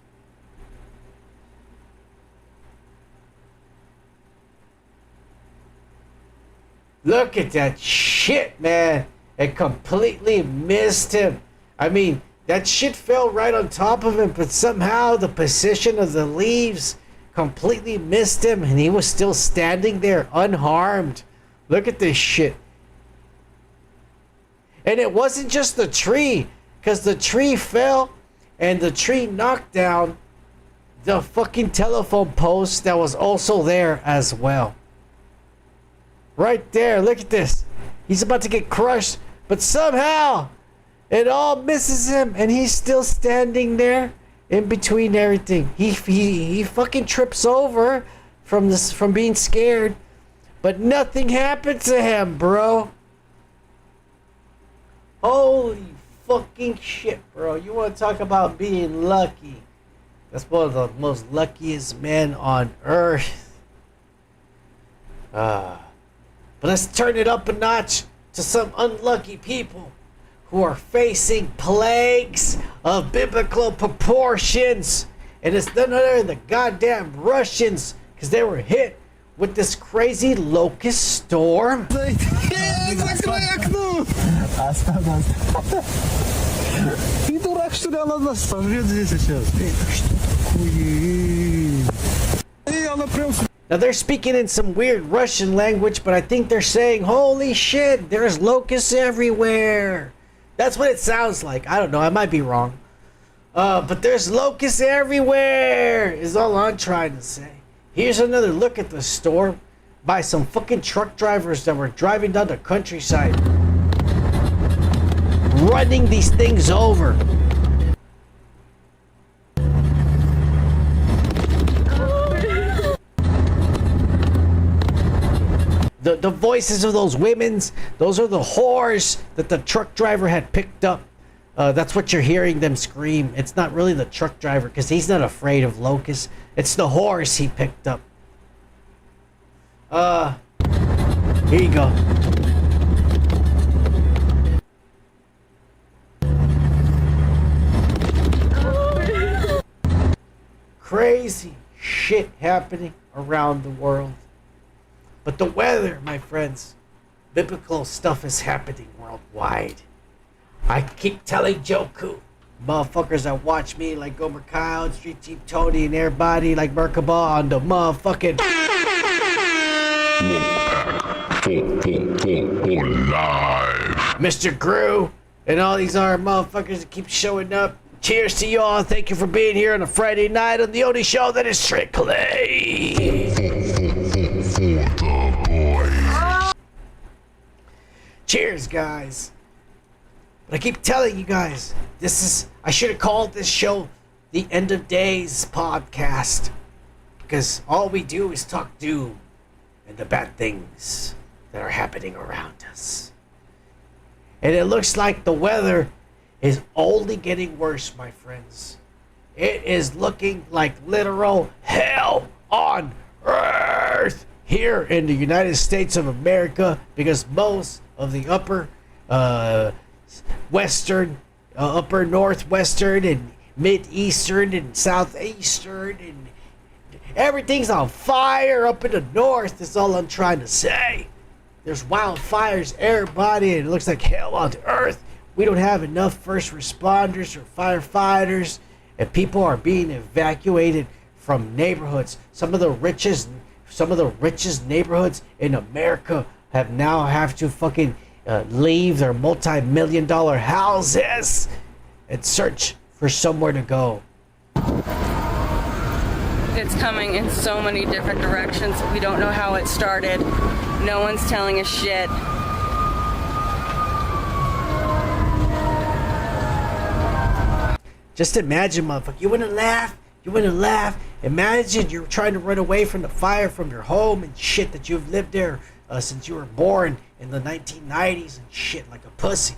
Look at that shit, man. It completely missed him. I mean, that shit fell right on top of him, but somehow the position of the leaves completely missed him, and he was still standing there unharmed. Look at this shit. And it wasn't just the tree, because the tree fell, and the tree knocked down the fucking telephone post that was also there as well. Right there, look at this. He's about to get crushed, but somehow it all misses him, and he's still standing there in between everything. He fucking trips over from being scared, but nothing happened to him, bro. Holy fucking shit, bro. You want to talk about being lucky? That's one of the most luckiest men on earth. But let's turn it up a notch to some unlucky people who are facing plagues of biblical proportions. And it's none other than the goddamn Russians, because they were hit with this crazy locust storm. Now they're speaking in some weird Russian language, but I think they're saying, holy shit, there's locusts everywhere. That's what it sounds like. I don't know, I might be wrong. But there's locusts everywhere, is all I'm trying to say. Here's another look at the storm by some fucking truck drivers that were driving down the countryside, running these things over. The voices of those women's, those are the whores that the truck driver had picked up. That's what you're hearing them scream. It's not really the truck driver, because he's not afraid of locusts. It's the whores he picked up. Here you go. Crazy shit happening around the world. But the weather, my friends, biblical stuff is happening worldwide. I keep telling Joku, motherfuckers that watch me like Gomer Kyle, Street Team Tony, and everybody like Merkaba on the motherfucking Live. Mr. Gru, and all these other motherfuckers that keep showing up. Cheers to y'all. Thank you for being here on a Friday night on the only show that is strictly cheers, guys. But I keep telling you guys, I should have called this show the End of Days podcast, because all we do is talk doom and the bad things that are happening around us. And it looks like the weather is only getting worse, my friends. It is looking like literal hell on earth here in the United States of America, because most of the upper western, upper northwestern, and mid-eastern and southeastern, and everything's on fire up in the north, is all I'm trying to say. There's wildfires, everybody, and it looks like hell on earth. We don't have enough first responders or firefighters, and people are being evacuated from neighborhoods. Some of the richest neighborhoods in America have to fucking leave their multi-million-dollar houses and search for somewhere to go. It's coming in so many different directions. We don't know how it started. No one's telling us shit. Just imagine, motherfucker. You wanna laugh? Imagine you're trying to run away from the fire from your home and shit that you've lived there since you were born in the 1990s and shit, like a pussy.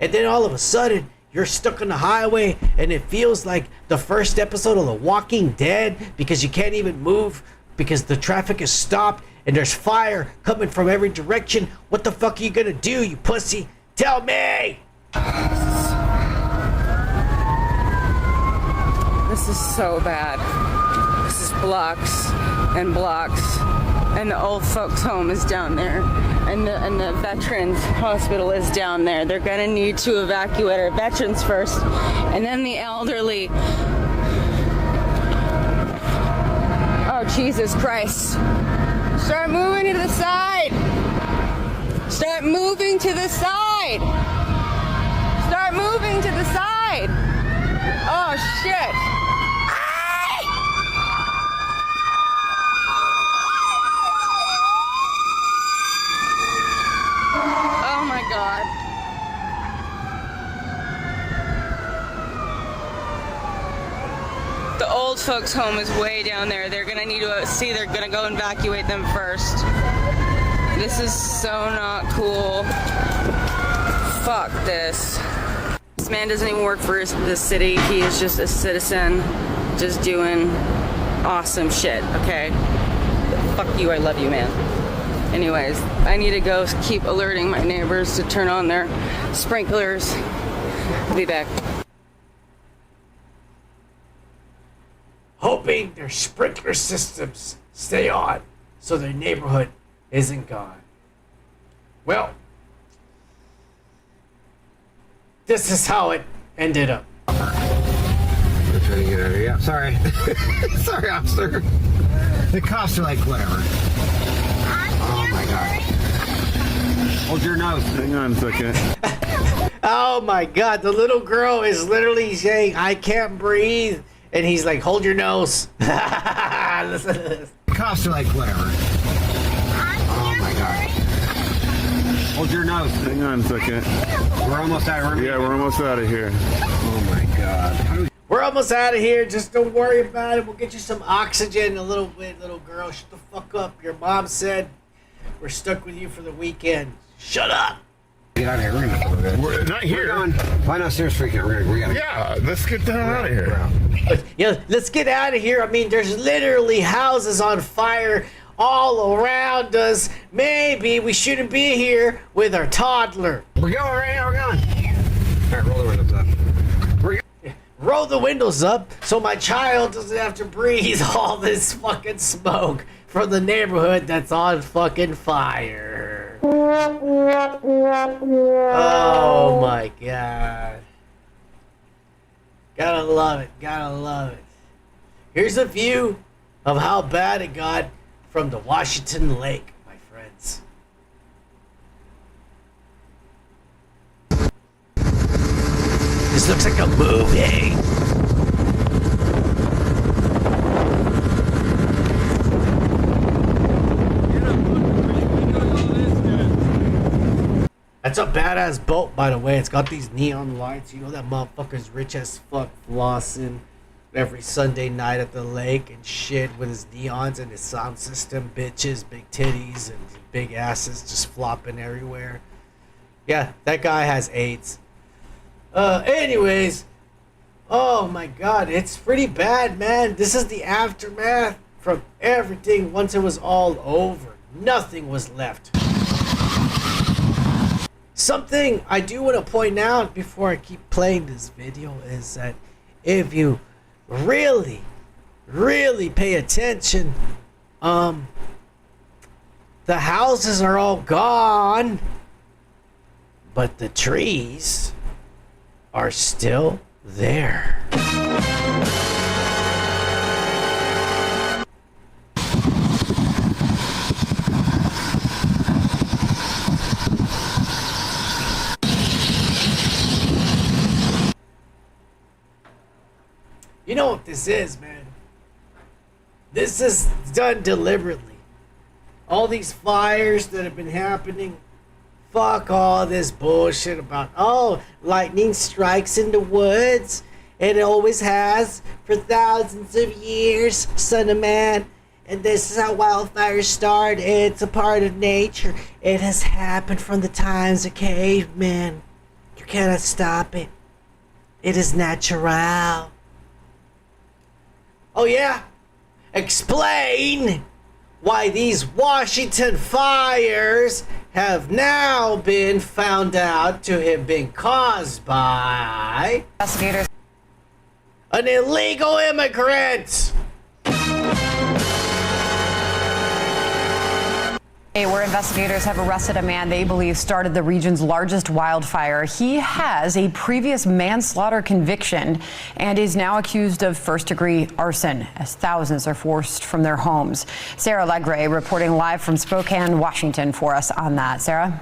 And then all of a sudden, you're stuck on the highway and it feels like the first episode of The Walking Dead, because you can't even move because the traffic is stopped and there's fire coming from every direction. What the fuck are you gonna do, you pussy? Tell me! This is so bad. This is blocks and blocks, and the old folks' home is down there, and the veterans hospital is down there. They're gonna need to evacuate our veterans first, and then the elderly. Oh, Jesus Christ. Start moving to the side. Start moving to the side. Start moving to the side. Oh, shit. Oh, my God. The old folks' home is way down there. They're gonna need to see. They're gonna go evacuate them first. This is so not cool. Fuck this. This man doesn't even work for the city. He is just a citizen, just doing awesome shit. Okay. Fuck you. I love you, man. Anyways, I need to go keep alerting my neighbors to turn on their sprinklers. I'll be back. Hoping their sprinkler systems stay on so their neighborhood isn't gone. Well, this is how it ended up. We're trying to get out of here. Yeah, sorry. Sorry, officer. The cops are like, whatever. Oh my God. Hold your nose. Hang on a second. Oh my God, the little girl is literally saying, I can't breathe. And he's like, hold your nose. Listen to this. The cops are like, whatever. Oh my God. Hold your nose. Hang on a second. We're almost out of here. Yeah, we're almost out of here. Oh my God. We're almost out of here. Just don't worry about it. We'll get you some oxygen a little bit, little girl. Shut the fuck up. Your mom said we're stuck with you for the weekend. Shut up. Get out of here. We're gonna We're not here. Find out stairs freaking. We gotta. Yeah, let's get the hell out of here. Yeah, let's get out of here. I mean, there's literally houses on fire all around us. Maybe we shouldn't be here with our toddler. We're going right now. We're going. All right, roll the windows up. Roll the windows up so my child doesn't have to breathe all this fucking smoke from the neighborhood that's on fucking fire. Oh my God. Gotta love it. Gotta love it. Here's a view of how bad it got from the Washington Lake, my friends. This looks like a movie. That's a badass boat, by the way. It's got these neon lights. You know that motherfucker's rich as fuck flossing every Sunday night at the lake and shit with his neons and his sound system. Bitches, big titties, and big asses just flopping everywhere. Yeah, that guy has AIDS. Anyways. Oh my God, it's pretty bad, man. This is the aftermath from everything once it was all over. Nothing was left. Something I do want to point out before I keep playing this video is that if you really pay attention, the houses are all gone, but the trees are still there. You know what this is, man? This is done deliberately. All these fires that have been happening, fuck all this bullshit about, oh, lightning strikes in the woods. It always has for thousands of years, son of man. And this is how wildfires start. It's a part of nature. It has happened from the times of cavemen. You cannot stop it. It is natural. Oh yeah? Explain why these Washington fires have now been found out to have been caused by investigators. An illegal immigrant. Where investigators have arrested a man they believe started the region's largest wildfire. He has a previous manslaughter conviction and is now accused of first-degree arson as thousands are forced from their homes. Sarah Legre reporting live from Spokane, Washington for us on that. Sarah?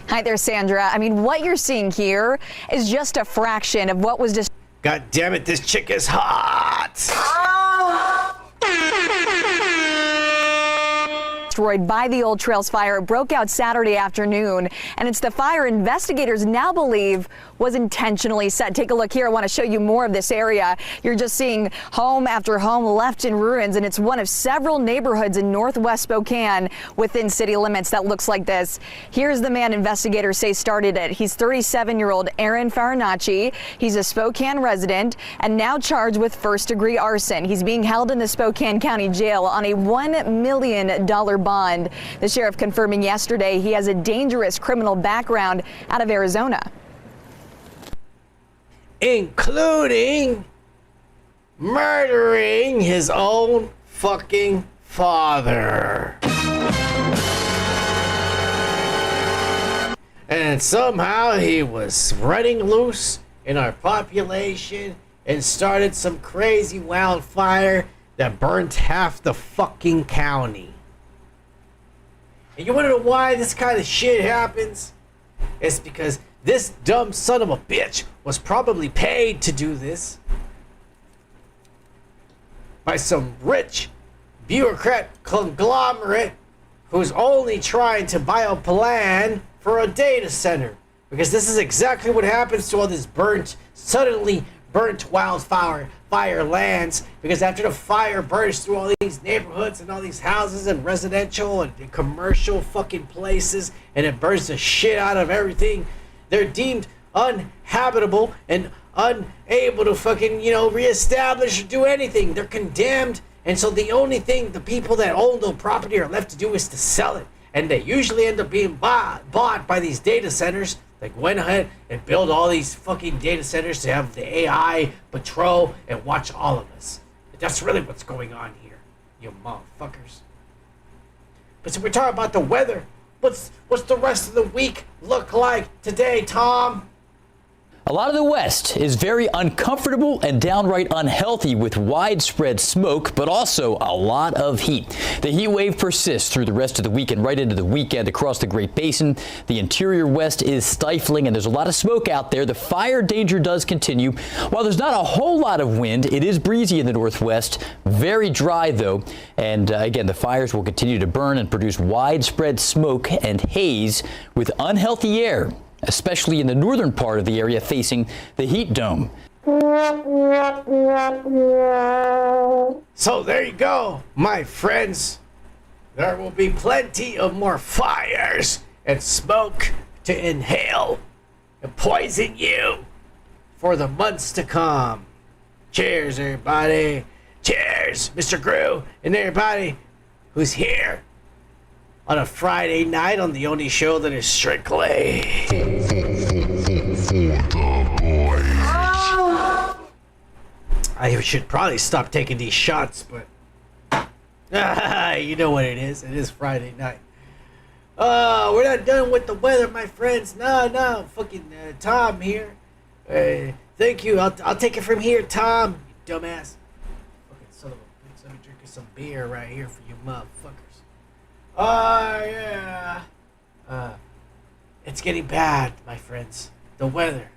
Hi there, Sandra. I mean, what you're seeing here is just a fraction of what was just. God damn it, this chick is hot. Destroyed by the Old Trails fire. It broke out Saturday afternoon, and it's the fire investigators now believe was intentionally set. Take a look here. I want to show you more of this area. You're just seeing home after home left in ruins, and it's one of several neighborhoods in northwest Spokane within city limits that looks like this. Here's the man investigators say started it. He's 37-year-old Aaron Farinacci. He's a Spokane resident and now charged with first-degree arson. He's being held in the Spokane County Jail on a $1 million bond. The sheriff confirming yesterday he has a dangerous criminal background out of Arizona, including murdering his own fucking father. And somehow he was running loose in our population and started some crazy wildfire that burnt half the fucking county. And you wanna know why this kind of shit happens? It's because this dumb son of a bitch was probably paid to do this by some rich bureaucrat conglomerate who's only trying to buy a plan for a data center. Because this is exactly what happens to all this suddenly burnt wildfire lands, because after the fire bursts through all these neighborhoods and all these houses and residential and commercial fucking places, and it burns the shit out of everything, they're deemed uninhabitable and unable to fucking, reestablish or do anything. They're condemned, and so the only thing the people that own the property are left to do is to sell it. And they usually end up being bought by these data centers. They went ahead and built all these fucking data centers to have the AI patrol and watch all of us. That's really what's going on here, you motherfuckers. But so we're talking about the weather. What's the rest of the week look like today, Tom? A lot of the West is very uncomfortable and downright unhealthy with widespread smoke, but also a lot of heat. The heat wave persists through the rest of the week and right into the weekend across the Great Basin. The interior West is stifling and there's a lot of smoke out there. The fire danger does continue. While there's not a whole lot of wind, it is breezy in the Northwest. Very dry though. And again, the fires will continue to burn and produce widespread smoke and haze with unhealthy air, especially in the northern part of the area facing the heat dome. So there you go, my friends. There will be plenty of more fires and smoke to inhale and poison you for the months to come. Cheers, everybody. Cheers, Mr. Grew and everybody who's here on a Friday night on the only show that is strictly for the boys. I should probably stop taking these shots, but you know what it is. It is Friday night. We're not done with the weather, my friends. No, fucking Tom here. Thank you. I'll take it from here, Tom. You dumbass. Fucking son of a bitch. Let me drink some beer right here for you motherfuckers. Yeah. It's getting bad, my friends. The weather.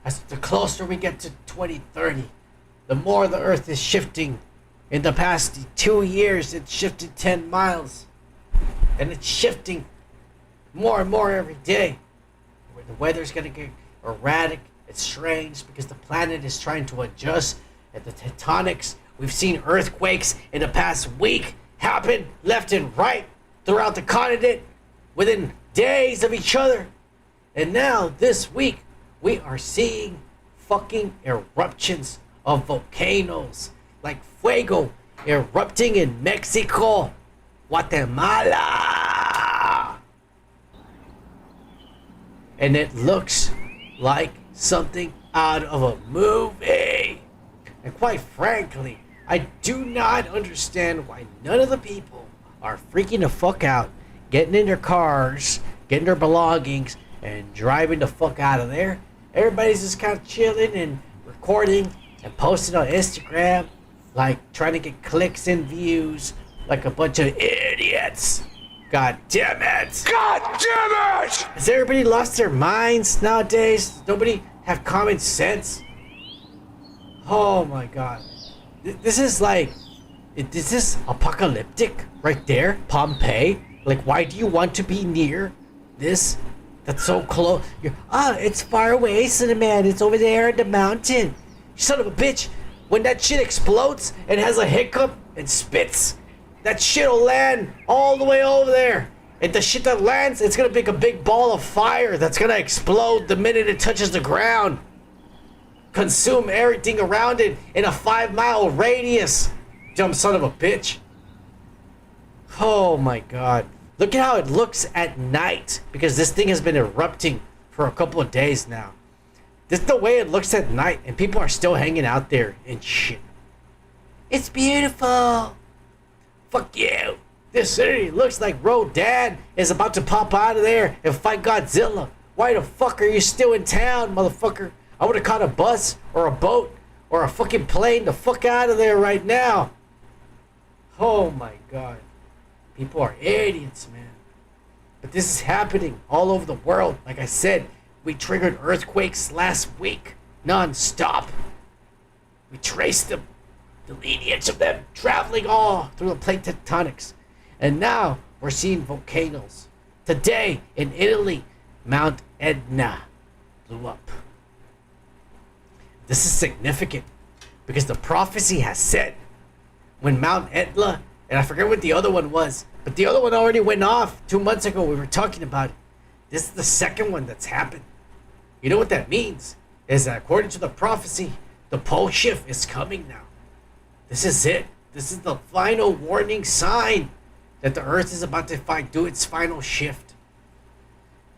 As the closer we get to 2030, the more the Earth is shifting. In the past 2 years, it's shifted 10 miles. And it's shifting more and more every day. Where the weather's going to get erratic. It's strange because the planet is trying to adjust. And the tectonics, we've seen earthquakes in the past week happen left and right throughout the continent within days of each other. And now this week we are seeing fucking eruptions of volcanoes like Fuego erupting in Mexico, Guatemala. And it looks like something out of a movie. And quite frankly, I do not understand why none of the people are freaking the fuck out, getting in their cars, getting their belongings, and driving the fuck out of there. Everybody's just kind of chilling and recording and posting on Instagram, like trying to get clicks and views, like a bunch of idiots. God damn it! God damn it! Has everybody lost their minds nowadays? Does nobody have common sense? Oh my god. This is like, this is apocalyptic right there. Pompeii. Like, why do you want to be near this? That's so close. It's far away, son of man. It's over there in the mountain. You son of a bitch. When that shit explodes and has a hiccup and spits, that shit'll land all the way over there. And the shit that lands, it's gonna make a big ball of fire that's gonna explode the minute it touches the ground. Consume everything around it in a 5-mile radius. Dumb son of a bitch. Oh my god. Look at how it looks at night, because this thing has been erupting for a couple of days now. This is the way it looks at night, and people are still hanging out there and shit. It's beautiful. Fuck you. This city looks like Rodan is about to pop out of there and fight Godzilla. Why the fuck are you still in town, motherfucker? I would have caught a bus or a boat or a fucking plane the fuck out of there right now. Oh my god. People are idiots, man. But this is happening all over the world. Like I said, we triggered earthquakes last week, non-stop. We traced the lineage of them traveling all through the plate tectonics. And now we're seeing volcanoes. Today in Italy, Mount Etna blew up. This is significant because the prophecy has said when Mount Etna, and I forget what the other one was, but the other one already went off 2 months ago. We were talking about it. This is the second one that's happened. You know what that means? Is that according to the prophecy, the pole shift is coming now. This is it. This is the final warning sign that the Earth is about to do its final shift.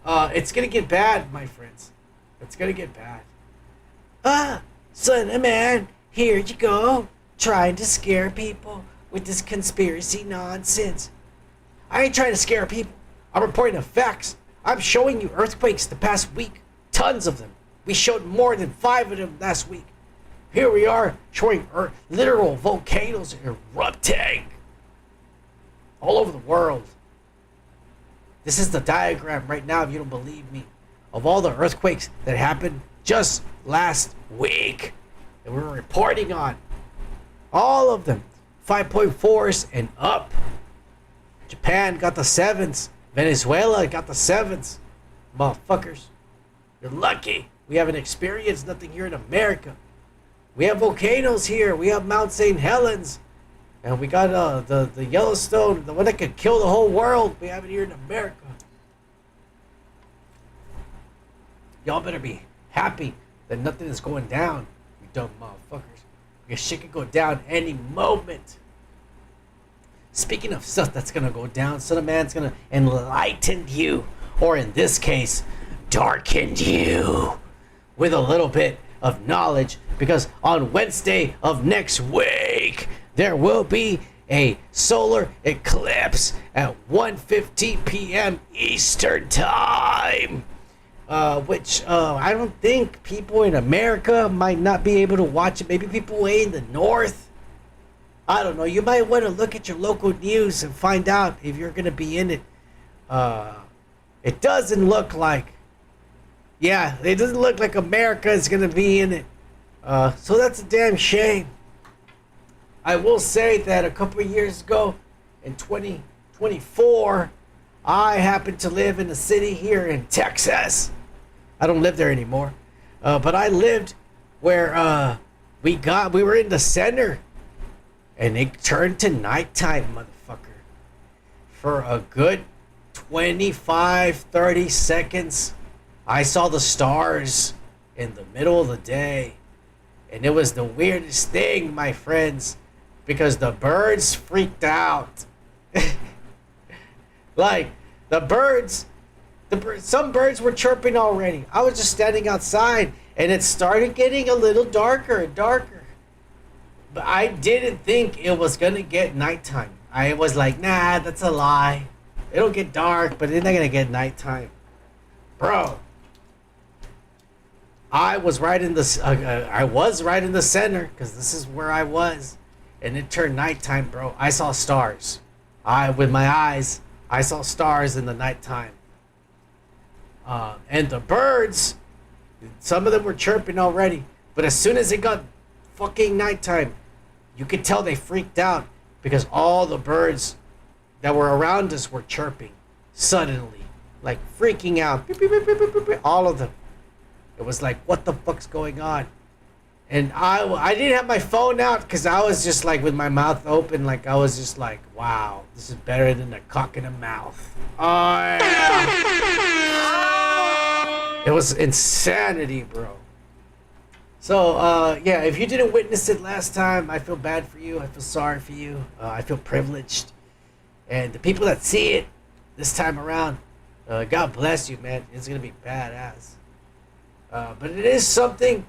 It's gonna get bad, my friends. It's gonna get bad. Son of man, here you go, trying to scare people with this conspiracy nonsense. I ain't trying to scare people. I'm reporting the facts. I'm showing you earthquakes the past week. Tons of them. We showed more than 5 of them last week. Here we are showing literal volcanoes erupting all over the world. This is the diagram right now, if you don't believe me, of all the earthquakes that happened just last week that we're reporting on. All of them. 5.4s and up. Japan got the 7s. Venezuela got the 7s. Motherfuckers. You're lucky. We haven't experienced nothing here in America. We have volcanoes here. We have Mount St. Helens. And we got the Yellowstone, the one that could kill the whole world. We have it here in America. Y'all better be happy that nothing is going down, you dumb motherfuckers. Because shit could go down any moment. Speaking of stuff that's gonna go down, Son of Man's gonna enlighten you, or in this case, darken you with a little bit of knowledge, because on Wednesday of next week, there will be a solar eclipse at 1:15 p.m. Eastern Time. Which I don't think people in America might not be able to watch it. Maybe people way in the north. I don't know. You might want to look at your local news and find out if you're going to be in it. It doesn't look like, it doesn't look like America is going to be in it. So that's a damn shame. I will say that a couple of years ago, in 2024, I happened to live in a city here in Texas. I don't live there anymore. But I lived where we were in the center. And it turned to nighttime, motherfucker. For a good 25, 30 seconds, I saw the stars in the middle of the day. And it was the weirdest thing, my friends, because the birds freaked out. Like, some birds were chirping already. I was just standing outside, and it started getting a little darker and darker. But I didn't think it was going to get nighttime. I was like, nah, that's a lie. It'll get dark, but it's not gonna get nighttime. Bro, I was right in the center, because this is where I was, and it turned nighttime, bro. I saw stars. With my eyes, I saw stars in the nighttime. And the birds, some of them were chirping already, but as soon as it got fucking nighttime, you could tell they freaked out, because all the birds that were around us were chirping suddenly, like freaking out. Beep, beep, beep, beep, beep, beep, all of them. It was like, what the fuck's going on? And I didn't have my phone out, because I was just like with my mouth open, like I was just like, wow, this is better than a cock in a mouth. Oh, yeah. It was insanity, bro. So, yeah, if you didn't witness it last time, I feel bad for you. I feel sorry for you. I feel privileged. And the people that see it this time around, God bless you, man. It's going to be badass. But it is something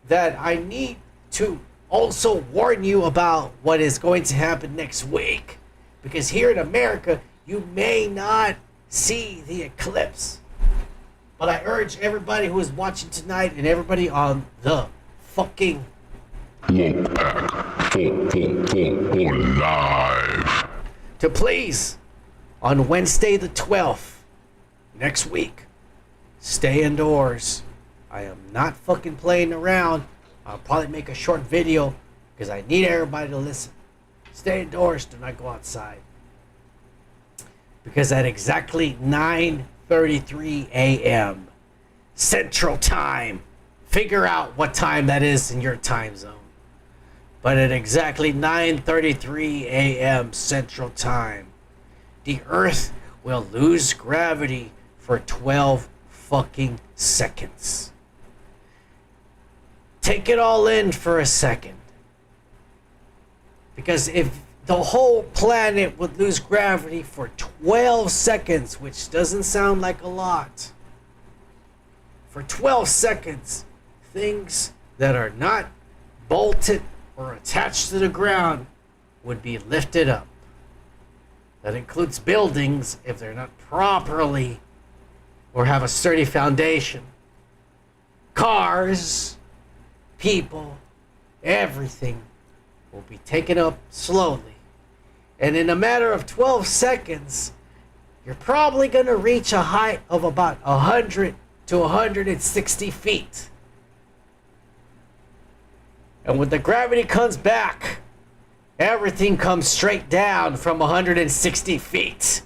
that I need to also warn you about what is going to happen next week. Because here in America, you may not see the eclipse. But I urge everybody who is watching tonight and everybody on the fucking live to please, on Wednesday the 12th, next week, stay indoors. I am not fucking playing around. I'll probably make a short video because I need everybody to listen. Stay indoors, do not go outside. Because at exactly 9:33 a.m. Central Time, figure out what time that is in your time zone. But at exactly 9:33 a.m. Central Time, the Earth will lose gravity for 12 fucking seconds. Take it all in for a second. Because if the whole planet would lose gravity for 12 seconds, which doesn't sound like a lot, for 12 seconds, things that are not bolted or attached to the ground would be lifted up. That includes buildings if they're not properly or have a sturdy foundation. Cars, people, everything will be taken up slowly. And in a matter of 12 seconds, you're probably going to reach a height of about 100 to 160 feet. And when the gravity comes back, everything comes straight down from 160 feet.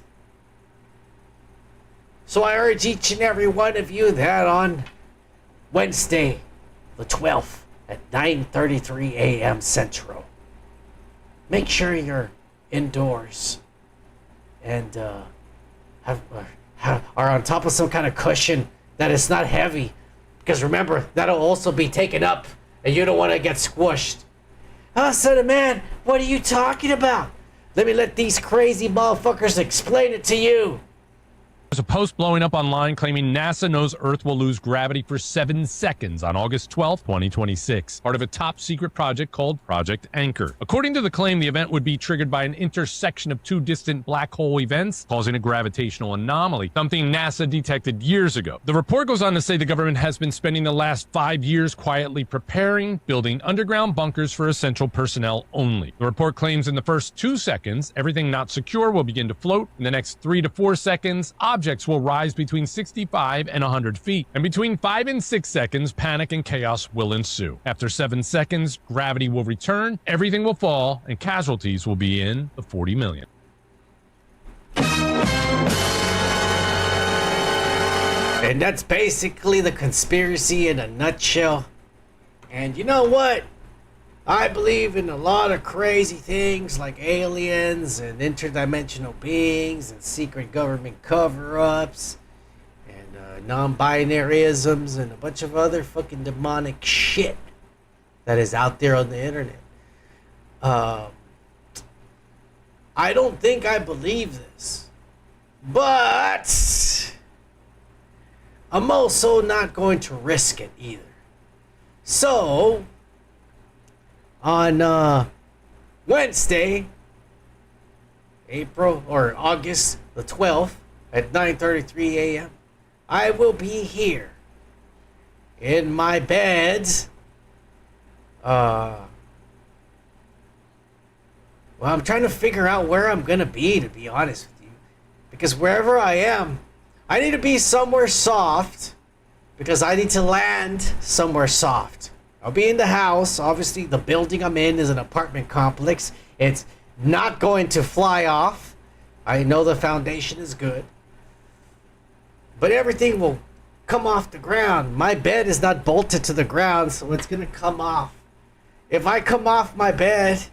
So I urge each and every one of you that on Wednesday, the 12th, at 9:33 a.m. Central, make sure you're indoors and are on top of some kind of cushion that is not heavy, because remember, that'll also be taken up and you don't want to get squished. Oh, son of man, what are you talking about? Let these crazy motherfuckers explain it to you. There's a post blowing up online claiming NASA knows Earth will lose gravity for 7 seconds on August 12, 2026, part of a top-secret project called Project Anchor. According to the claim, the event would be triggered by an intersection of two distant black hole events, causing a gravitational anomaly, something NASA detected years ago. The report goes on to say the government has been spending the last 5 years quietly preparing, building underground bunkers for essential personnel only. The report claims in the first 2 seconds, everything not secure will begin to float. In the next 3 to 4 seconds, objects will rise between 65 and 100 feet. And between 5 and 6 seconds, panic and chaos will ensue. After 7 seconds, gravity will return, everything will fall, and casualties will be in the 40 million. And that's basically the conspiracy in a nutshell. And you know what? I believe in a lot of crazy things like aliens and interdimensional beings and secret government cover-ups and non-binaryisms and a bunch of other fucking demonic shit that is out there on the internet. I don't think I believe this, but I'm also not going to risk it either. So on Wednesday, August the 12th at 9:33 a.m. I will be here in my bed. Well, I'm trying to figure out where I'm gonna be, to be honest with you, because wherever I am, I need to be somewhere soft, because I need to land somewhere soft. I'll be in the house. Obviously, the building I'm in is an apartment complex. It's not going to fly off. I know the foundation is good, but everything will come off the ground. My bed is not bolted to the ground, so it's gonna come off. If I come off my bed,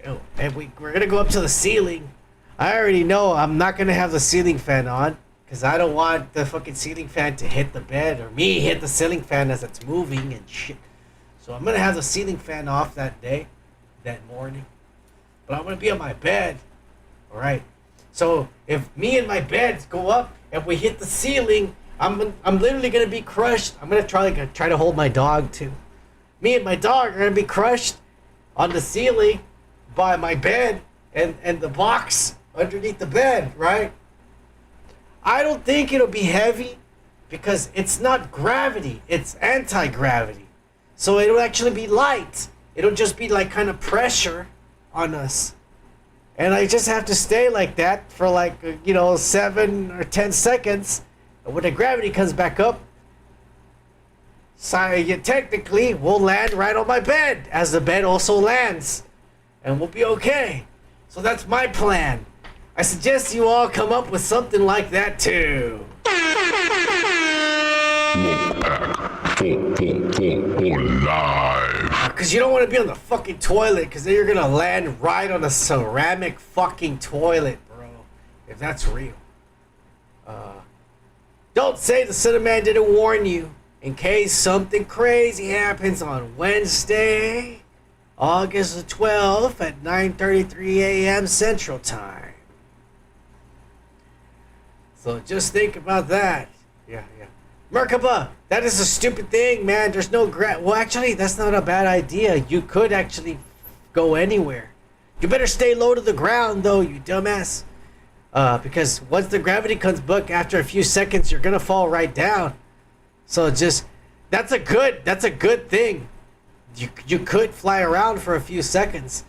and we're gonna go up to the ceiling, I already know I'm not gonna have the ceiling fan on, because I don't want the fucking ceiling fan to hit the bed, or me hit the ceiling fan as it's moving and shit. So I'm gonna have the ceiling fan off that day, that morning. But I'm gonna be on my bed. Alright. So if me and my bed go up and we hit the ceiling, I'm literally gonna be crushed. I'm gonna try to hold my dog too. Me and my dog are gonna be crushed on the ceiling by my bed and the box underneath the bed, right? I don't think it'll be heavy because it's not gravity, it's anti-gravity. So it'll actually be light. It'll just be like kind of pressure on us. And I just have to stay like that for like, 7 or 10 seconds. And when the gravity comes back up, so technically we'll land right on my bed as the bed also lands. And we'll be okay. So that's my plan. I suggest you all come up with something like that too. Because you don't want to be on the fucking toilet, because then you're going to land right on a ceramic fucking toilet, bro. If that's real. Don't say the Cinnamon didn't warn you, in case something crazy happens on Wednesday, August the 12th at 9:33 a.m. Central Time. So just think about that. Yeah. Merkaba, that is a stupid thing, man. There's no well, actually, that's not a bad idea. You could actually go anywhere. You better stay low to the ground, though, you dumbass. Because once the gravity comes back, after a few seconds, you're gonna fall right down. So that's a good thing. You could fly around for a few seconds,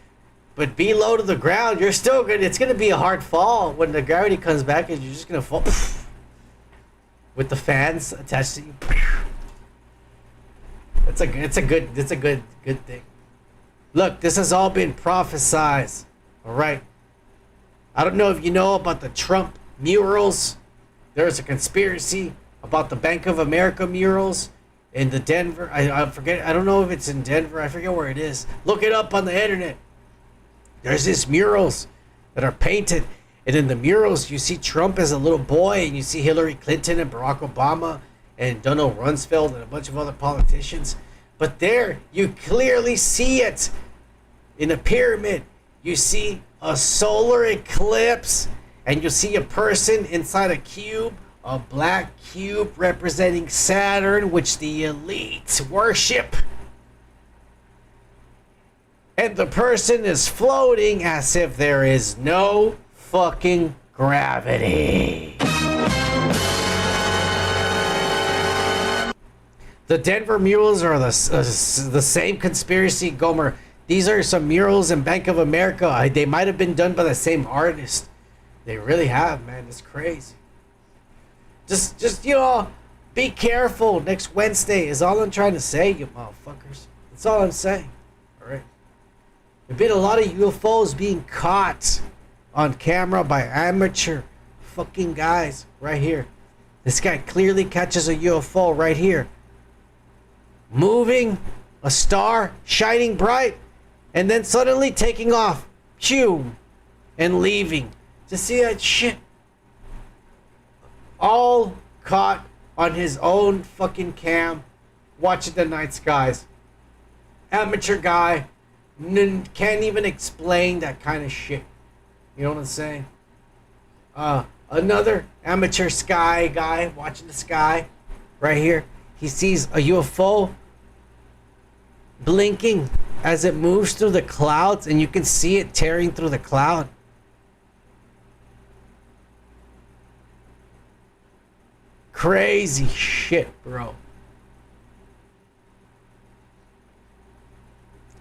but be low to the ground. You're still good. It's gonna be a hard fall when the gravity comes back, and you're just gonna fall with the fans attached to you. It's a good thing. Look, this has all been prophesized. All right. I don't know if you know about the Trump murals. There's a conspiracy about the Bank of America murals in the Denver. I forget. I don't know if it's in Denver. I forget where it is. Look it up on the internet. There's these murals that are painted. And in the murals, you see Trump as a little boy, and you see Hillary Clinton and Barack Obama and Donald Rumsfeld and a bunch of other politicians. But there, you clearly see it. In a pyramid, you see a solar eclipse, and you see a person inside a cube, a black cube representing Saturn, which the elites worship. And the person is floating as if there is no fucking gravity. The Denver murals are the same conspiracy, Gomer. These are some murals in Bank of America. They might have been done by the same artist. They really have, man. It's crazy. Just be careful next Wednesday is all I'm trying to say, you motherfuckers. That's all I'm saying. All right. There've been a lot of UFOs being caught on camera by amateur fucking guys right here. This guy clearly catches a UFO right here. Moving, a star, shining bright, and then suddenly taking off. Phew. And leaving. To see that shit. All caught on his own fucking cam, watching the night skies. Amateur guy. Can't even explain that kind of shit. You know what I'm saying? Another amateur sky guy watching the sky right here. He sees a UFO blinking as it moves through the clouds, and you can see it tearing through the cloud. Crazy shit, bro.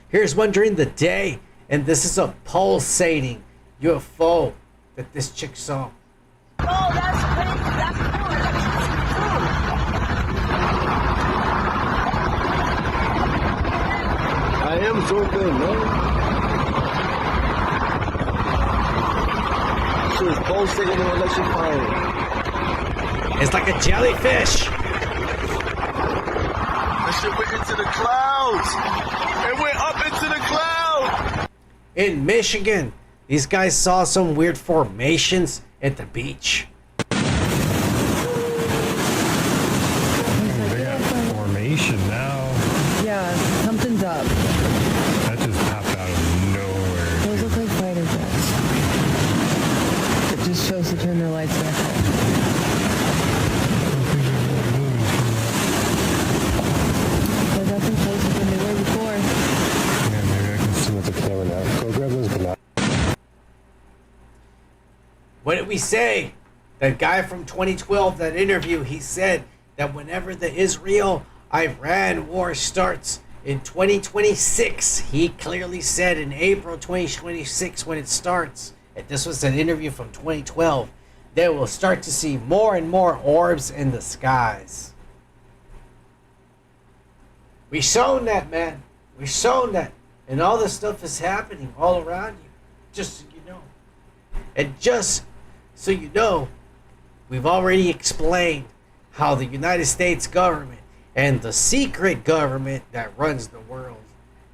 Here's one during the day, and this is a pulsating UFO that this chick saw. Oh, that's crazy. That's cool. I am so good, no? She was pulsating and electrifying. It's like a jellyfish. That shit went into the clouds. It went up into the clouds. In Michigan, these guys saw some weird formations at the beach. They got formation now. Yeah, something's up. That just popped out of nowhere. Those look like fighter jets. It just shows to turn their lights back on. They're nothing closer than they were before. Yeah, maybe I can see with the camera now. Go grab those binoculars. What did we say? That guy from 2012, that interview, he said that whenever the Israel-Iran war starts in 2026, he clearly said in April 2026 when it starts, and this was an interview from 2012, they will start to see more and more orbs in the skies. We shown that, man. We shown that. And all this stuff is happening all around you. Just so you know. And just so you know, we've already explained how the United States government and the secret government that runs the world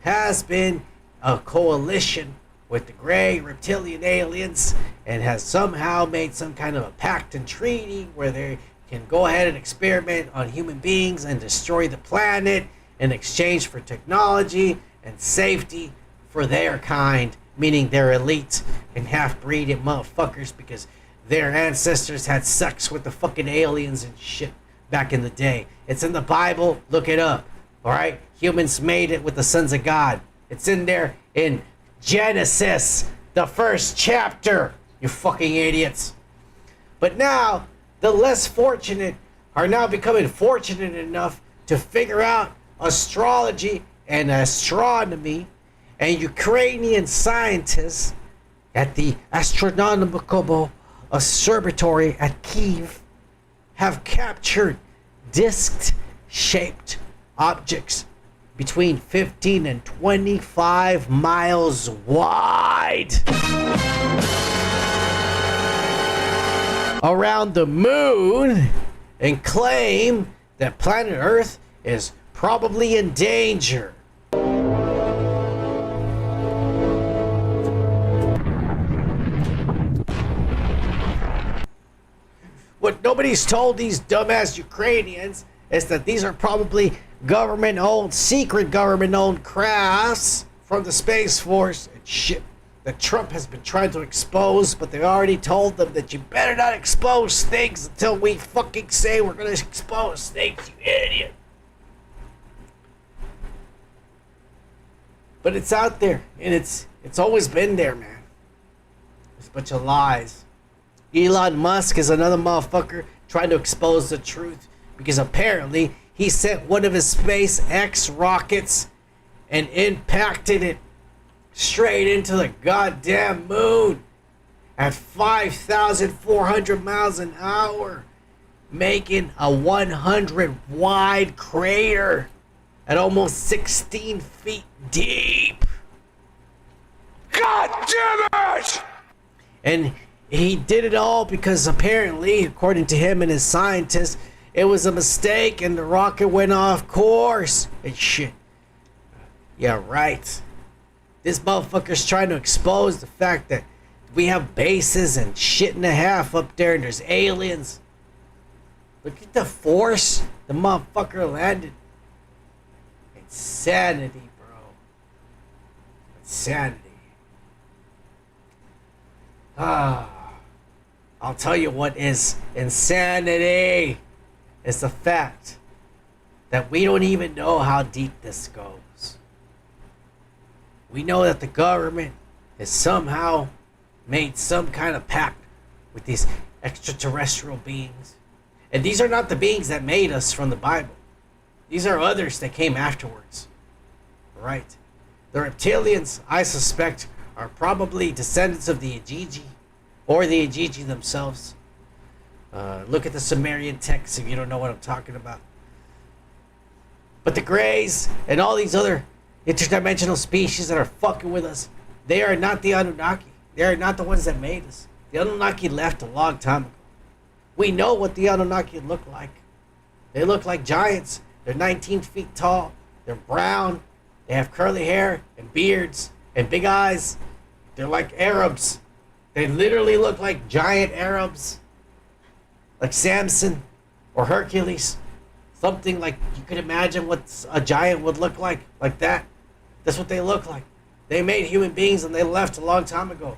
has been a coalition with the gray reptilian aliens and has somehow made some kind of a pact and treaty where they can go ahead and experiment on human beings and destroy the planet in exchange for technology and safety for their kind, meaning their elite and half-breed motherfuckers, because their ancestors had sex with the fucking aliens and shit back in the day. It's in the Bible. Look it up. All right? Humans made it with the sons of God. It's in there in Genesis, the first chapter. You fucking idiots. But now, the less fortunate are now becoming fortunate enough to figure out astrology and astronomy, and Ukrainian scientists at the Astronomical Observatory at Kyiv have captured disc-shaped objects between 15 and 25 miles wide around the moon, and claim that planet Earth is probably in danger. What nobody's told these dumbass Ukrainians is that these are probably government-owned, secret government-owned crafts from the Space Force and shit that Trump has been trying to expose, but they already told them that you better not expose things until we fucking say we're gonna expose things, you idiot. But it's out there, and it's always been there, man. It's a bunch of lies. Elon Musk is another motherfucker trying to expose the truth, because apparently he sent one of his SpaceX rockets and impacted it straight into the goddamn moon at 5,400 miles an hour, making a 100 wide crater at almost 16 feet deep. God damn it! And he did it all because apparently, according to him and his scientists, it was a mistake and the rocket went off course and shit. Yeah, right. This motherfucker's trying to expose the fact that we have bases and shit and a half up there and there's aliens. Look at the force the motherfucker landed. Insanity, bro. Insanity. I'll tell you what is insanity. Is the fact that we don't even know how deep this goes. We know that the government has somehow made some kind of pact with these extraterrestrial beings, And these are not the beings that made us from the Bible. These are others that came afterwards. Right? The reptilians, I suspect, are probably descendants of the Igigi, or the Igigi themselves. Look at the Sumerian texts if you don't know what I'm talking about. But the Greys and all these other interdimensional species that are fucking with us, they are not the Anunnaki. They are not the ones that made us. The Anunnaki left a long time ago. We know what the Anunnaki look like. They look like giants. They're 19 feet tall. They're brown. They have curly hair and beards and big eyes. They're like Arabs. They literally look like giant Arabs. Like Samson or Hercules. Something like you could imagine what a giant would look like that. That's what they look like. They made human beings and they left a long time ago.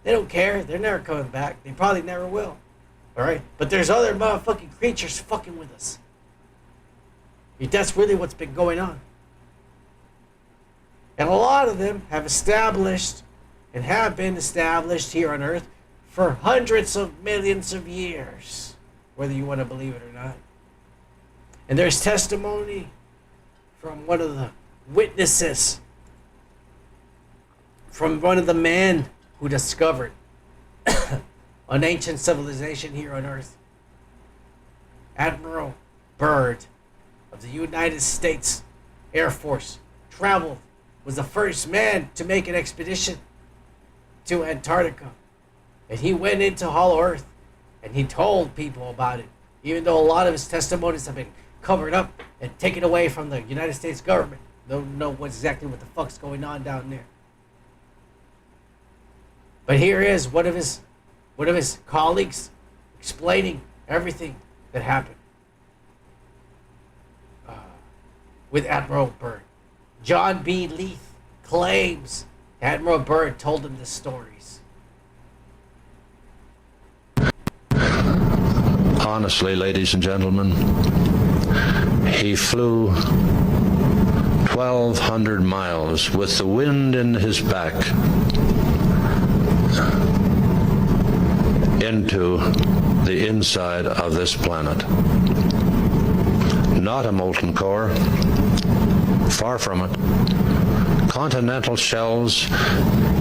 They don't care. They're never coming back. They probably never will. Alright? But there's other motherfucking creatures fucking with us. That's really what's been going on. And a lot of them have established and have been established here on Earth for hundreds of millions of years. Whether you want to believe it or not. And there's testimony from one of the witnesses, from one of the men who discovered an ancient civilization here on Earth. Admiral Byrd of the United States Air Force was the first man to make an expedition to Antarctica. And he went into Hollow Earth and he told people about it, even though a lot of his testimonies have been covered up and taken away from the United States government. They don't know exactly what the fuck's going on down there. But here is one of his colleagues explaining everything that happened with Admiral Byrd. John B. Leith claims Admiral Byrd told him the stories. Honestly, ladies and gentlemen, he flew 1,200 miles with the wind in his back into the inside of this planet. Not a molten core, far from it. Continental shells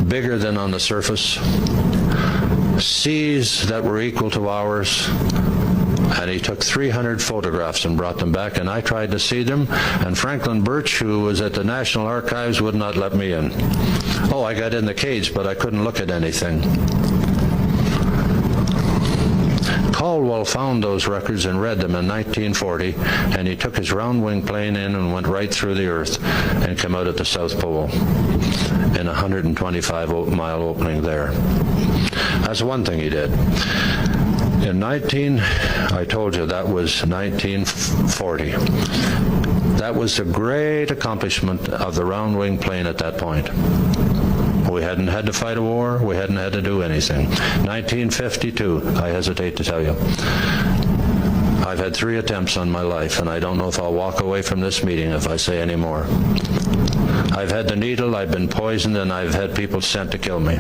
bigger than on the surface, seas that were equal to ours. And he took 300 photographs and brought them back, and I tried to see them, and Franklin Birch, who was at the National Archives, would not let me in. Oh, I got in the cage, but I couldn't look at anything. Caldwell found those records and read them in 1940, and he took his round-wing plane in and went right through the Earth and came out at the South Pole in a 125-mile opening there. That's one thing he did. I told you that was 1940. That was the great accomplishment of the round-wing plane at that point. We hadn't had to fight a war. We hadn't had to do anything. 1952, I hesitate to tell you. I've had 3 attempts on my life, and I don't know if I'll walk away from this meeting if I say any more. I've had the needle, I've been poisoned, and I've had people sent to kill me.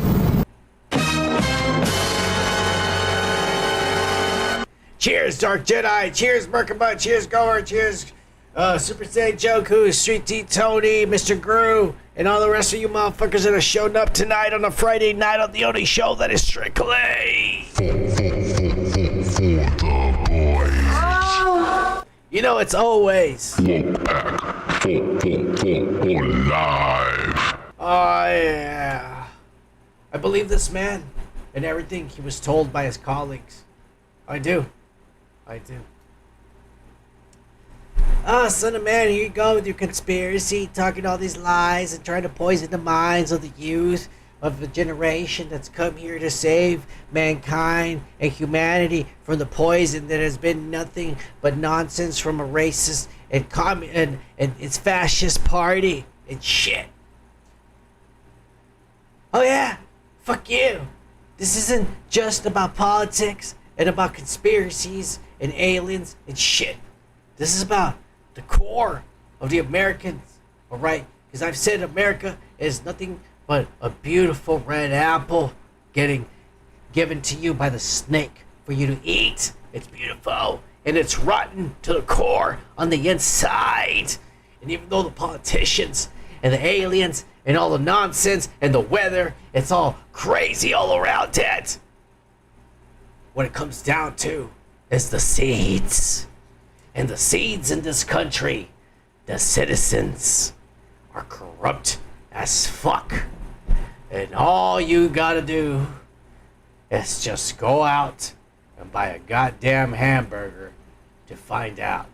Cheers, Dark Jedi. Cheers, Merkabah. Cheers, Goer. Cheers, Super Saiyan Joku, Street T Tony, Mr. Gru, and all the rest of you motherfuckers that are showing up tonight on a Friday night on the only show that is strictly for the boys. You know, it's always Pack for live. Oh, yeah. I believe this man and everything he was told by his colleagues. I do. Ah, son of man, here you go with your conspiracy, talking all these lies and trying to poison the minds of the youth of a generation that's come here to save mankind and humanity from the poison that has been nothing but nonsense from a racist and its fascist party and shit. Oh yeah, fuck you. This isn't just about politics and about conspiracies and aliens and shit. This is about the core of the Americans, alright? Because I've said America is nothing but a beautiful red apple getting given to you by the snake for you to eat. It's beautiful. and it's rotten to the core on the inside. And even though the politicians and the aliens and all the nonsense and the weather, it's all crazy all around it, what it comes down to is the seeds. And the seeds in this country, the citizens, are corrupt as fuck. And all you gotta do is just go out and buy a goddamn hamburger to find out.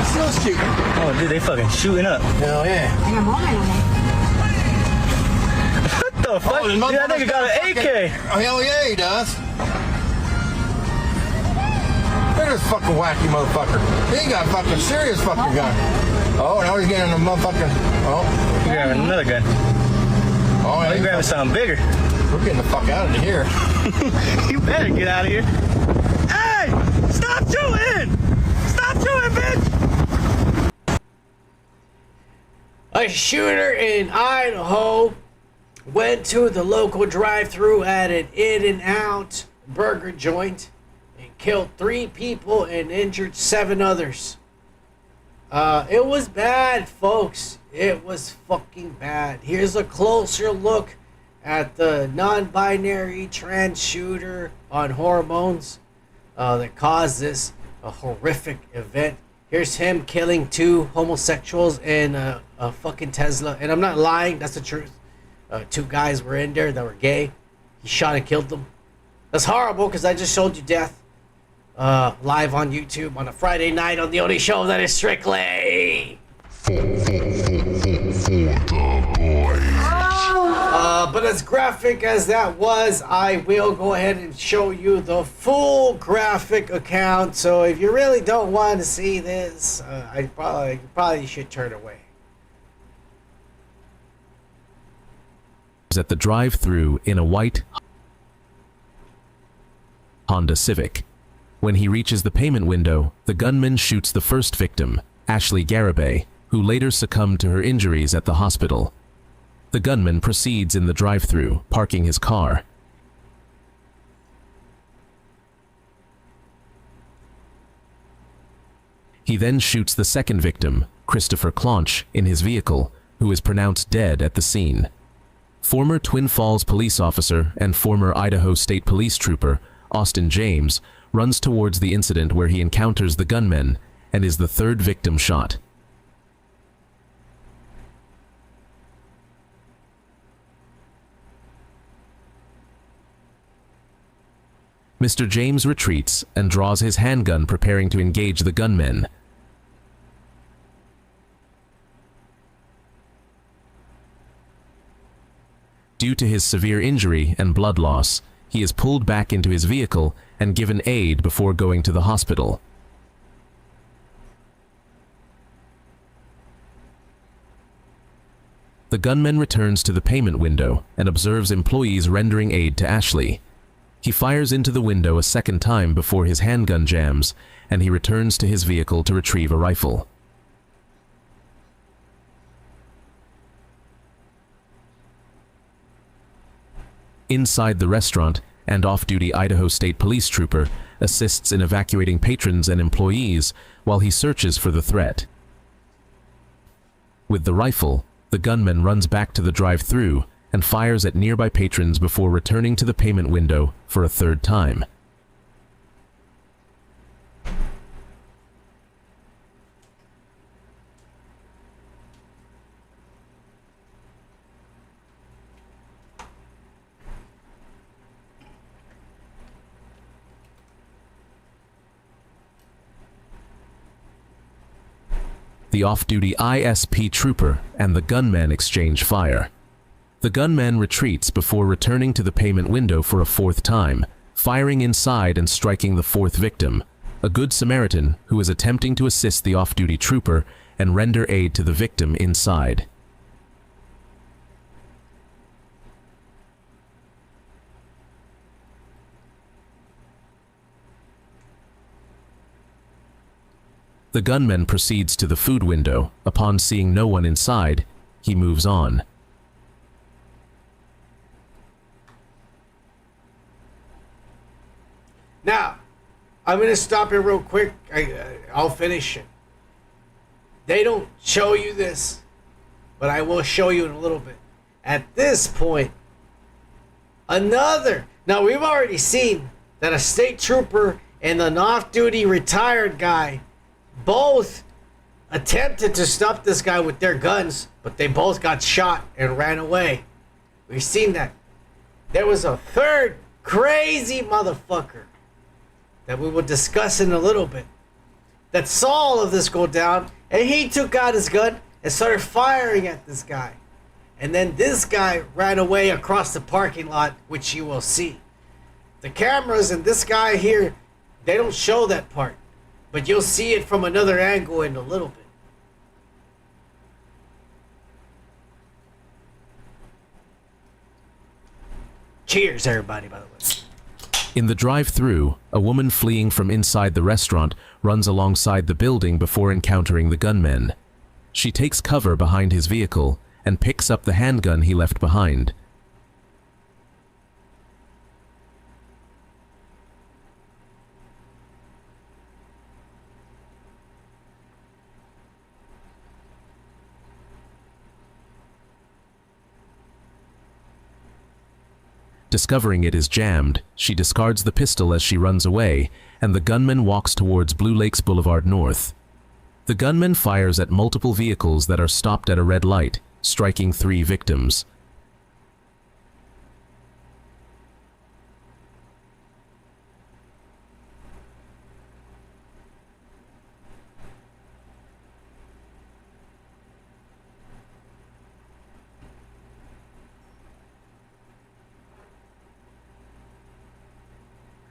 Still shooting. Oh, dude, they fucking shooting up. Hell yeah. What the fuck? Dude, that nigga got an AK. Oh, hell yeah, he does. Look at this fucking wacky motherfucker. He got a fucking serious fucking gun. Oh, now he's getting a motherfucking... Oh. He's grabbing another gun. Oh, yeah. He's grabbing something bigger. We're getting the fuck out of here. You better get out of here. Hey! Stop shooting! Stop shooting, bitch! A shooter in Idaho went to the local drive-thru at an In-N-Out burger joint and killed 3 people and injured 7 others. It was bad, folks. It was fucking bad. Here's a closer look at the non-binary trans shooter on hormones that caused this a horrific event. Here's him killing 2 homosexuals in a fucking Tesla. And I'm not lying, that's the truth. 2 guys were in there that were gay. He shot and killed them. That's horrible because I just showed you death live on YouTube on a Friday night on the only show that is strictly For the boys. But as graphic as that was, I will go ahead and show you the full graphic account. So if you really don't want to see this, I probably should turn away. At the drive-thru in a white Honda Civic. When he reaches the payment window, the gunman shoots the first victim, Ashley Garibay, who later succumbed to her injuries at the hospital. The gunman proceeds in the drive-thru, parking his car. He then shoots the second victim, Christopher Claunch, in his vehicle, who is pronounced dead at the scene. Former Twin Falls police officer and former Idaho State Police trooper, Austin James, runs towards the incident where he encounters the gunmen and is the 3rd victim shot. Mr. James retreats and draws his handgun, preparing to engage the gunmen. Due to his severe injury and blood loss, he is pulled back into his vehicle and given aid before going to the hospital. The gunman returns to the payment window and observes employees rendering aid to Ashley. He fires into the window a second time before his handgun jams, and he returns to his vehicle to retrieve a rifle. Inside the restaurant, an off-duty Idaho State Police trooper assists in evacuating patrons and employees while he searches for the threat. With the rifle, the gunman runs back to the drive-thru and fires at nearby patrons before returning to the payment window for a 3rd time. The off-duty ISP trooper and the gunman exchange fire. The gunman retreats before returning to the payment window for a 4th time, firing inside and striking the 4th victim, a Good Samaritan who is attempting to assist the off-duty trooper and render aid to the victim inside. The gunman proceeds to the food window. Upon seeing no one inside, he moves on. Now, I'm going to stop it real quick. I'll finish it. They don't show you this, but I will show you in a little bit. At this point, now we've already seen that a state trooper and an off-duty retired guy both attempted to stop this guy with their guns, but they both got shot and ran away. We've seen that. There was a third crazy motherfucker that we will discuss in a little bit that saw all of this go down, and he took out his gun and started firing at this guy. And then this guy ran away across the parking lot, which you will see. The cameras and this guy here, they don't show that part, but you'll see it from another angle in a little bit. Cheers, everybody, by the way. In the drive-thru, a woman fleeing from inside the restaurant runs alongside the building before encountering the gunmen. She takes cover behind his vehicle and picks up the handgun he left behind. Discovering it is jammed, she discards the pistol as she runs away, and the gunman walks towards Blue Lakes Boulevard North. The gunman fires at multiple vehicles that are stopped at a red light, striking 3 victims.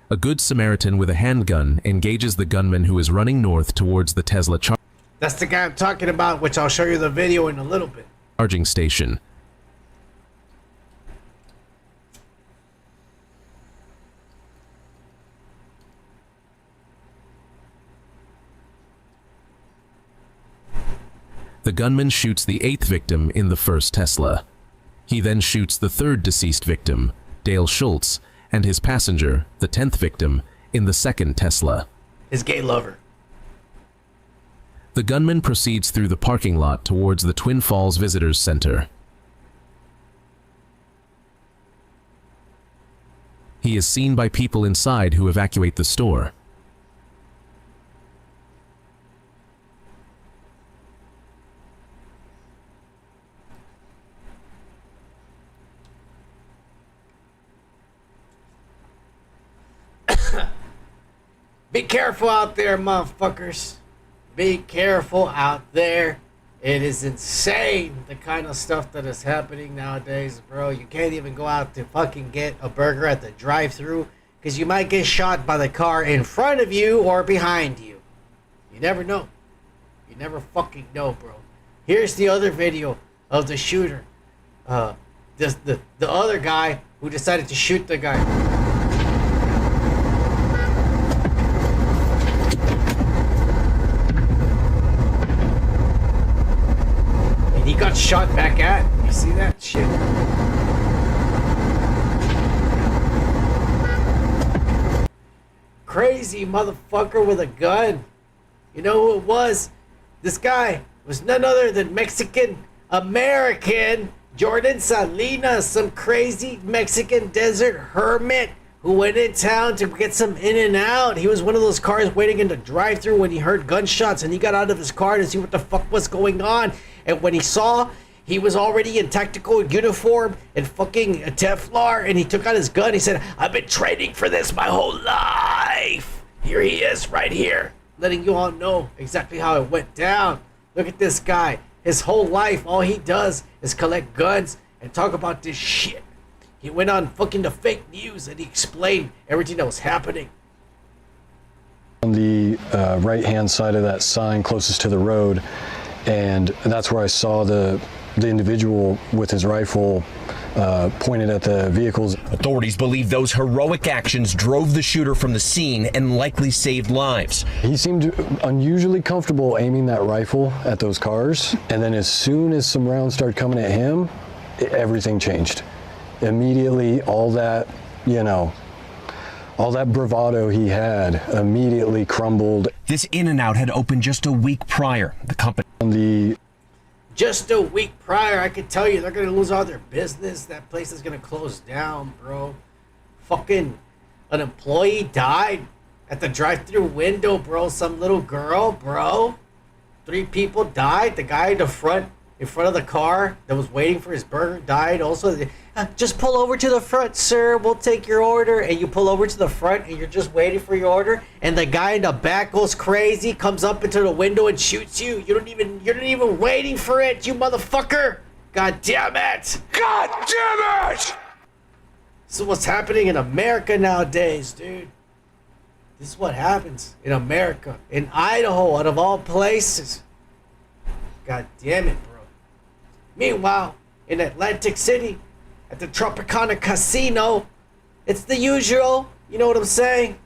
A good Samaritan with a handgun engages the gunman who is running north towards the Tesla That's the guy I'm talking about, which I'll show you the video in a little bit. Charging station. The gunman shoots the 8th victim in the first Tesla. He then shoots the 3rd deceased victim, Dale Schultz, and his passenger, the 10th victim, in the 2nd Tesla. His gay lover. The gunman proceeds through the parking lot towards the Twin Falls Visitors Center. He is seen by people inside who evacuate the store. Be careful out there, motherfuckers. Be careful out there. It is insane, the kind of stuff that is happening nowadays, bro. You can't even go out to fucking get a burger at the drive-thru because you might get shot by the car in front of you or behind you. You never know. You never fucking know, bro. Here's the other video of the shooter. The other guy who decided to shoot the guy. He got shot back at. You see that shit? Crazy motherfucker with a gun. You know who it was? This guy was none other than Mexican American Jordan Salinas, some crazy Mexican desert hermit who went in town to get some in and out. He was one of those cars waiting in the drive-thru when he heard gunshots, and he got out of his car to see what the fuck was going on. And when he saw, he was already in tactical uniform and fucking Teflon, and he took out his gun. He said, I've been training for this my whole life. Here he is right here, letting you all know exactly how it went down. Look at this guy. His whole life, all he does is collect guns and talk about this shit. He went on fucking the fake news and he explained everything that was happening. On the right-hand side of that sign closest to the road, and that's where I saw the individual with his rifle pointed at the vehicles. Authorities believe those heroic actions drove the shooter from the scene and likely saved lives. He seemed unusually comfortable aiming that rifle at those cars, and then as soon as some rounds started coming at him, everything changed. Immediately, all that, all that bravado he had immediately crumbled. This In-N-Out had opened just a week prior. The company... Just a week prior, I could tell you they're gonna lose all their business. That place is gonna close down, bro. Fucking an employee died at the drive-through window, bro. Some little girl, bro. 3 people died. The guy in front of the car that was waiting for his burger died also. Just pull over to the front, sir. We'll take your order. And you pull over to the front and you're just waiting for your order. And the guy in the back goes crazy, comes up into the window and shoots you. You're not even waiting for it, you motherfucker. God damn it. God damn it. This is what's happening in America nowadays, dude. This is what happens in America. In Idaho, out of all places. God damn it, bro. Meanwhile, in Atlantic City, at the Tropicana Casino, it's the usual. You know what I'm saying?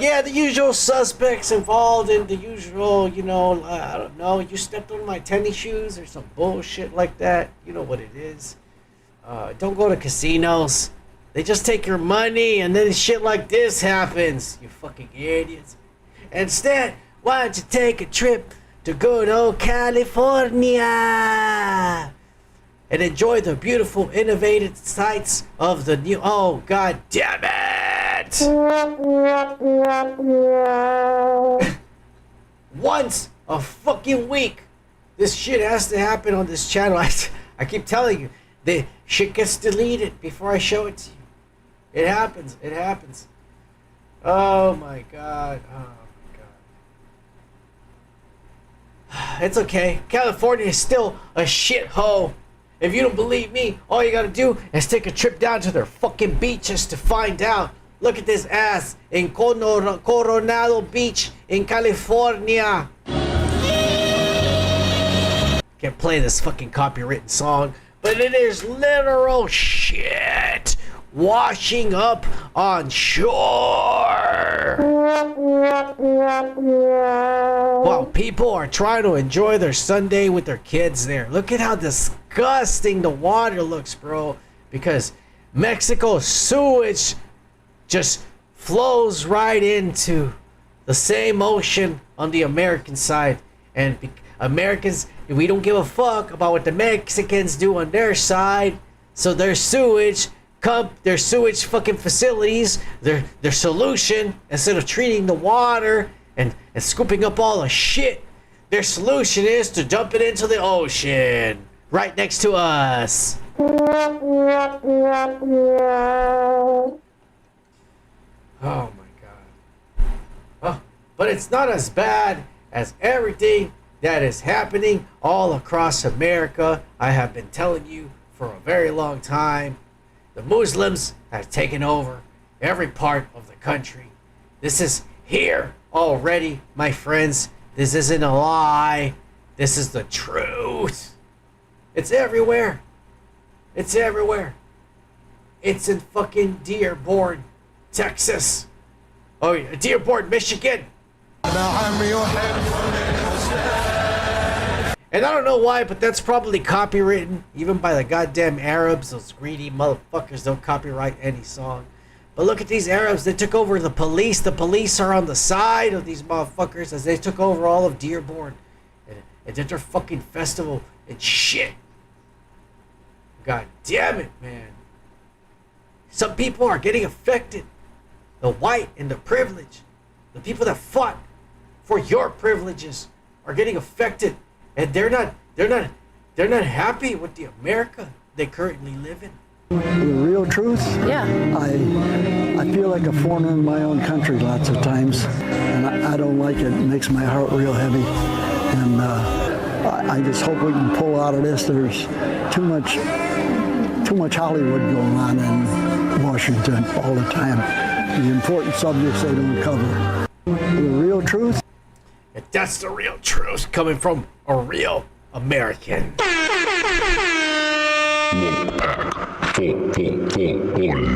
Yeah, the usual suspects involved in the usual, you know, I don't know, you stepped on my tennis shoes or some bullshit like that. You know what it is. Don't go to casinos. They just take your money and then shit like this happens. You fucking idiots. Instead, why don't you take a trip to good old California and enjoy the beautiful, innovative sights of the new... Oh, god damn it! Once a fucking week, this shit has to happen on this channel. I keep telling you, the shit gets deleted before I show it to you. It happens. It happens. Oh my god. Oh my god. It's okay. California is still a shithole. If you don't believe me, all you gotta do is take a trip down to their fucking beaches to find out. Look at this ass in Coronado Beach in California. Can't play this fucking copywritten song, but it is literal shit washing up on shore. While people are trying to enjoy their Sunday with their kids there. Look at how disgusting the water looks, bro. Because Mexico's sewage just flows right into the same ocean on the American side. And Americans, we don't give a fuck about what the Mexicans do on their side. So their sewage fucking facilities, their solution, instead of treating the water and scooping up all the shit, their solution is to dump it into the ocean right next to us. Oh my god. Oh, but it's not as bad as everything that is happening all across America. I have been telling you for a very long time. The Muslims have taken over every part of the country. This is here already, my friends. This isn't a lie. This is the truth. It's everywhere. It's everywhere. It's in fucking Dearborn, Texas. Oh, yeah, Dearborn, Michigan. And I don't know why, but that's probably copywritten, even by the goddamn Arabs. Those greedy motherfuckers don't copyright any song. But look at these Arabs. They took over the police. The police are on the side of these motherfuckers as they took over all of Dearborn and did their fucking festival and shit. God damn it, man. Some people are getting affected. The white and the privileged, the people that fought for your privileges are getting affected, and they're not happy with the America they currently live in. The real truth? Yeah. I feel like a foreigner in my own country lots of times, and I don't like it. It makes my heart real heavy, and I just hope we can pull out of this. There's too much Hollywood going on in Washington all the time. The important subjects they don't cover. The real truth? And that's the real truth coming from a real American.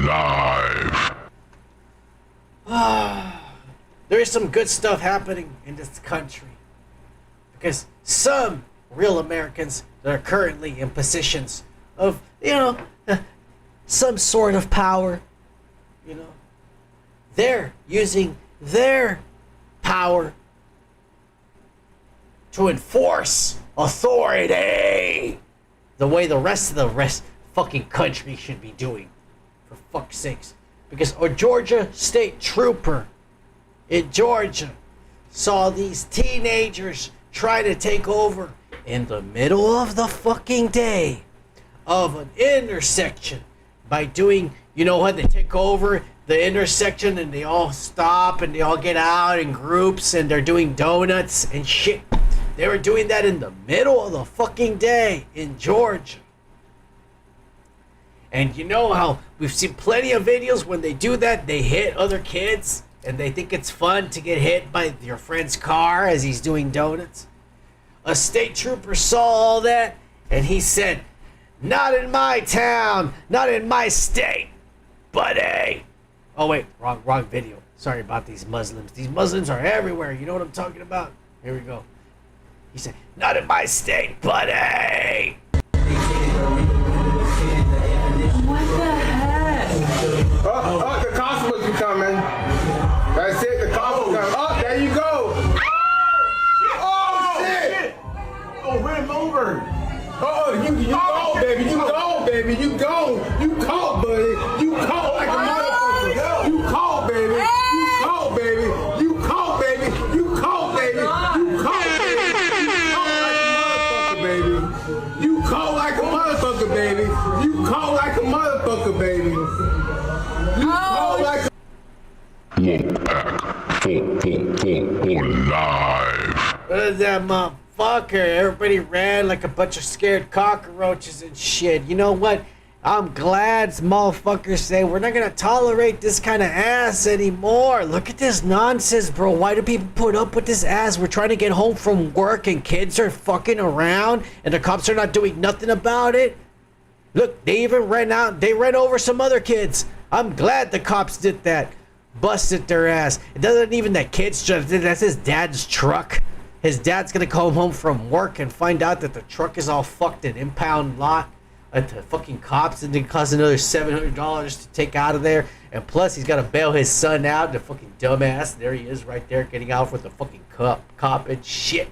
Live. There is some good stuff happening in this country. Because some real Americans that are currently in positions of, some sort of power, they're using their power to enforce authority the way the rest of the fucking country should be doing, for fuck's sakes. Because a Georgia state trooper in Georgia saw these teenagers try to take over in the middle of the fucking day of an intersection by doing, when they take over the intersection and they all stop and they all get out in groups and they're doing donuts and shit. They were doing that in the middle of the fucking day in Georgia. And you know how we've seen plenty of videos when they do that, they hit other kids and they think it's fun to get hit by your friend's car as he's doing donuts. A state trooper saw all that and he said, "Not in my town, not in my state, buddy." Oh wait, wrong video. Sorry about these Muslims. These Muslims are everywhere. You know what I'm talking about? Here we go. He said, "Not in my state, buddy." What the heck? Oh, the constables are coming. That's it, the constables are coming. Oh, there you go. Oh, shit. Oh, ran him over. Oh, you go, baby. You go, baby. You go. You call, buddy. You call like a motherfucker. You call, baby. You call, baby. You call, baby. You call, baby. You call, baby. You call like a motherfucker, baby. You call like a motherfucker, baby. You call like a... Live. What is that motherfucker? Everybody ran like a bunch of scared cockroaches and shit. You know what? I'm glad motherfuckers say we're not gonna tolerate this kind of ass anymore. Look at this nonsense, bro. Why do people put up with this ass? We're trying to get home from work and kids are fucking around and the cops are not doing nothing about it. Look, they even ran over some other kids. I'm glad the cops did that. Busted their ass. It doesn't even that kid's just, that's his dad's truck. His dad's gonna come home from work and find out that the truck is all fucked an impound lot at the fucking cops, and it costs another $700 to take out of there. And plus he's gotta bail his son out, the fucking dumbass. There he is right there getting out with the fucking cop and shit.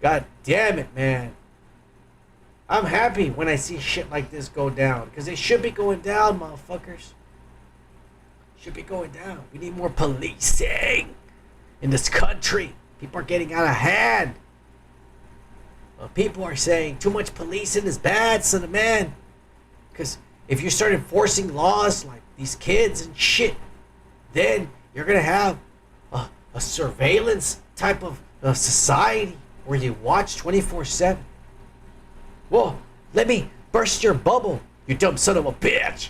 God damn it, man. I'm happy when I see shit like this go down, because they should be going down, motherfuckers. Should be going down. We need more policing in this country. People are getting out of hand. People are saying too much policing is bad, son of man. Because if you start enforcing laws like these kids and shit, then you're going to have a surveillance type of society where you watch 24/7. Whoa, let me burst your bubble, you dumb son of a bitch.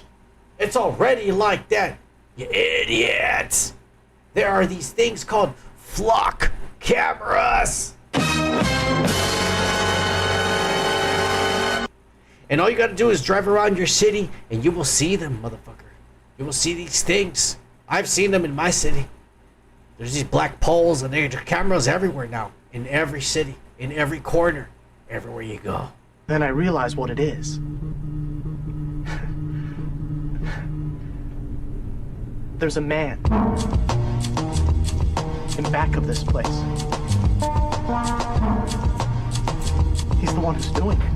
It's already like that, you idiots. There are these things called flock cameras. And all you gotta do is drive around your city and you will see them, motherfucker. You will see these things. I've seen them in my city. There's these black poles and there are cameras everywhere now. In every city, in every corner, everywhere you go. Then I realized what it is. There's a man in back of this place. He's the one who's doing it.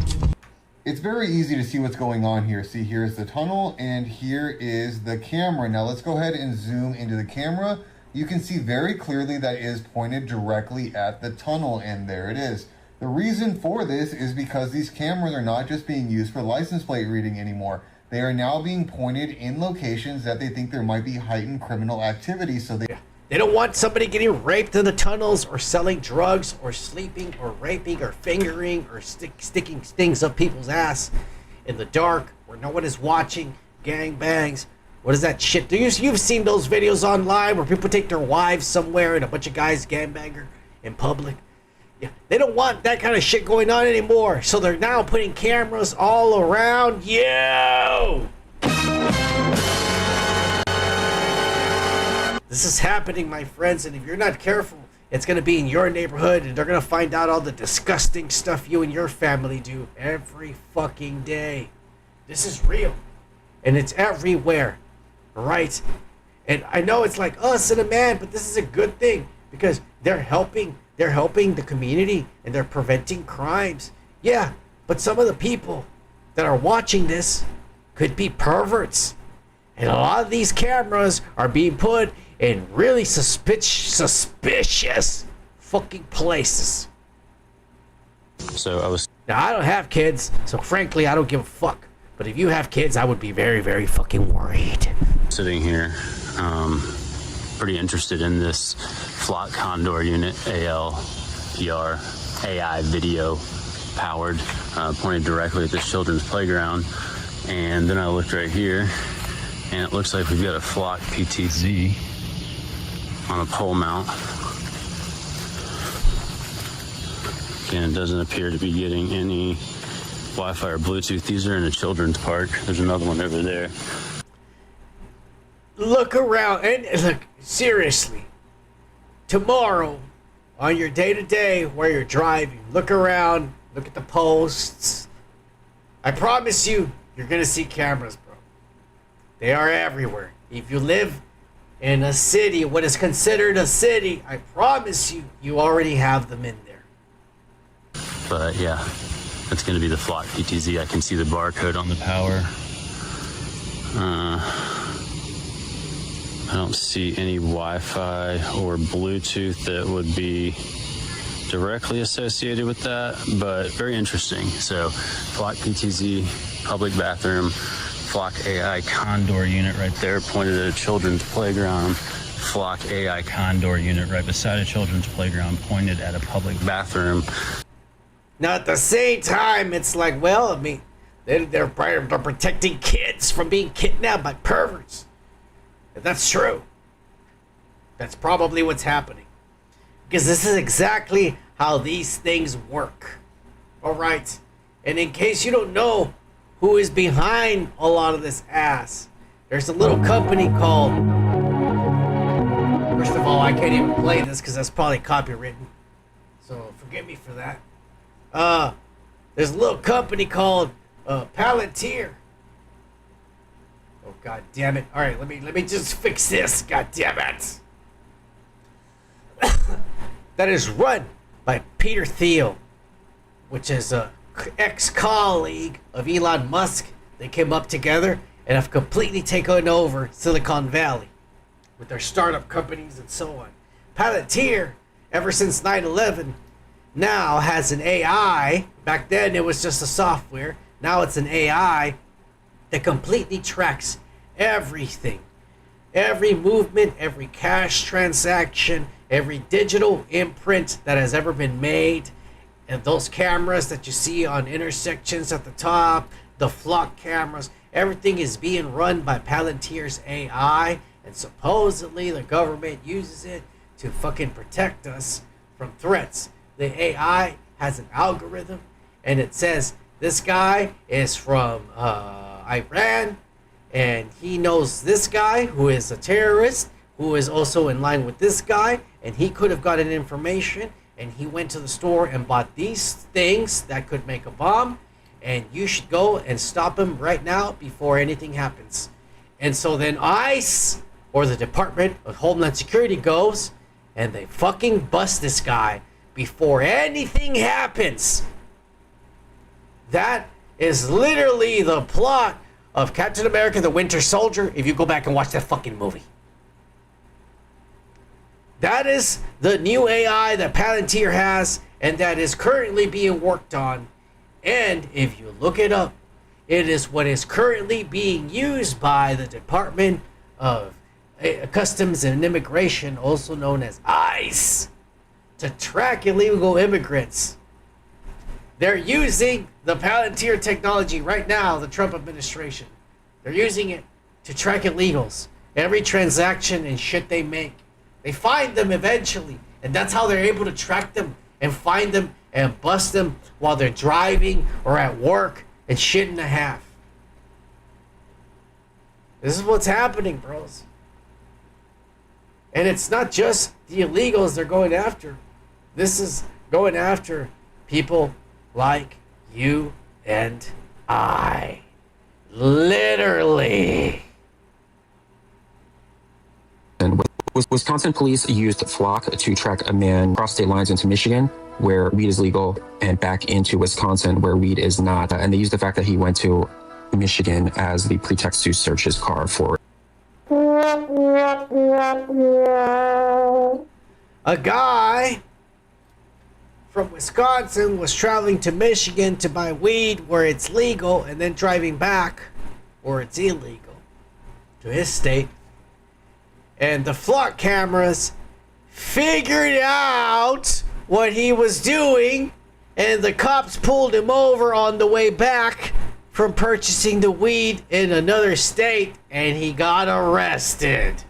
It's very easy to see what's going on here. See, here's the tunnel and here is the camera. Now let's go ahead and zoom into the camera. You can see very clearly that it is pointed directly at the tunnel, and there it is. The reason for this is because these cameras are not just being used for license plate reading anymore. They are now being pointed in locations that they think there might be heightened criminal activity. So they don't want somebody getting raped in the tunnels or selling drugs or sleeping or raping or fingering or sticking things up people's ass in the dark where no one is watching. Gang bangs. What is that shit? You've seen those videos online where people take their wives somewhere and a bunch of guys gangbanger in public. Yeah, they don't want that kind of shit going on anymore. So they're now putting cameras all around you. This is happening, my friends, and if you're not careful, it's going to be in your neighborhood, and they're going to find out all the disgusting stuff you and your family do every fucking day. This is real, and it's everywhere, right? And I know it's like us and a man, but this is a good thing because they're helping the community and they're preventing crimes. Yeah, but some of the people that are watching this could be perverts. And a lot of these cameras are being put in really suspicious fucking places. So Now, I don't have kids, so frankly, I don't give a fuck. But if you have kids, I would be very, very fucking worried. sitting here, pretty interested in this Flock Condor unit, ALPR, AI video powered, pointed directly at this children's playground. And then I looked right here, and it looks like we've got a Flock PTZ on a pole mount. Again, it doesn't appear to be getting any Wi-Fi or Bluetooth. These are in a children's park. There's another one over there. Look around, and look, seriously, tomorrow, on your day-to-day where you're driving, look around, look at the posts. I promise you, you're going to see cameras, bro. They are everywhere. If you live in a city, what is considered a city, I promise you, you already have them in there. But yeah, that's going to be the Flock PTZ. I can see the barcode on the power. I don't see any Wi-Fi or Bluetooth that would be directly associated with that, but very interesting. So Flock PTZ, public bathroom, Flock AI Condor unit right there, pointed at a children's playground. Flock AI Condor unit right beside a children's playground, pointed at a public bathroom. Now, at the same time, it's like, well, I mean, they're protecting kids from being kidnapped by perverts. And that's true. That's probably what's happening. Because this is exactly how these things work. All right? And in case you don't know who is behind a lot of this ass, there's a little company called... First of all, I can't even play this because that's probably copywritten. So forgive me for that. There's a little company called Palantir. Oh, god damn it. All right, let me just fix this. God damn it. That is run by Peter Thiel, which is a ex-colleague of Elon Musk. They came up together and have completely taken over Silicon Valley with their startup companies and so on. Palantir, ever since 9/11, now has an AI. Back then it was just a software. Now it's an AI that completely tracks everything. Every movement, every cash transaction, every digital imprint that has ever been made. And those cameras that you see on intersections at the top, the Flock cameras, everything is being run by Palantir's AI. And supposedly the government uses it to fucking protect us from threats. The AI has an algorithm, and it says this guy is from Iran, and he knows this guy who is a terrorist, who is also in line with this guy, and he could have gotten information, and he went to the store and bought these things that could make a bomb, and you should go and stop him right now before anything happens. And so then ICE, or the Department of Homeland Security, goes, and they fucking bust this guy before anything happens. That is literally the plot of Captain America the Winter Soldier, if you go back and watch that fucking movie. That is the new AI that Palantir has, and that is currently being worked on. And if you look it up, it is what is currently being used by the Department of Customs and Immigration, also known as ICE, to track illegal immigrants. They're using the Palantir technology right now, the Trump administration. They're using it to track illegals. Every transaction and shit they make. They find them eventually, and that's how they're able to track them and find them and bust them while they're driving or at work and shit in a half. This is what's happening, bros. And it's not just the illegals they're going after. This is going after people like you and I. Literally. And Wisconsin police used Flock to track a man across state lines into Michigan, where weed is legal, and back into Wisconsin, where weed is not. And they used the fact that he went to Michigan as the pretext to search his car for. A guy from Wisconsin was traveling to Michigan to buy weed where it's legal and then driving back where it's illegal to his state. And the Flock cameras figured out what he was doing, and the cops pulled him over on the way back from purchasing the weed in another state, and he got arrested.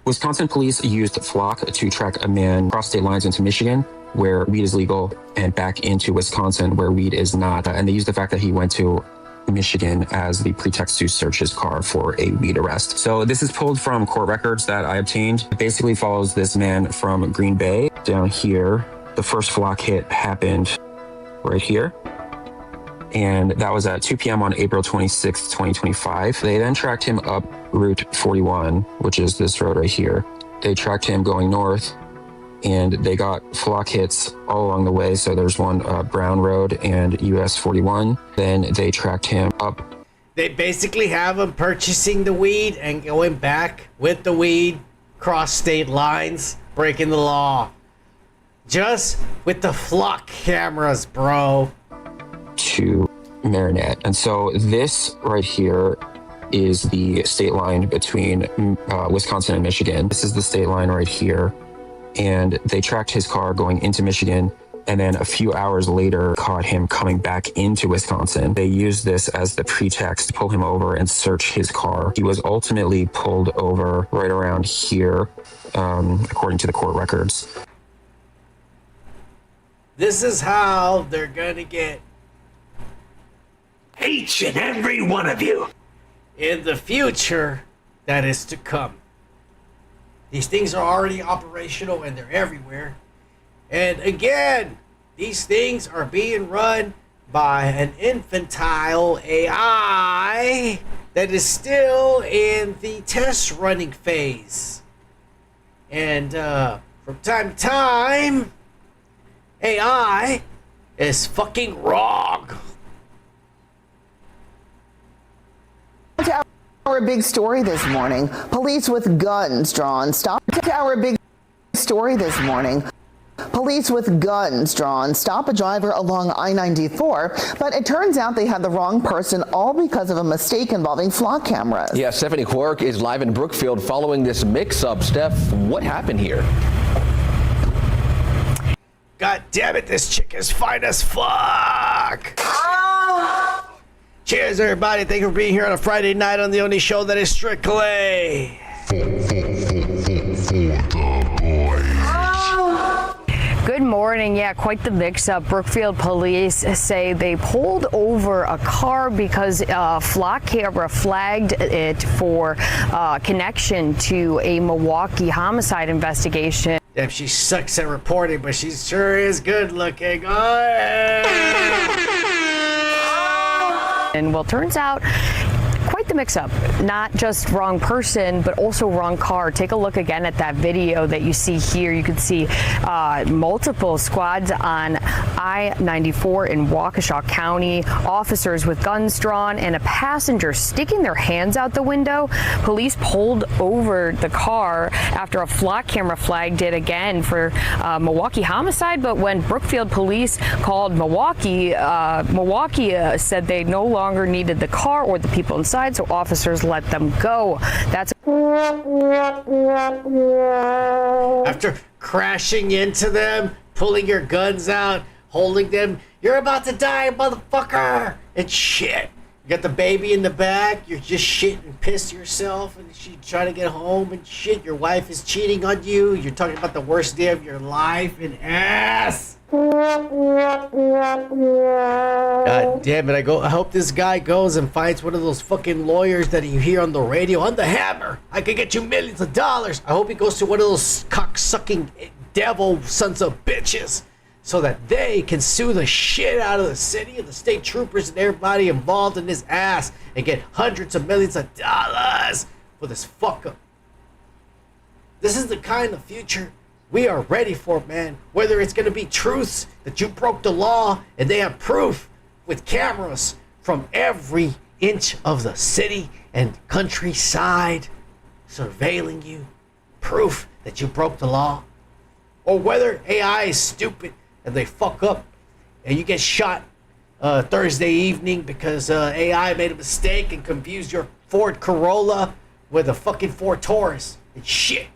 Wisconsin police used Flock to track a man across state lines into Michigan, where weed is legal, and back into Wisconsin, where weed is not. And they used the fact that he went to Michigan as the pretext to search his car for a weed arrest. So this is pulled from court records that I obtained. It basically follows this man from Green Bay down here. The first Flock hit happened right here, and that was at 2 p.m. on April 26th, 2025. They then tracked him up Route 41, which is this road right here. They tracked him going north, and they got Flock hits all along the way. So there's one Brown Road and US 41. Then they tracked him up. They basically have him purchasing the weed and going back with the weed, cross state lines, breaking the law. Just with the Flock cameras, bro. To Marinette. And so this right here is the state line between Wisconsin and Michigan. This is the state line right here. And they tracked his car going into Michigan, and then a few hours later caught him coming back into Wisconsin. They used this as the pretext to pull him over and search his car. He was ultimately pulled over right around here, according to the court records. This is how they're gonna get each and every one of you in the future that is to come. These things are already operational and they're everywhere. And again, these things are being run by an infantile AI that is still in the test running phase. And from time to time, AI is fucking wrong. Our big story this morning. Police with guns drawn stop. Our big story this morning. Police with guns drawn stop a driver along I-94, but it turns out they had the wrong person, all because of a mistake involving Flock cameras. Yeah, Stephanie Quirk is live in Brookfield following this mix-up. Steph, what happened here? God damn it, this chick is fine as fuck. Cheers, everybody. Thank you for being here on a Friday night on the only show that is strictly for the boys. Good morning. Yeah, quite the mix-up. Brookfield police say they pulled over a car because Flock camera flagged it for connection to a Milwaukee homicide investigation. Damn, she sucks at reporting, but she sure is good looking. And well, turns out quite the mix-up. Not just wrong person, but also wrong car. Take a look again at that video that you see here. You can see multiple squads on I-94 in Waukesha County, officers with guns drawn, and a passenger sticking their hands out the window. Police pulled over the car after a Flock camera flagged it again for Milwaukee homicide, but when Brookfield police called Milwaukee, said they no longer needed the car or the people inside, so officers let them go. That's after crashing into them, pulling your guns out, holding them. You're about to die, motherfucker! And shit. got the baby in the back. You're just shitting and pissed yourself, and she's trying to get home and shit. Your wife is cheating on you. You're talking about the worst day of your life and ass. God damn it! I hope this guy goes and finds one of those fucking lawyers that you hear on the radio. On the hammer, I could get you millions of dollars. I hope he goes to one of those cock-sucking devil sons of bitches, so that they can sue the shit out of the city and the state troopers and everybody involved in this ass and get hundreds of millions of dollars for this fuck up. This is the kind of future we are ready for, man. Whether it's going to be truths that you broke the law and they have proof with cameras from every inch of the city and countryside surveilling you, proof that you broke the law, or whether AI is stupid and they fuck up and you get shot Thursday evening because AI made a mistake and confused your Ford Corolla with a fucking Ford Taurus and shit.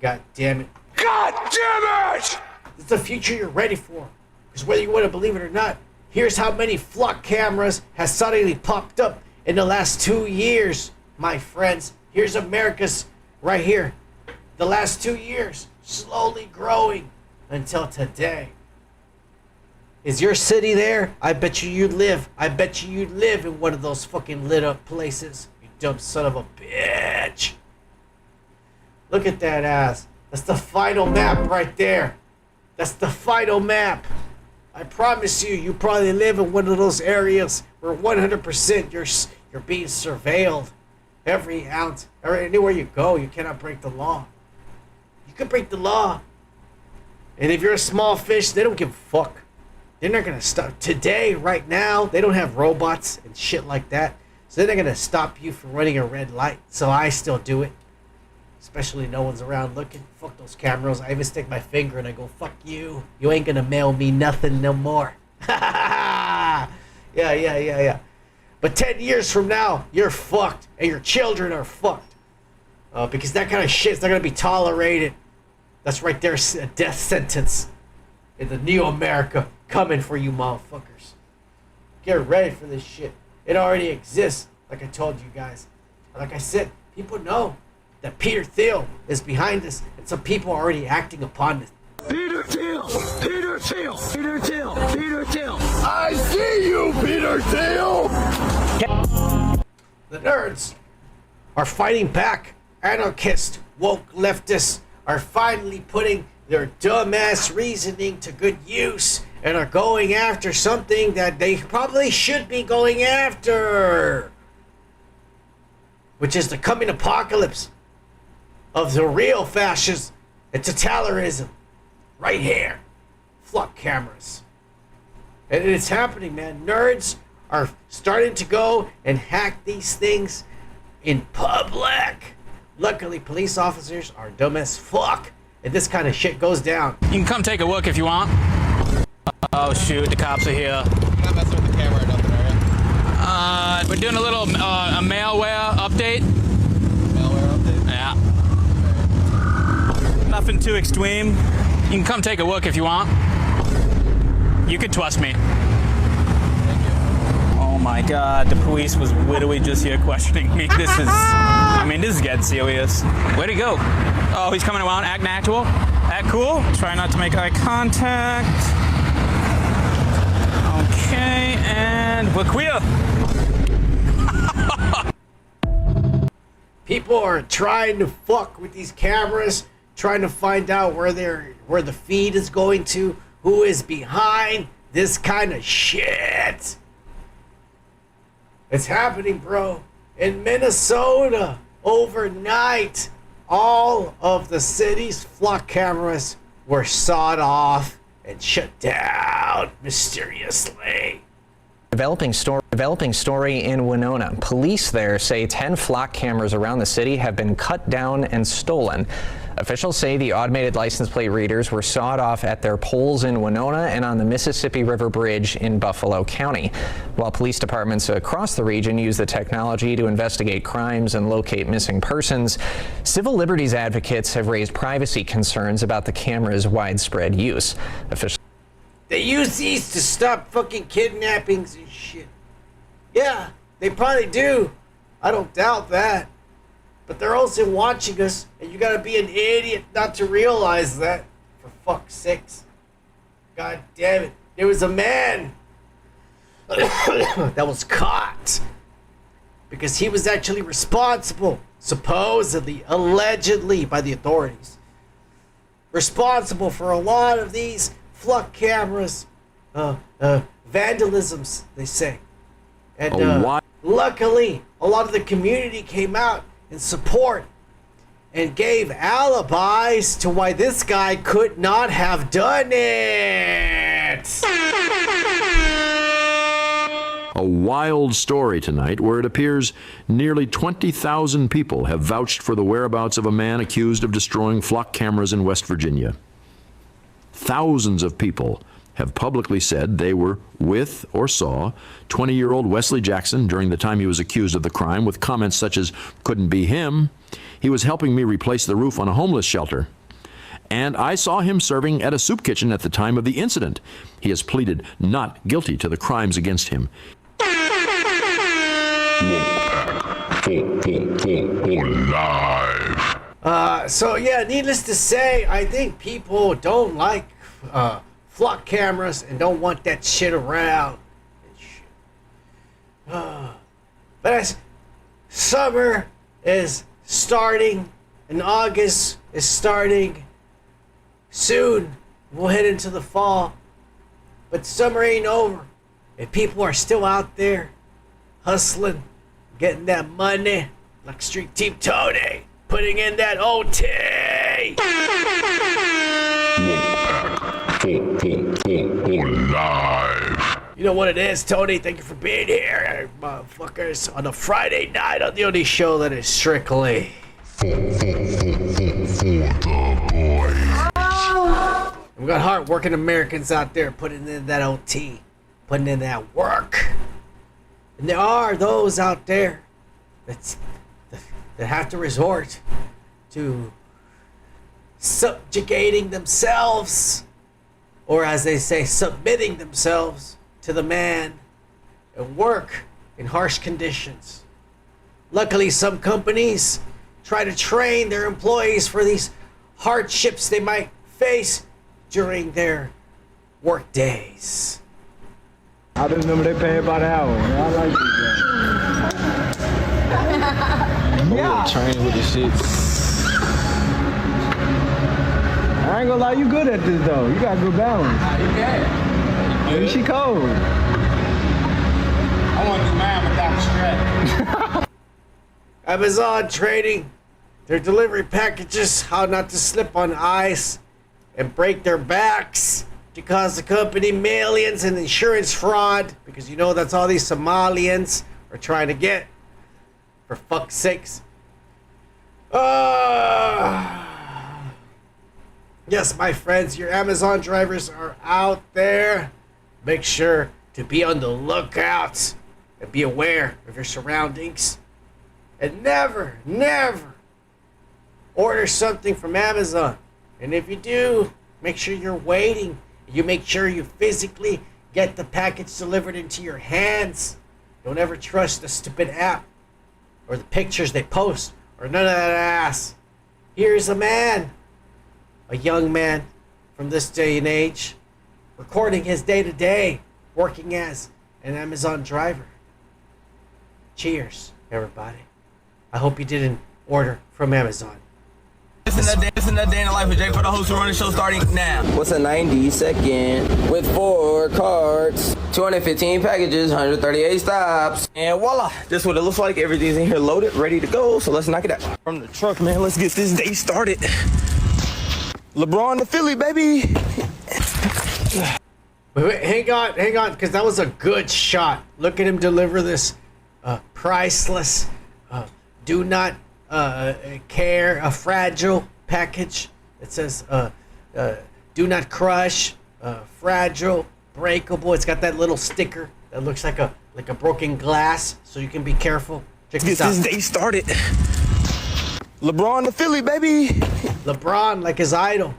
God damn it. God damn it! It's the future you're ready for. Because whether you want to believe it or not, here's how many flock cameras has suddenly popped up in the last 2 years, my friends. Here's America's right here. The last 2 years, slowly growing until today. Is your city there? I bet you'd live. I bet you'd live in one of those fucking lit up places. You dumb son of a bitch. Look at that ass. That's the final map right there. That's the final map. I promise you, you probably live in one of those areas where 100% you're being surveilled. Every ounce, anywhere you go, you cannot break the law. You could break the law. And if you're a small fish, they don't give a fuck. They're not gonna stop. Today, right now, they don't have robots and shit like that. So they're not gonna stop you from running a red light. So I still do it. Especially no one's around looking. Fuck those cameras. I even stick my finger and I go, fuck you. You ain't gonna mail me nothing no more. Yeah. But 10 years from now, you're fucked. And your children are fucked. Because that kind of shit's not gonna be tolerated. That's right there, a death sentence. In the Neo America coming for you motherfuckers. Get ready for this shit. It already exists, like I told you guys. Like I said, people know that Peter Thiel is behind this, and some people are already acting upon this. Peter Thiel! Peter Thiel! Peter Thiel! Peter Thiel! I see you, Peter Thiel! The nerds are fighting back. Anarchists, woke leftists are finally putting their dumbass reasoning to good use and are going after something that they probably should be going after, which is the coming apocalypse of the real fascism and totalitarianism right here. Flock cameras. And it's happening, man. Nerds are starting to go and hack these things in public. Luckily, police officers are dumb as fuck, and this kind of shit goes down. You can come take a look if you want. Oh shoot, the cops are here. You're not messing with the camera or nothing, are you? We're doing a little a malware update. Malware update? Yeah. Nothing too extreme. You can come take a look if you want. You can trust me. Oh my god, the police was literally just here questioning me. This is getting serious. Where'd he go? Oh, he's coming around, act natural, act cool. Try not to make eye contact. Okay, and we're queer. People are trying to fuck with these cameras, trying to find out where the feed is going to, who is behind this kind of shit. It's happening, bro. In Minnesota, overnight, all of the city's flock cameras were sawed off and shut down mysteriously. Developing story in Winona. Police there say 10 flock cameras around the city have been cut down and stolen. Officials say the automated license plate readers were sawed off at their poles in Winona and on the Mississippi River Bridge in Buffalo County. While police departments across the region use the technology to investigate crimes and locate missing persons, civil liberties advocates have raised privacy concerns about the camera's widespread use. Officials They use these to stop fucking kidnappings and shit. Yeah, they probably do. I don't doubt that. But they're also watching us, and you gotta be an idiot not to realize that. For fuck's sakes. God damn it. There was a man that was caught because he was actually responsible, supposedly, allegedly by the authorities, responsible for a lot of these flock cameras, vandalisms, they say. And luckily, a lot of the community came out in support and gave alibis to why this guy could not have done it. A wild story tonight where it appears nearly 20,000 people have vouched for the whereabouts of a man accused of destroying flock cameras in West Virginia. Thousands of people have publicly said they were with or saw 20-year-old Wesley Jackson during the time he was accused of the crime, with comments such as, "Couldn't be him. He was helping me replace the roof on a homeless shelter. And I saw him serving at a soup kitchen at the time of the incident." He has pleaded not guilty to the crimes against him. So yeah, needless to say, I think people don't like flock cameras and don't want that shit around. But as summer is starting and August is starting, soon we'll head into the fall. But summer ain't over, and people are still out there hustling, getting that money, like Street Team Tony, putting in that OT. You know what it is, Tony? Thank you for being here, motherfuckers, on a Friday night on the only show that is strictly for the boys. We got hard-working Americans out there putting in that OT, putting in that work. And there are those out there that have to resort to subjugating themselves, or as they say, submitting themselves to the man and work in harsh conditions. Luckily, some companies try to train their employees for these hardships they might face during their work days. I just remember they pay by the hour. I like this. Yeah. Train with the shit. I ain't gonna lie, you good at this though. You got good balance. You can. Maybe she cold. I want to do mine without strap. Amazon training their delivery packages how not to slip on ice and break their backs to cause the company millions in insurance fraud, because you know that's all these Somalians are trying to get. For fuck's sakes. Yes, my friends, your Amazon drivers are out there. Make sure to be on the lookout and be aware of your surroundings. And never, never order something from Amazon. And if you do, make sure you're waiting. You make sure you physically get the package delivered into your hands. Don't ever trust the stupid app or the pictures they post or none of that ass. Here's a man, a young man from this day and age, recording his day-to-day working as an Amazon driver. Cheers, everybody. I hope you didn't order from Amazon. This is another day in the life of Jay for the host who run the show starting now. What's a 90-second with 4 cards, 215 packages, 138 stops, and voila, this is what it looks like. Everything's in here loaded, ready to go, so let's knock it out. From the truck, man, let's get this day started. LeBron to Philly, baby. Wait, hang on, because that was a good shot. Look at him deliver this priceless, do not care, a fragile package. It says, do not crush, fragile, breakable. It's got that little sticker that looks like a broken glass, so you can be careful. Check this out. Get this day started. LeBron to Philly, baby. LeBron, like his idol.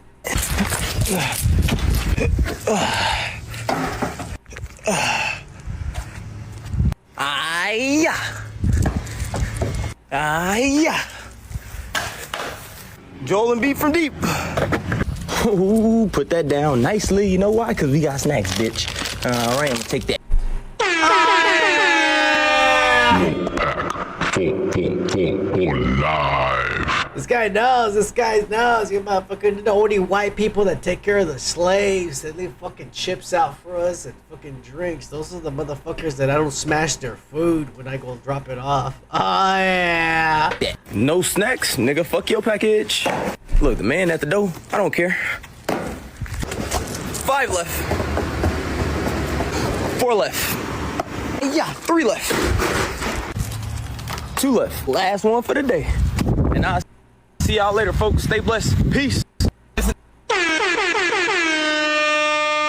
Aye-ya. Aye-ya. Joel and B from deep. Ooh, put that down nicely. You know why? Because we got snacks, bitch. All right, I'm gonna take that. This guy knows. You motherfucking the only white people that take care of the slaves, that leave fucking chips out for us and fucking drinks. Those are the motherfuckers that I don't smash their food when I go drop it off. Oh yeah. No snacks, nigga. Fuck your package. Look, the man at the door. I don't care. 5 left. 4 left. Yeah, 3 left. 2 left. Last one for the day. And I'll see y'all later, folks. Stay blessed. Peace.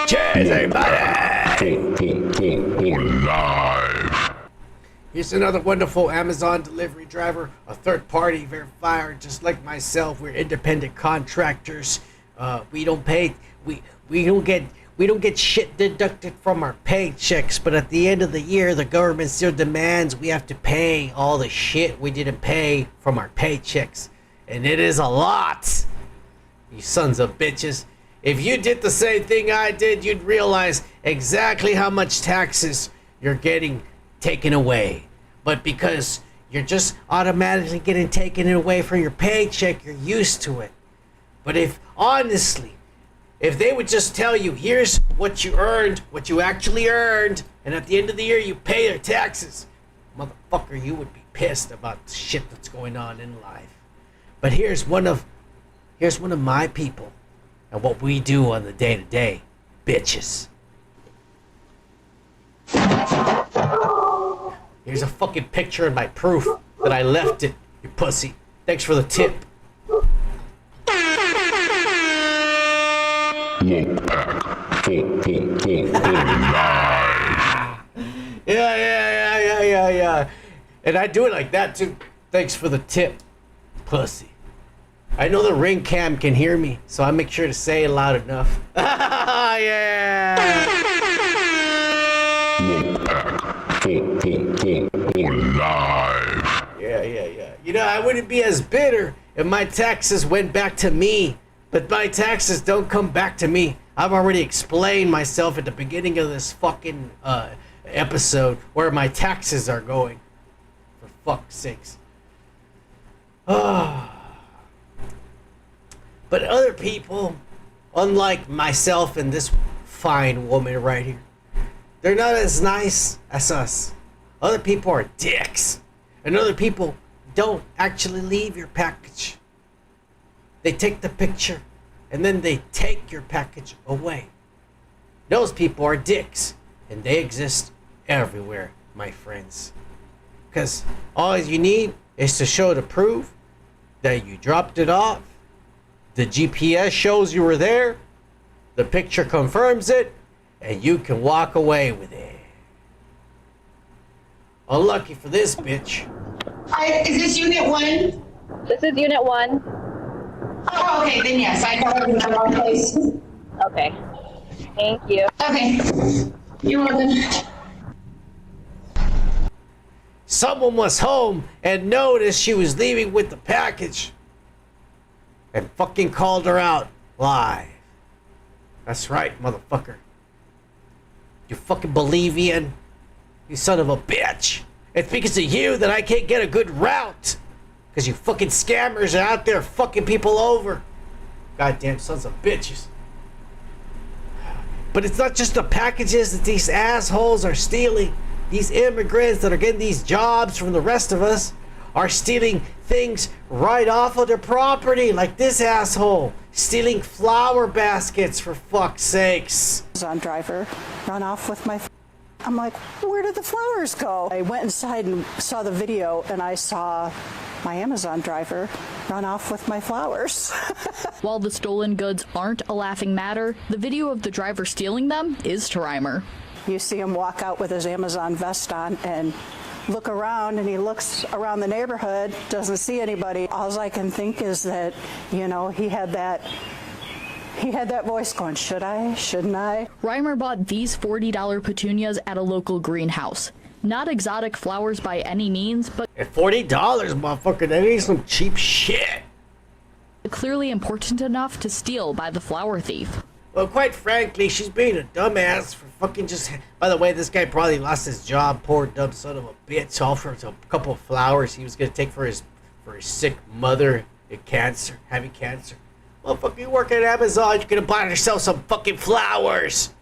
Cheers, everybody. Here's another wonderful Amazon delivery driver, a third-party verifier, just like myself. We're independent contractors. We don't pay. We don't get shit deducted from our paychecks. But at the end of the year, the government still demands we have to pay all the shit we didn't pay from our paychecks, and it is a lot. You sons of bitches. If you did the same thing I did, you'd realize exactly how much taxes you're getting taken away. But because you're just automatically getting taken away from your paycheck, you're used to it. But if they would just tell you, here's what you earned, what you actually earned, and at the end of the year you pay their taxes, motherfucker, you would be pissed about the shit that's going on in life. But here's one of my people and what we do on the day-to-day, bitches. Here's a fucking picture and my proof that I left it, you pussy. Thanks for the tip. Yeah. And I do it like that too. Thanks for the tip, pussy. I know the ring cam can hear me, so I make sure to say it loud enough. Yeah. Yeah. You know, I wouldn't be as bitter if my taxes went back to me. But my taxes don't come back to me. I've already explained myself at the beginning of this fucking episode where my taxes are going. For fuck's sakes. But other people, unlike myself and this fine woman right here, they're not as nice as us. Other people are dicks. And other people don't actually leave your package. They take the picture, and then they take your package away. Those people are dicks, and they exist everywhere, my friends. Because all you need is to show the proof that you dropped it off. The GPS shows you were there. The picture confirms it, and you can walk away with it. Unlucky for this bitch. Is this Unit 1? This is Unit 1. Oh, okay, then yes, I thought I was in the wrong place. Okay. Thank you. Okay. You're welcome. Someone was home and noticed she was leaving with the package and fucking called her out live. That's right, motherfucker. You fucking Bolivian. You son of a bitch. It's because of you that I can't get a good route. Because you fucking scammers are out there fucking people over. Goddamn sons of bitches. But it's not just the packages that these assholes are stealing. These immigrants that are getting these jobs from the rest of us are stealing things right off of their property, like this asshole stealing flower baskets, for fuck's sakes. Amazon driver run off with my. I'm like, where did the flowers go? I went inside and saw the video, and I saw my Amazon driver run off with my flowers. While the stolen goods aren't a laughing matter, the video of the driver stealing them is to Reimer. You see him walk out with his Amazon vest on and look around, and he looks around the neighborhood, doesn't see anybody. All I can think is that, you know, he had that voice going, should I, shouldn't I? Reimer bought these $40 petunias at a local greenhouse. Not exotic flowers by any means, but At $40, motherfucker, that ain't some cheap shit. clearly important enough to steal by the flower thief. Well, quite frankly, she's being a dumbass for fucking just... By the way, this guy probably lost his job, poor dumb son of a bitch, all for a couple of flowers he was gonna take for his sick mother having cancer. Motherfucker, you work at Amazon, you could have bought yourself some fucking flowers.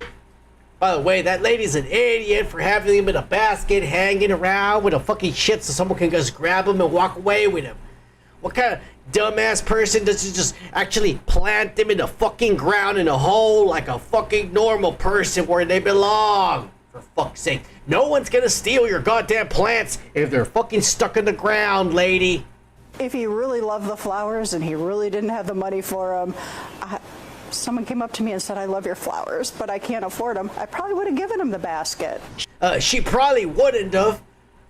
By the way, that lady's an idiot for having him in a basket hanging around with a fucking shit so someone can just grab him and walk away with him. What kind of dumbass person does just actually plant them in the fucking ground in a hole like a fucking normal person where they belong? For fuck's sake. No one's gonna steal your goddamn plants if they're fucking stuck in the ground, lady. If he really loved the flowers and he really didn't have the money for them, someone came up to me and said, I love your flowers, but I can't afford them. I probably would have given him the basket. She probably wouldn't have,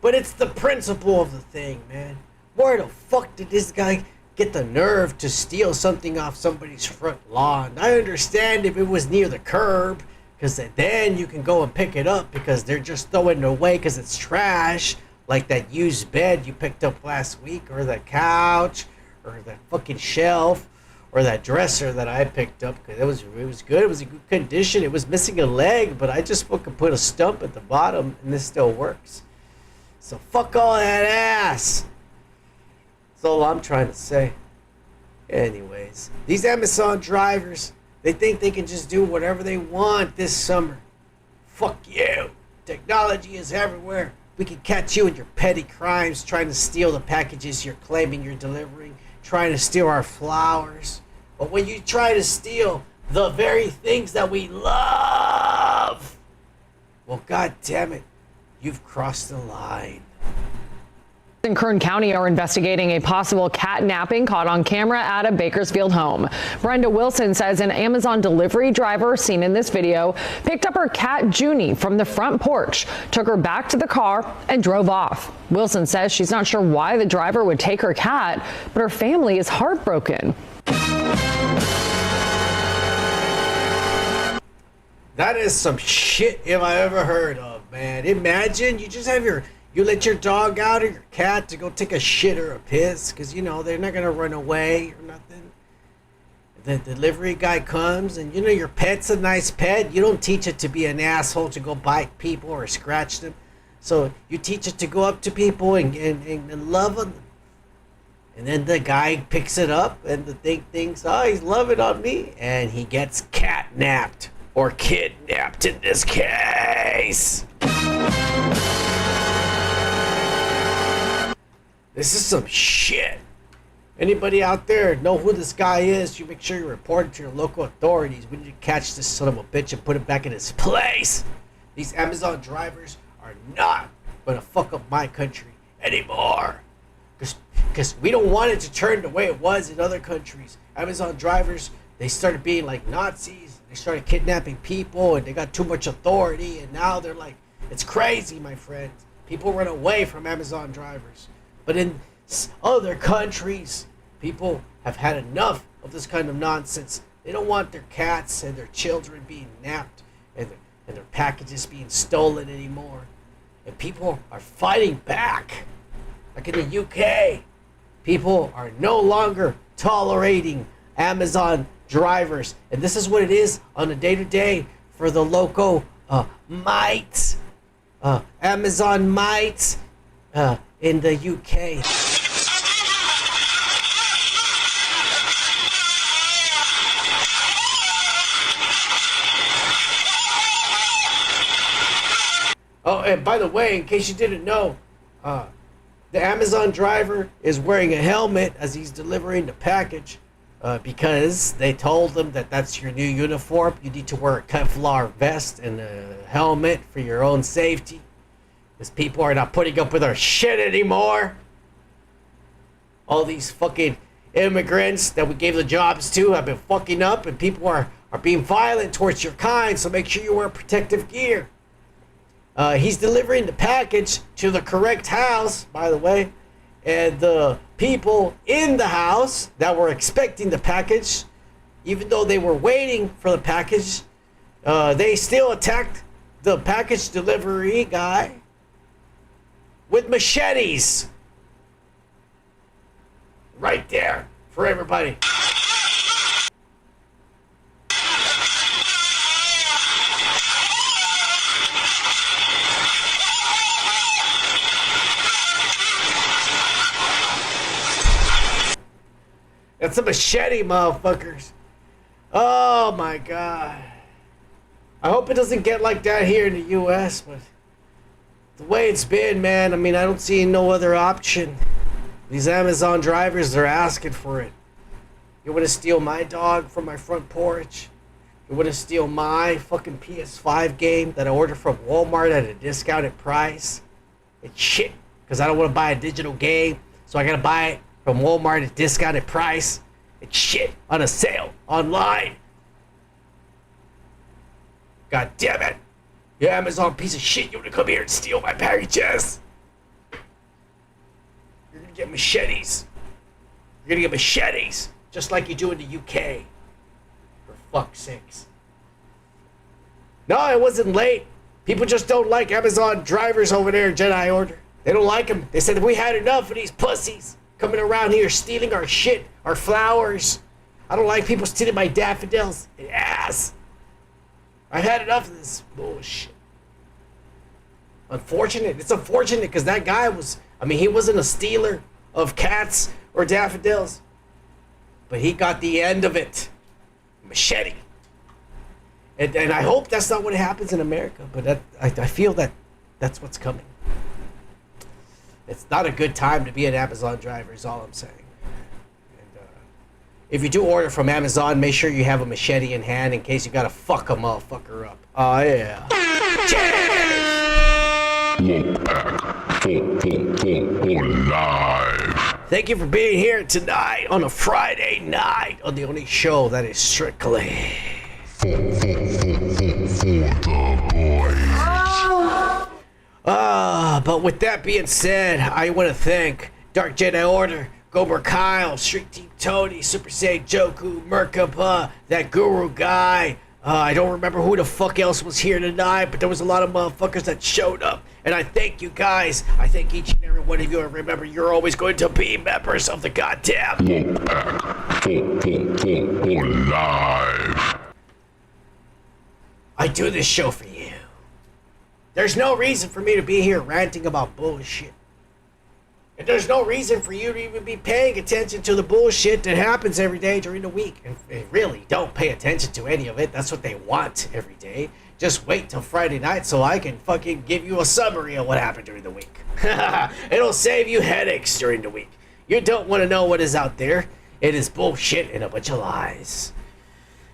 but it's the principle of the thing, man. Where the fuck did this guy get the nerve to steal something off somebody's front lawn? I understand if it was near the curb, because then you can go and pick it up because they're just throwing it away because it's trash, like that used bed you picked up last week, or that couch, or that fucking shelf, or that dresser that I picked up, because it was good. It was in good condition. It was missing a leg, but I just fucking put a stump at the bottom, and this still works. So fuck all that ass. That's all I'm trying to say. Anyways, these Amazon drivers, they think they can just do whatever they want this summer. Fuck you. Technology is everywhere. We can catch you in your petty crimes, trying to steal the packages you're claiming you're delivering, trying to steal our flowers. But when you try to steal the very things that we love, well, god damn it, you've crossed the line. In Kern County are investigating a possible catnapping caught on camera at a Bakersfield home. Brenda Wilson says an Amazon delivery driver seen in this video picked up her cat Junie from the front porch, took her back to the car, and drove off. Wilson says she's not sure why the driver would take her cat, but her family is heartbroken. That is some shit if I ever heard of, man. Imagine you just have you let your dog out or your cat to go take a shit or a piss, because, you know, they're not going to run away or nothing. The delivery guy comes, and, you know, your pet's a nice pet. You don't teach it to be an asshole to go bite people or scratch them. So you teach it to go up to people and love them. And then the guy picks it up, and the thing thinks, oh, he's loving on me. And he gets catnapped, or kidnapped in this case. This is some shit. Anybody out there know who this guy is? You make sure you report it to your local authorities. We need to catch this son of a bitch and put him back in his place. These Amazon drivers are not gonna fuck up my country anymore. Because we don't want it to turn the way it was in other countries. Amazon drivers, they started being like Nazis. They started kidnapping people, and they got too much authority, and now they're like, it's crazy, my friends. People run away from Amazon drivers. But in other countries, people have had enough of this kind of nonsense. They don't want their cats and their children being napped and their packages being stolen anymore. And people are fighting back. Like in the UK, people are no longer tolerating Amazon drivers. And this is what it is on a day-to-day for the local mites, Amazon mites, in the UK. Oh, and by the way, in case you didn't know, the Amazon driver is wearing a helmet as he's delivering the package because they told him that that's your new uniform. You need to wear a Kevlar vest and a helmet for your own safety. Because people are not putting up with our shit anymore. All these fucking immigrants that we gave the jobs to have been fucking up, and people are being violent towards your kind, so make sure you wear protective gear. He's delivering the package to the correct house, by the way, and the people in the house that were expecting the package, even though they were waiting for the package, they still attacked the package delivery guy. with machetes. Right there for everybody. That's a machete, motherfuckers. Oh my god. I hope it doesn't get like that here in the U.S., but the way it's been, man, I mean, I don't see no other option. These Amazon drivers, they're asking for it. You want to steal my dog from my front porch? You want to steal my fucking PS5 game that I ordered from Walmart at a discounted price? It's shit, because I don't want to buy a digital game, so I got to buy it from Walmart at a discounted price. It's shit on a sale online. God damn it. You Amazon piece of shit, you want to come here and steal my packages? You're going to get machetes. You're going to get machetes, just like you do in the UK. For fuck's sakes. No, it wasn't late. People just don't like Amazon drivers over there in Jedi Order. They don't like them. They said we had enough of these pussies coming around here stealing our shit, our flowers. I don't like people stealing my daffodils and ass. I've had enough of this bullshit. Unfortunate. It's unfortunate because that guy was, I mean, he wasn't a stealer of cats or daffodils. But he got the end of it. Machete. And I hope that's not what happens in America. But I feel that that's what's coming. It's not a good time to be an Amazon driver is all I'm saying. If you do order from Amazon, make sure you have a machete in hand in case you gotta fuck a motherfucker up. Oh, yeah. Live. Thank you for being here tonight on a Friday night on the only show that is strictly for the boys. But with that being said, I want to thank Dark Jedi Order, Gomer Kyle, Street Team Tony, Super Saiyan Joku, Merkaba, that Guru guy. I don't remember who the fuck else was here tonight, but there was a lot of motherfuckers that showed up. And I thank you guys. I thank each and every one of you. And remember, you're always going to be members of the goddamn Live. I do this show for you. There's no reason for me to be here ranting about bullshit. And there's no reason for you to even be paying attention to the bullshit that happens every day during the week. And really, don't pay attention to any of it. That's what they want every day. Just wait till Friday night so I can fucking give you a summary of what happened during the week. It'll save you headaches during the week. You don't want to know what is out there. It is bullshit and a bunch of lies.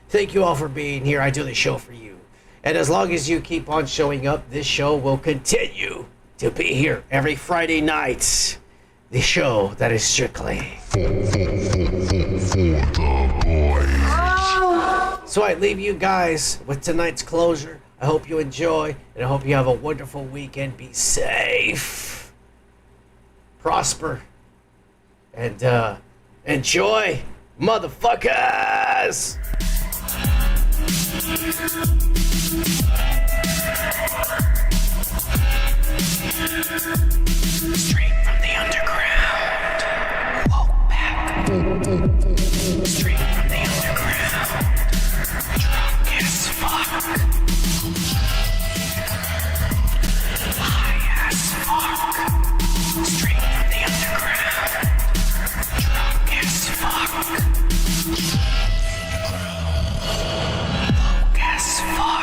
Thank you all for being here. I do the show for you. And as long as you keep on showing up, this show will continue to be here every Friday night. The show that is strictly for the boys. So I leave you guys with tonight's closure. I hope you enjoy, and I hope you have a wonderful weekend. Be safe, prosper, and enjoy, motherfuckers! Straight from the underground. Woke back. Straight from the underground. Drunk as fuck. High as fuck. Straight from the underground. Drunk as fuck. Woke as fuck.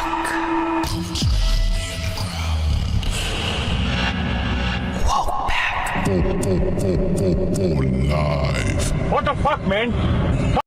Live. What the fuck, man?